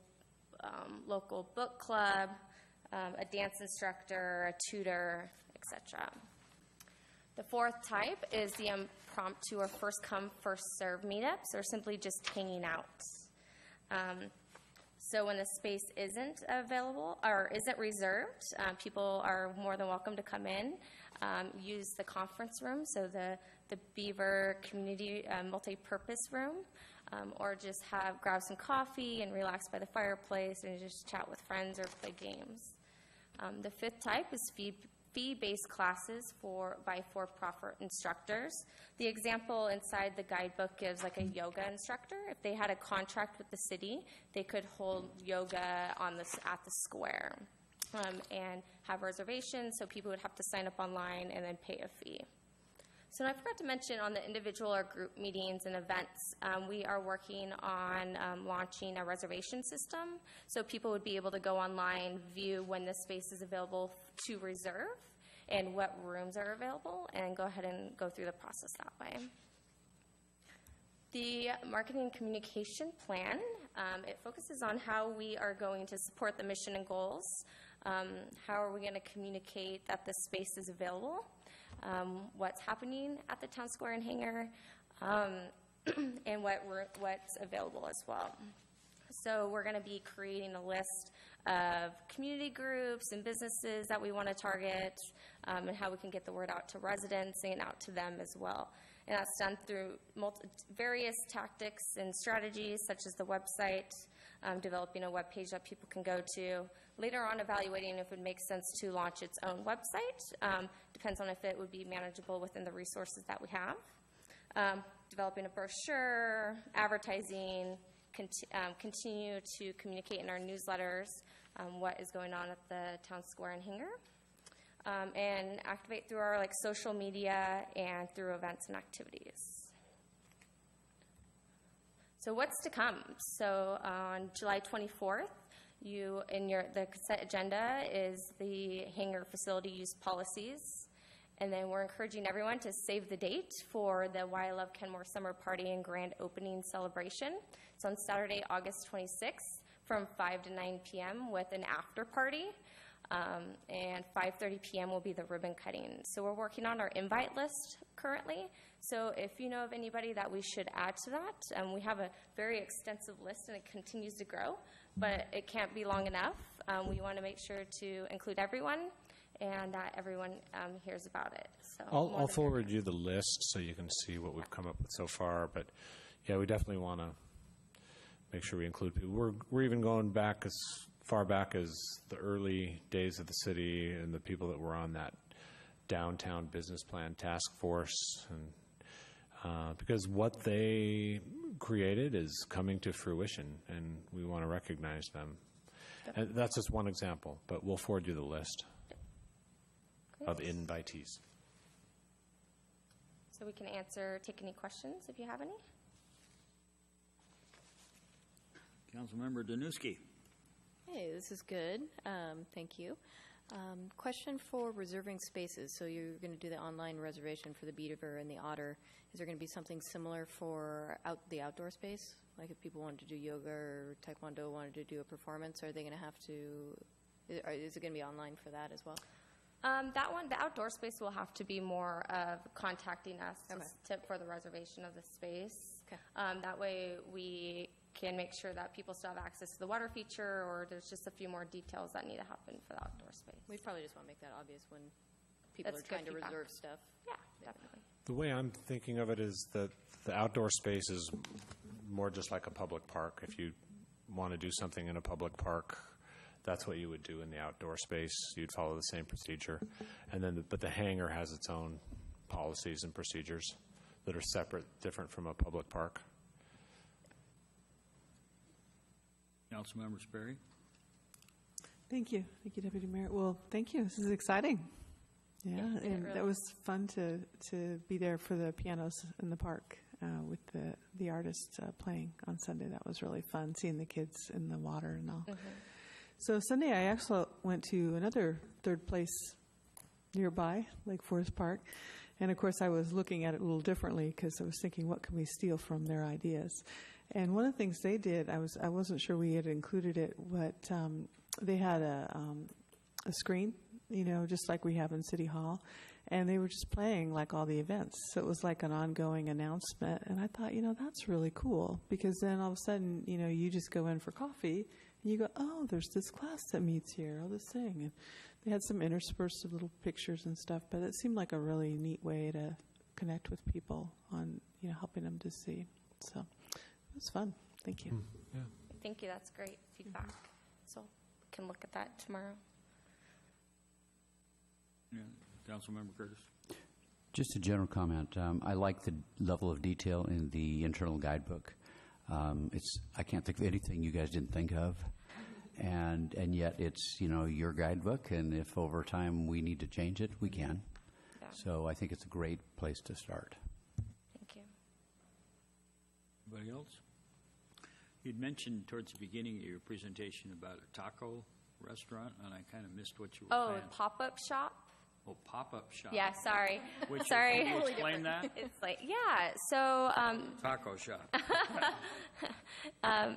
book club, a dance instructor, a tutor, etc. The fourth type is the impromptu or first come, first serve meetups, or simply just hanging out. So when the space isn't available or isn't reserved, people are more than welcome to come in, use the conference room, so the Beaver Community Multi-Purpose Room, or just grab some coffee and relax by the fireplace and just chat with friends or play games. The fifth type is fee-based classes by for-profit instructors. The example inside the guidebook gives like a yoga instructor. If they had a contract with the city, they could hold yoga at the square and have reservations, so people would have to sign up online and then pay a fee. So I forgot to mention on the individual or group meetings and events, we are working on launching a reservation system. So people would be able to go online, view when the space is available to reserve and what rooms are available, and go ahead and go through the process that way. The marketing communication plan, it focuses on how we are going to support the mission and goals. How are we going to communicate that the space is available? What's happening at the town square and hangar, and what's available as well. So we're going to be creating a list of community groups and businesses that we want to target, and how we can get the word out to residents and out to them as well. And that's done through various tactics and strategies, such as the website, developing a web page that people can go to. Later on, evaluating if it would make sense to launch its own website. Depends on if it would be manageable within the resources that we have. Developing a brochure, advertising, continue to communicate in our newsletters what is going on at the town square and hangar. And activate through our social media and through events and activities. So what's to come? So on July 24th, the consent agenda is the hangar facility use policies. And then we're encouraging everyone to save the date for the Why I Love Kenmore Summer Party and Grand Opening Celebration. It's on Saturday, August 26th from 5 to 9 p.m. with an after party. And 5:30 p.m. will be the ribbon cutting. So we're working on our invite list currently. So if you know of anybody that we should add to that, we have a very extensive list and it continues to grow, but it can't be long enough. We want to make sure to include everyone and that everyone hears about it. So I'll forward you the list so you can see what we've come up with so far. But yeah, we definitely want to make sure we include people. We're even going back as far back as the early days of the city and the people that were on that downtown business plan task force, and because what they created is coming to fruition, and we want to recognize them. And that's just one example, but we'll forward you the list of invitees. So we can take any questions if you have any. Councilmember Danuski. Hey, this is good. Thank you. Question for reserving spaces. So you're going to do the online reservation for the Beaver and the Otter. Is there going to be something similar for the outdoor space? Like if people wanted to do yoga or taekwondo, wanted to do a performance, are they going to have to, is it going to be online for that as well? That one, the outdoor space will have to be more of contacting us for the reservation of the space. Okay. That way we can make sure that people still have access to the water feature, or there's just a few more details that need to happen for the outdoor space. We probably just want to make that obvious when people are trying to reserve stuff. Yeah, definitely. The way I'm thinking of it is that the outdoor space is more just like a public park. If you want to do something in a public park, that's what you would do in the outdoor space. You'd follow the same procedure. And then, but the hangar has its own policies and procedures that are separate, different from a public park. Councilmember Sperry. Thank you. Thank you, Deputy Mayor. Well, thank you. This is exciting. Yeah, and that was fun to be there for the pianos in the park with the artists playing on Sunday. That was really fun, seeing the kids in the water and all. Mm-hmm. So Sunday I actually went to another third place nearby, Lake Forest Park. And, of course, I was looking at it a little differently because I was thinking, what can we steal from their ideas? And one of the things they did, I wasn't sure we had included it, but they had a screen, just like we have in City Hall, and they were just playing like all the events. So it was like an ongoing announcement, and I thought, that's really cool, because then all of a sudden, you just go in for coffee, and you go, oh, there's this class that meets here, or this thing. And they had some interspersed of little pictures and stuff, but it seemed like a really neat way to connect with people on, helping them to see. So it was fun. Thank you. Yeah. Thank you. That's great feedback. So we can look at that tomorrow. Yeah. Councilmember Curtis. Just a general comment. I like the level of detail in the internal guidebook. I can't think of anything you guys didn't think of. And yet it's, your guidebook, and if over time we need to change it, we can. So I think it's a great place to start. Thank you. Anybody else? You'd mentioned towards the beginning of your presentation about a taco restaurant, and I kind of missed what you were Oh, saying. pop-up shop? Oh, pop-up shop. Yeah, sorry. Which, Sorry. Can you explain that? It's like, yeah, so Taco shop.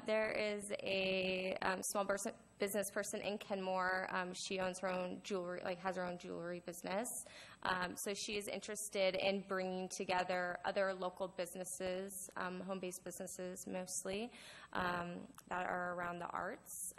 there is a small business person in Kenmore. She owns her own jewelry, like has her own jewelry business. So she is interested in bringing together other local businesses, home-based businesses mostly, that are around the arts,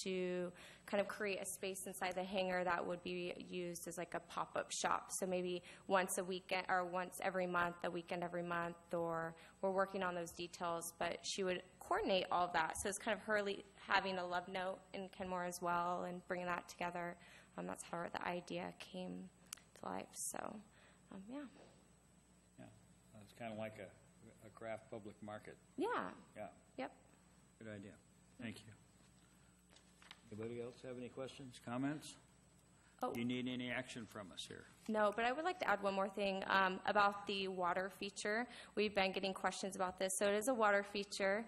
to kind of create a space inside the hangar that would be used as like a pop-up shop. So maybe once a weekend or once every month, a weekend every month, or we're working on those details, but she would coordinate all of that. So it's kind of her having a love note in Kenmore as well and bringing that together. That's how the idea came to life. So, yeah. Yeah, it's kind of like a craft public market. Yeah. Yeah. Yep. Good idea. Thank you. Anybody else have any questions, comments? Oh. Do you need any action from us here? No, but I would like to add one more thing about the water feature. We've been getting questions about this. So it is a water feature.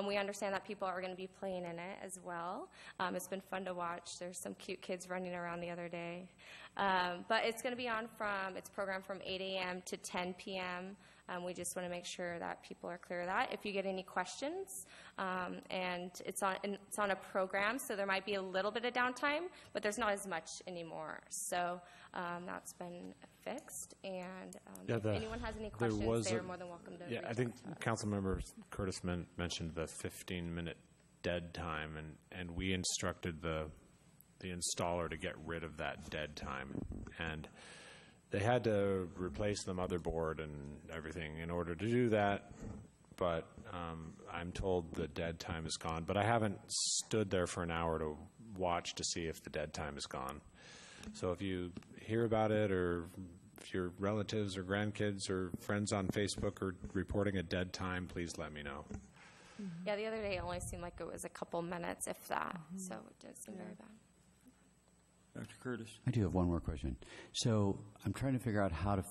We understand that people are going to be playing in it as well. It's been fun to watch. There's some cute kids running around the other day. But it's going to be it's programmed from 8 a.m. to 10 p.m. We just want to make sure that people are clear of that. If you get any questions, and it's on a program, so there might be a little bit of downtime, but there's not as much anymore. So that's been fixed, and if anyone has any questions, they're more than welcome to reach I think out to us. Councilmember Curtis mentioned the 15-minute dead time, and we instructed the installer to get rid of that dead time, and they had to replace the motherboard and everything in order to do that, but I'm told the dead time is gone. But I haven't stood there for an hour to watch to see if the dead time is gone. So if you hear about it, or if your relatives or grandkids or friends on Facebook are reporting a dead time, please let me know. Yeah, the other day it only seemed like it was a couple minutes, if that, so it didn't seem very bad. Dr. Curtis? I do have one more question. So I'm trying to figure out how to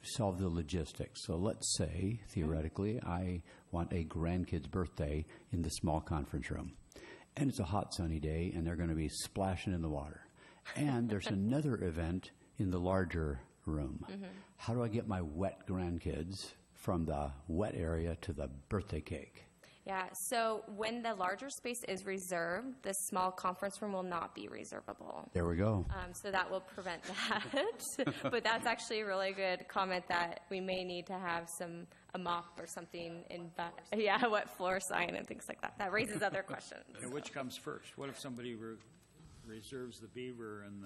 solve the logistics. So let's say, theoretically, I want a grandkid's birthday in the small conference room. And it's a hot, sunny day, and they're going to be splashing in the water. And there's another event in the larger room. Mm-hmm. How do I get my wet grandkids from the wet area to the birthday cake? Yeah, so when the larger space is reserved, the small conference room will not be reservable. There we go. So that will prevent that. But that's actually a really good comment that we may need to have a mop or something wet floor sign and things like that. That raises other questions. And which comes first? What if somebody reserves the beaver and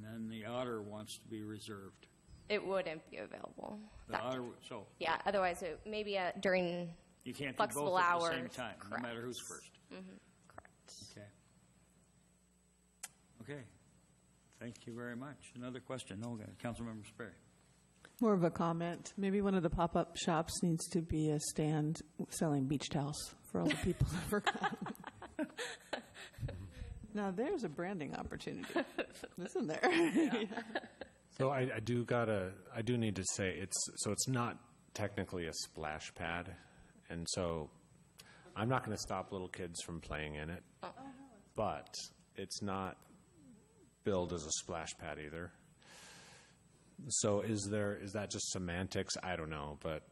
then the otter wants to be reserved? It wouldn't be available. Yeah, otherwise it maybe during you can't flexible do both hours. at the same time, Correct. no matter who's first. Mm-hmm. Correct. Okay. Thank you very much. Another question. Councilmember Sperry. More of a comment. Maybe one of the pop-up shops needs to be a stand selling beach towels for all the people that forgot. Now there's a branding opportunity, isn't there? Yeah. So I do need to say it's not technically a splash pad, and so I'm not going to stop little kids from playing in it, but it's not billed as a splash pad either. So is that just semantics? I don't know, but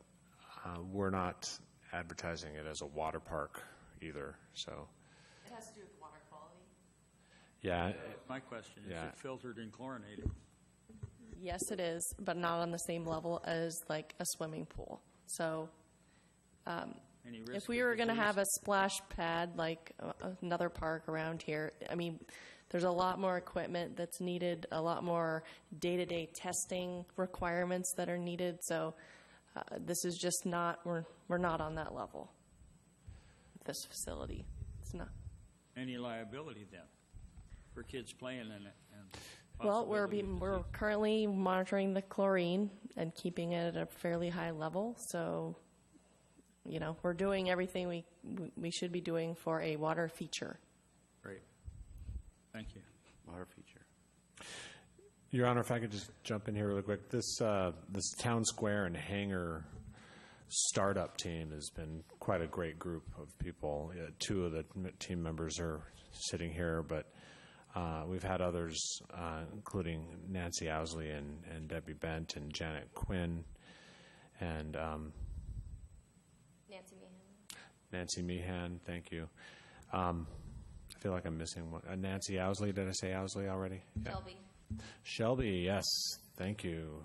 we're not advertising it as a water park either. So it has to do with water quality. Yeah. My question is it filtered and chlorinated? Yes, it is, but not on the same level as like a swimming pool. So if we were going to have a splash pad like another park around here, I mean, there's a lot more equipment that's needed, a lot more day-to-day testing requirements that are needed. So this is just not, we're not on that level with this facility. It's not. Any liability then for kids playing in it? Well, we're currently monitoring the chlorine and keeping it at a fairly high level. So, we're doing everything we should be doing for a water feature. Great. Thank you. Water feature. Your Honor, if I could just jump in here really quick. This Town Square and Hangar startup team has been quite a great group of people. Two of the team members are sitting here, but we've had others, including Nancy Owsley and Debbie Bent and Janet Quinn and Nancy Meehan, thank you. I feel like I'm missing one. Nancy Owsley, did I say Owsley already? Yeah. Shelby, yes, thank you.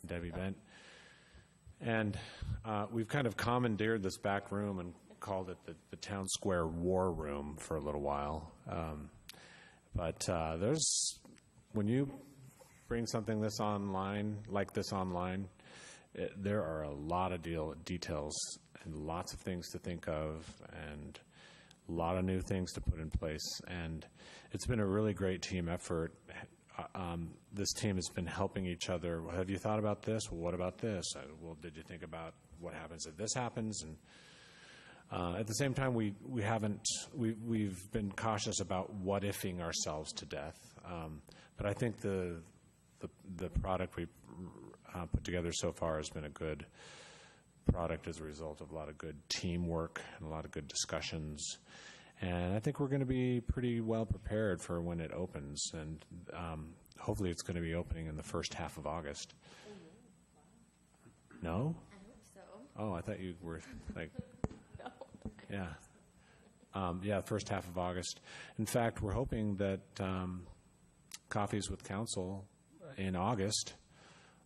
Debbie Bent. And we've kind of commandeered this back room and called it the Town Square War Room for a little while. But when you bring something like this online, there are a lot of details and lots of things to think of and a lot of new things to put in place. And it's been a really great team effort. This team has been helping each other. Well, have you thought about this? Well, what about this? Well, did you think about what happens if this happens? And at the same time, we've been cautious about what-ifing ourselves to death. But I think the product we put together so far has been a good product as a result of a lot of good teamwork and a lot of good discussions. And I think we're going to be pretty well prepared for when it opens. And hopefully it's going to be opening in the first half of August. No? I hope so. Oh, I thought you were like... No. Yeah. Yeah, first half of August. In fact, we're hoping that Coffees with Council in August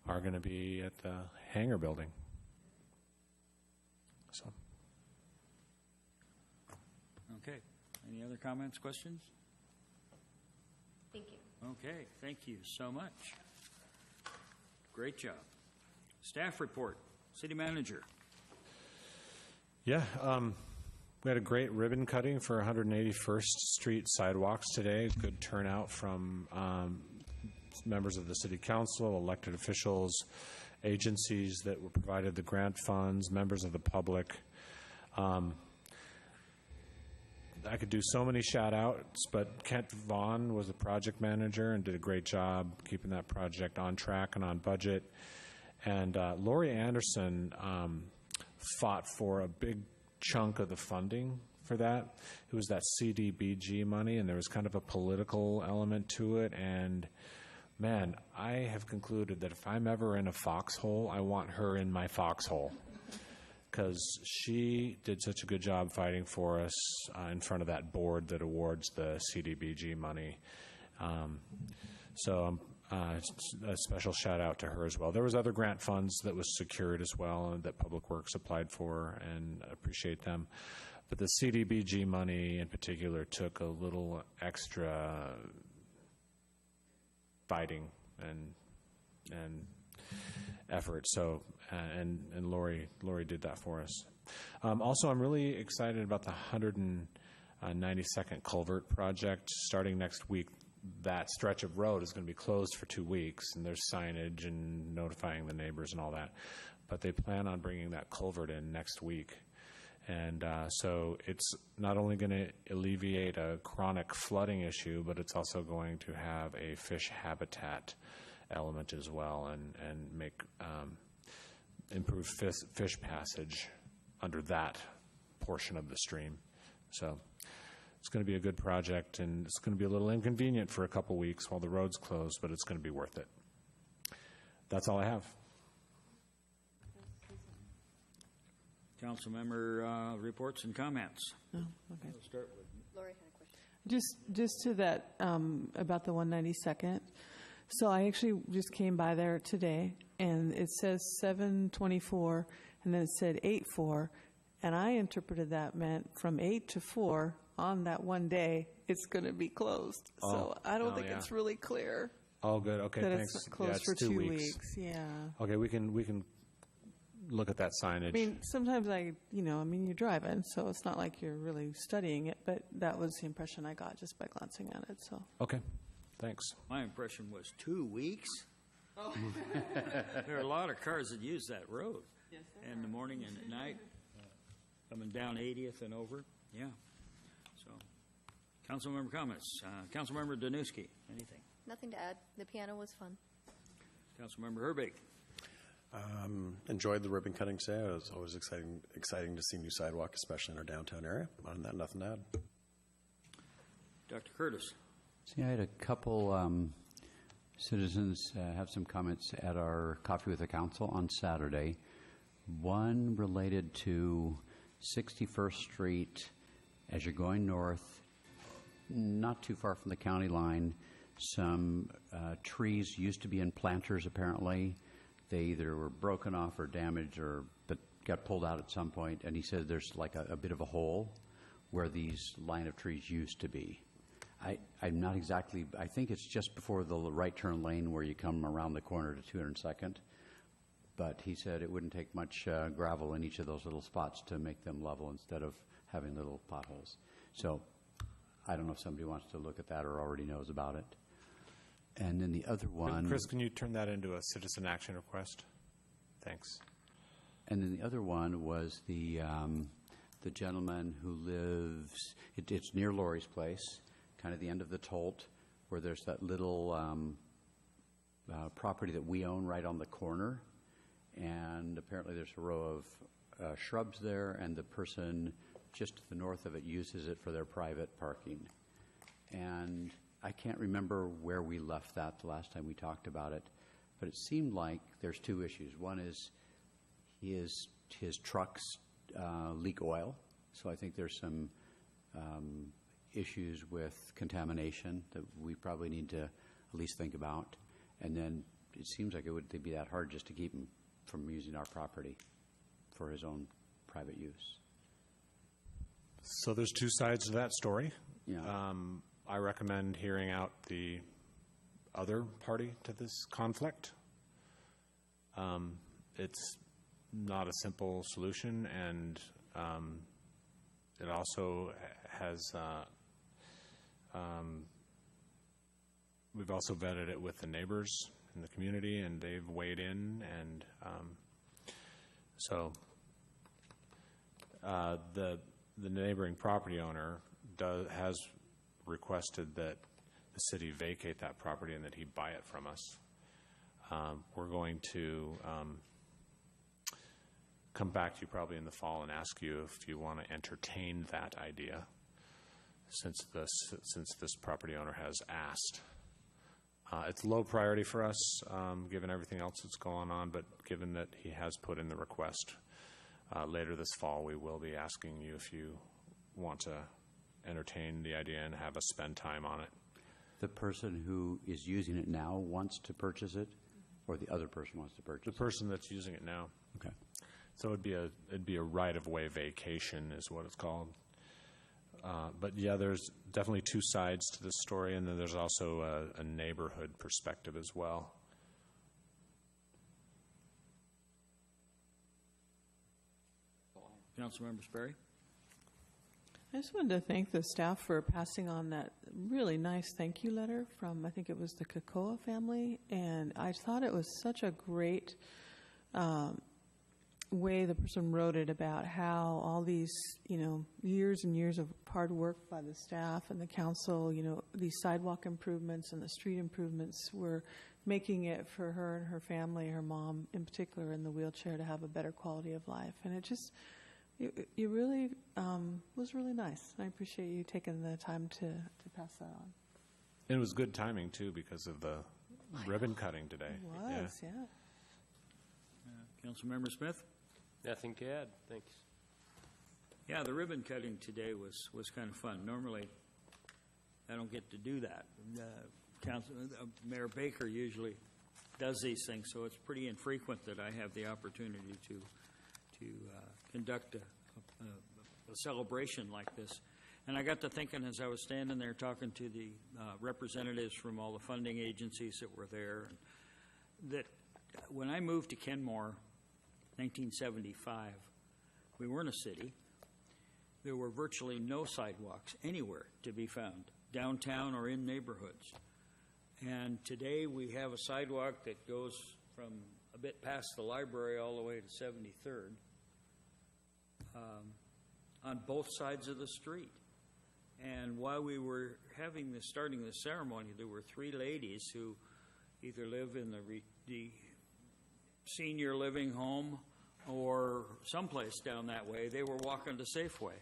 are going to be at the Hangar Building. So. Okay. Any other comments, questions? Thank you. Okay. Thank you so much. Great job. Staff report. City Manager. Yeah. We had a great ribbon cutting for 181st Street sidewalks today. Good turnout from members of the City Council, elected officials, agencies that were provided the grant funds, members of the public. I could do so many shout-outs, but Kent Vaughn was the project manager and did a great job keeping that project on track and on budget. And Lori Anderson fought for a big chunk of the funding for that. It was that CDBG money, and there was kind of a political element to it. And, man, I have concluded that if I'm ever in a foxhole, I want her in my foxhole, because she did such a good job fighting for us in front of that board that awards the CDBG money. So a special shout out to her as well. There was other grant funds that was secured as well and that Public Works applied for, and I appreciate them. But the CDBG money in particular took a little extra fighting and effort. So and Lori did that for us. Also, I'm really excited about the 192nd Culvert project starting next week. That stretch of road is going to be closed for 2 weeks, and there's signage and notifying the neighbors and all that. But they plan on bringing that culvert in next week. And so it's not only going to alleviate a chronic flooding issue, but it's also going to have a fish habitat element as well, and make improved fish passage under that portion of the stream. So it's going to be a good project, and it's going to be a little inconvenient for a couple weeks while the road's closed, but it's going to be worth it. That's all I have. Council member reports and comments. Oh, okay. We'll start with Lori had a question. Just to that, about the 192nd. So I actually just came by there today, and it says 7:24, and then it said 8:4, and I interpreted that meant from 8 to 4 on that one day, it's going to be closed. So I don't think it's really clear. Oh, good. Okay, that thanks. It's closed it's for 2 2 weeks. weeks. Yeah. Okay, we can look at that signage. I mean, sometimes you're driving, so it's not like you're really studying it, but that was the impression I got just by glancing at it. So. Okay, thanks. My impression was 2 weeks. Oh. There are a lot of cars that use that road. Yes, in the morning and at night, coming down 80th and over. Yeah. So, Councilmember comments. Councilmember Danuski, anything? Nothing to add. The piano was fun. Councilmember Herbeek. Enjoyed the ribbon cutting today. It was always exciting to see new sidewalk, especially in our downtown area. Other than that, nothing to add. Dr. Curtis. See, I had a couple citizens have some comments at our Coffee with the Council on Saturday. One related to 61st Street as you're going north, not too far from the county line. Some trees used to be in planters, apparently. They either were broken off or damaged but got pulled out at some point. And he said there's like a bit of a hole where these line of trees used to be. I'm not exactly, I think it's just before the right turn lane where you come around the corner to 202nd. But he said it wouldn't take much gravel in each of those little spots to make them level instead of having little potholes. So I don't know if somebody wants to look at that or already knows about it. And then the other one... Chris, can you turn that into a citizen action request? Thanks. And then the other one was the gentleman who lives... It's near Lori's place, kind of the end of the Tolt, where there's that little property that we own right on the corner. And apparently there's a row of shrubs there, and the person just to the north of it uses it for their private parking. And I can't remember where we left that the last time we talked about it, but it seemed like there's two issues. One is his trucks leak oil, so I think there's some issues with contamination that we probably need to at least think about. And then it seems like it wouldn't be that hard just to keep him from using our property for his own private use. So there's two sides to that story. Yeah. I recommend hearing out the other party to this conflict. It's not a simple solution, and it also has, we've also vetted it with the neighbors in the community, and they've weighed in, and so the neighboring property owner has requested that the city vacate that property and that he buy it from us. We're going to come back to you probably in the fall and ask you if you want to entertain that idea, since this property owner has asked. It's low priority for us, given everything else that's going on, but given that he has put in the request, later this fall we will be asking you if you want to entertain the idea and have us spend time on it. The person who is using it now wants to purchase it, or the other person wants to purchase it? The person that's using it now. Okay. So it'd be a right-of-way vacation is what it's called. But yeah, there's definitely two sides to this story, and then there's also a neighborhood perspective as well. Councilmember Sperry. I just wanted to thank the staff for passing on that really nice thank you letter from, I think it was the Kakoa family, and I thought it was such a great way the person wrote it about how all these, years and years of hard work by the staff and the council, these sidewalk improvements and the street improvements were making it for her and her family, her mom in particular in the wheelchair, to have a better quality of life. And it just... You really was really nice. I appreciate you taking the time to pass that on. And it was good timing, too, because of the ribbon cutting today. It was, yeah. Councilmember Smith? Nothing to add. Thanks. Yeah, the ribbon cutting today was kind of fun. Normally, I don't get to do that. Mayor Baker usually does these things, so it's pretty infrequent that I have the opportunity to conduct a celebration like this. And I got to thinking as I was standing there talking to the representatives from all the funding agencies that were there, that when I moved to Kenmore, 1975, we weren't a city. There were virtually no sidewalks anywhere to be found, downtown or in neighborhoods. And today we have a sidewalk that goes from a bit past the library all the way to 73rd on both sides of the street. And while we were starting the ceremony, there were 3 ladies who either live in the senior living home or someplace down that way. They were walking to Safeway.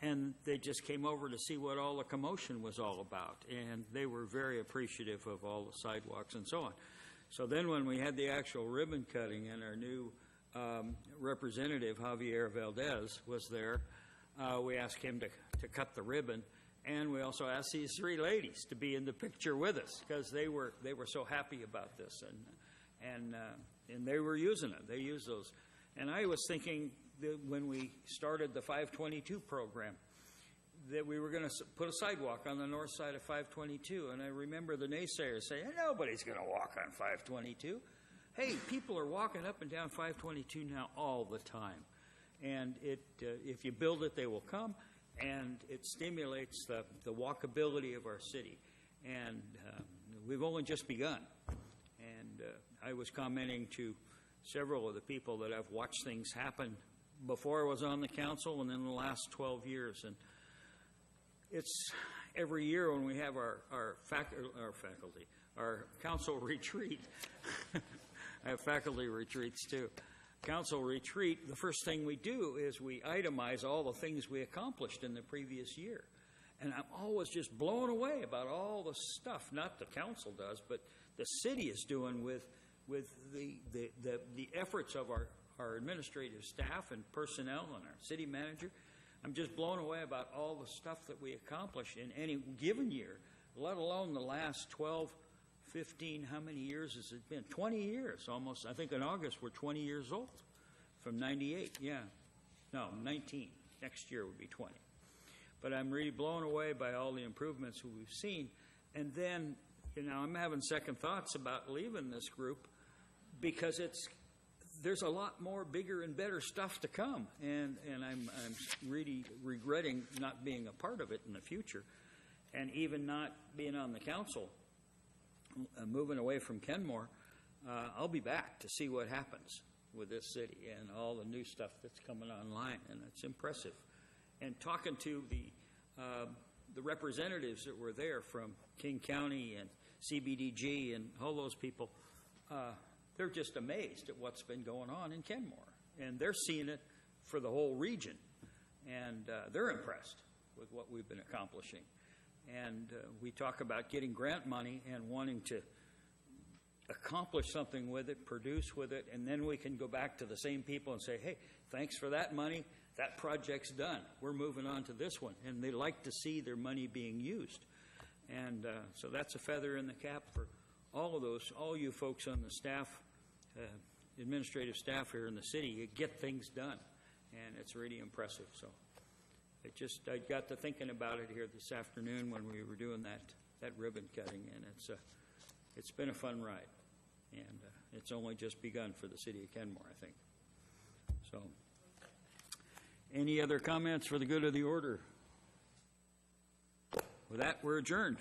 And they just came over to see what all the commotion was all about. And they were very appreciative of all the sidewalks and so on. So then when we had the actual ribbon cutting and our new representative, Javier Valdez, was there, we asked him to cut the ribbon. And we also asked these 3 ladies to be in the picture with us because they were so happy about this. And they were using it. They used those. And I was thinking that when we started the 522 program, that we were going to put a sidewalk on the north side of 522. And I remember the naysayers saying, nobody's going to walk on 522. Hey, people are walking up and down 522 now all the time. And if you build it, they will come. And it stimulates the walkability of our city. And we've only just begun. And I was commenting to several of the people that have watched things happen before I was on the council and in the last 12 years. And it's every year when we have our council retreat. I have faculty retreats too. Council retreat, the first thing we do is we itemize all the things we accomplished in the previous year. And I'm always just blown away about all the stuff, not the council does, but the city is doing with the efforts of our administrative staff and personnel and our city manager. I'm just blown away about all the stuff that we accomplish in any given year, let alone the last 12, 15, how many years has it been? 20 years almost. I think in August we're 20 years old from 98. Yeah. No, 19. Next year would be 20. But I'm really blown away by all the improvements we've seen. And then, I'm having second thoughts about leaving this group because there's a lot more bigger and better stuff to come. And I'm really regretting not being a part of it in the future and even not being on the council. Moving away from Kenmore, I'll be back to see what happens with this city and all the new stuff that's coming online, and it's impressive. And talking to the representatives that were there from King County and CBDG and all those people, they're just amazed at what's been going on in Kenmore, and they're seeing it for the whole region, and they're impressed with what we've been accomplishing. And we talk about getting grant money and wanting to accomplish something with it, produce with it, and then we can go back to the same people and say, hey, thanks for that money. That project's done. We're moving on to this one. And they like to see their money being used. And so that's a feather in the cap for all you folks on the staff, administrative staff here in the city. You get things done. And it's really impressive. So I got to thinking about it here this afternoon when we were doing that ribbon cutting, and it's been a fun ride, and it's only just begun for the city of Kenmore, I think. So, any other comments for the good of the order? With that, we're adjourned.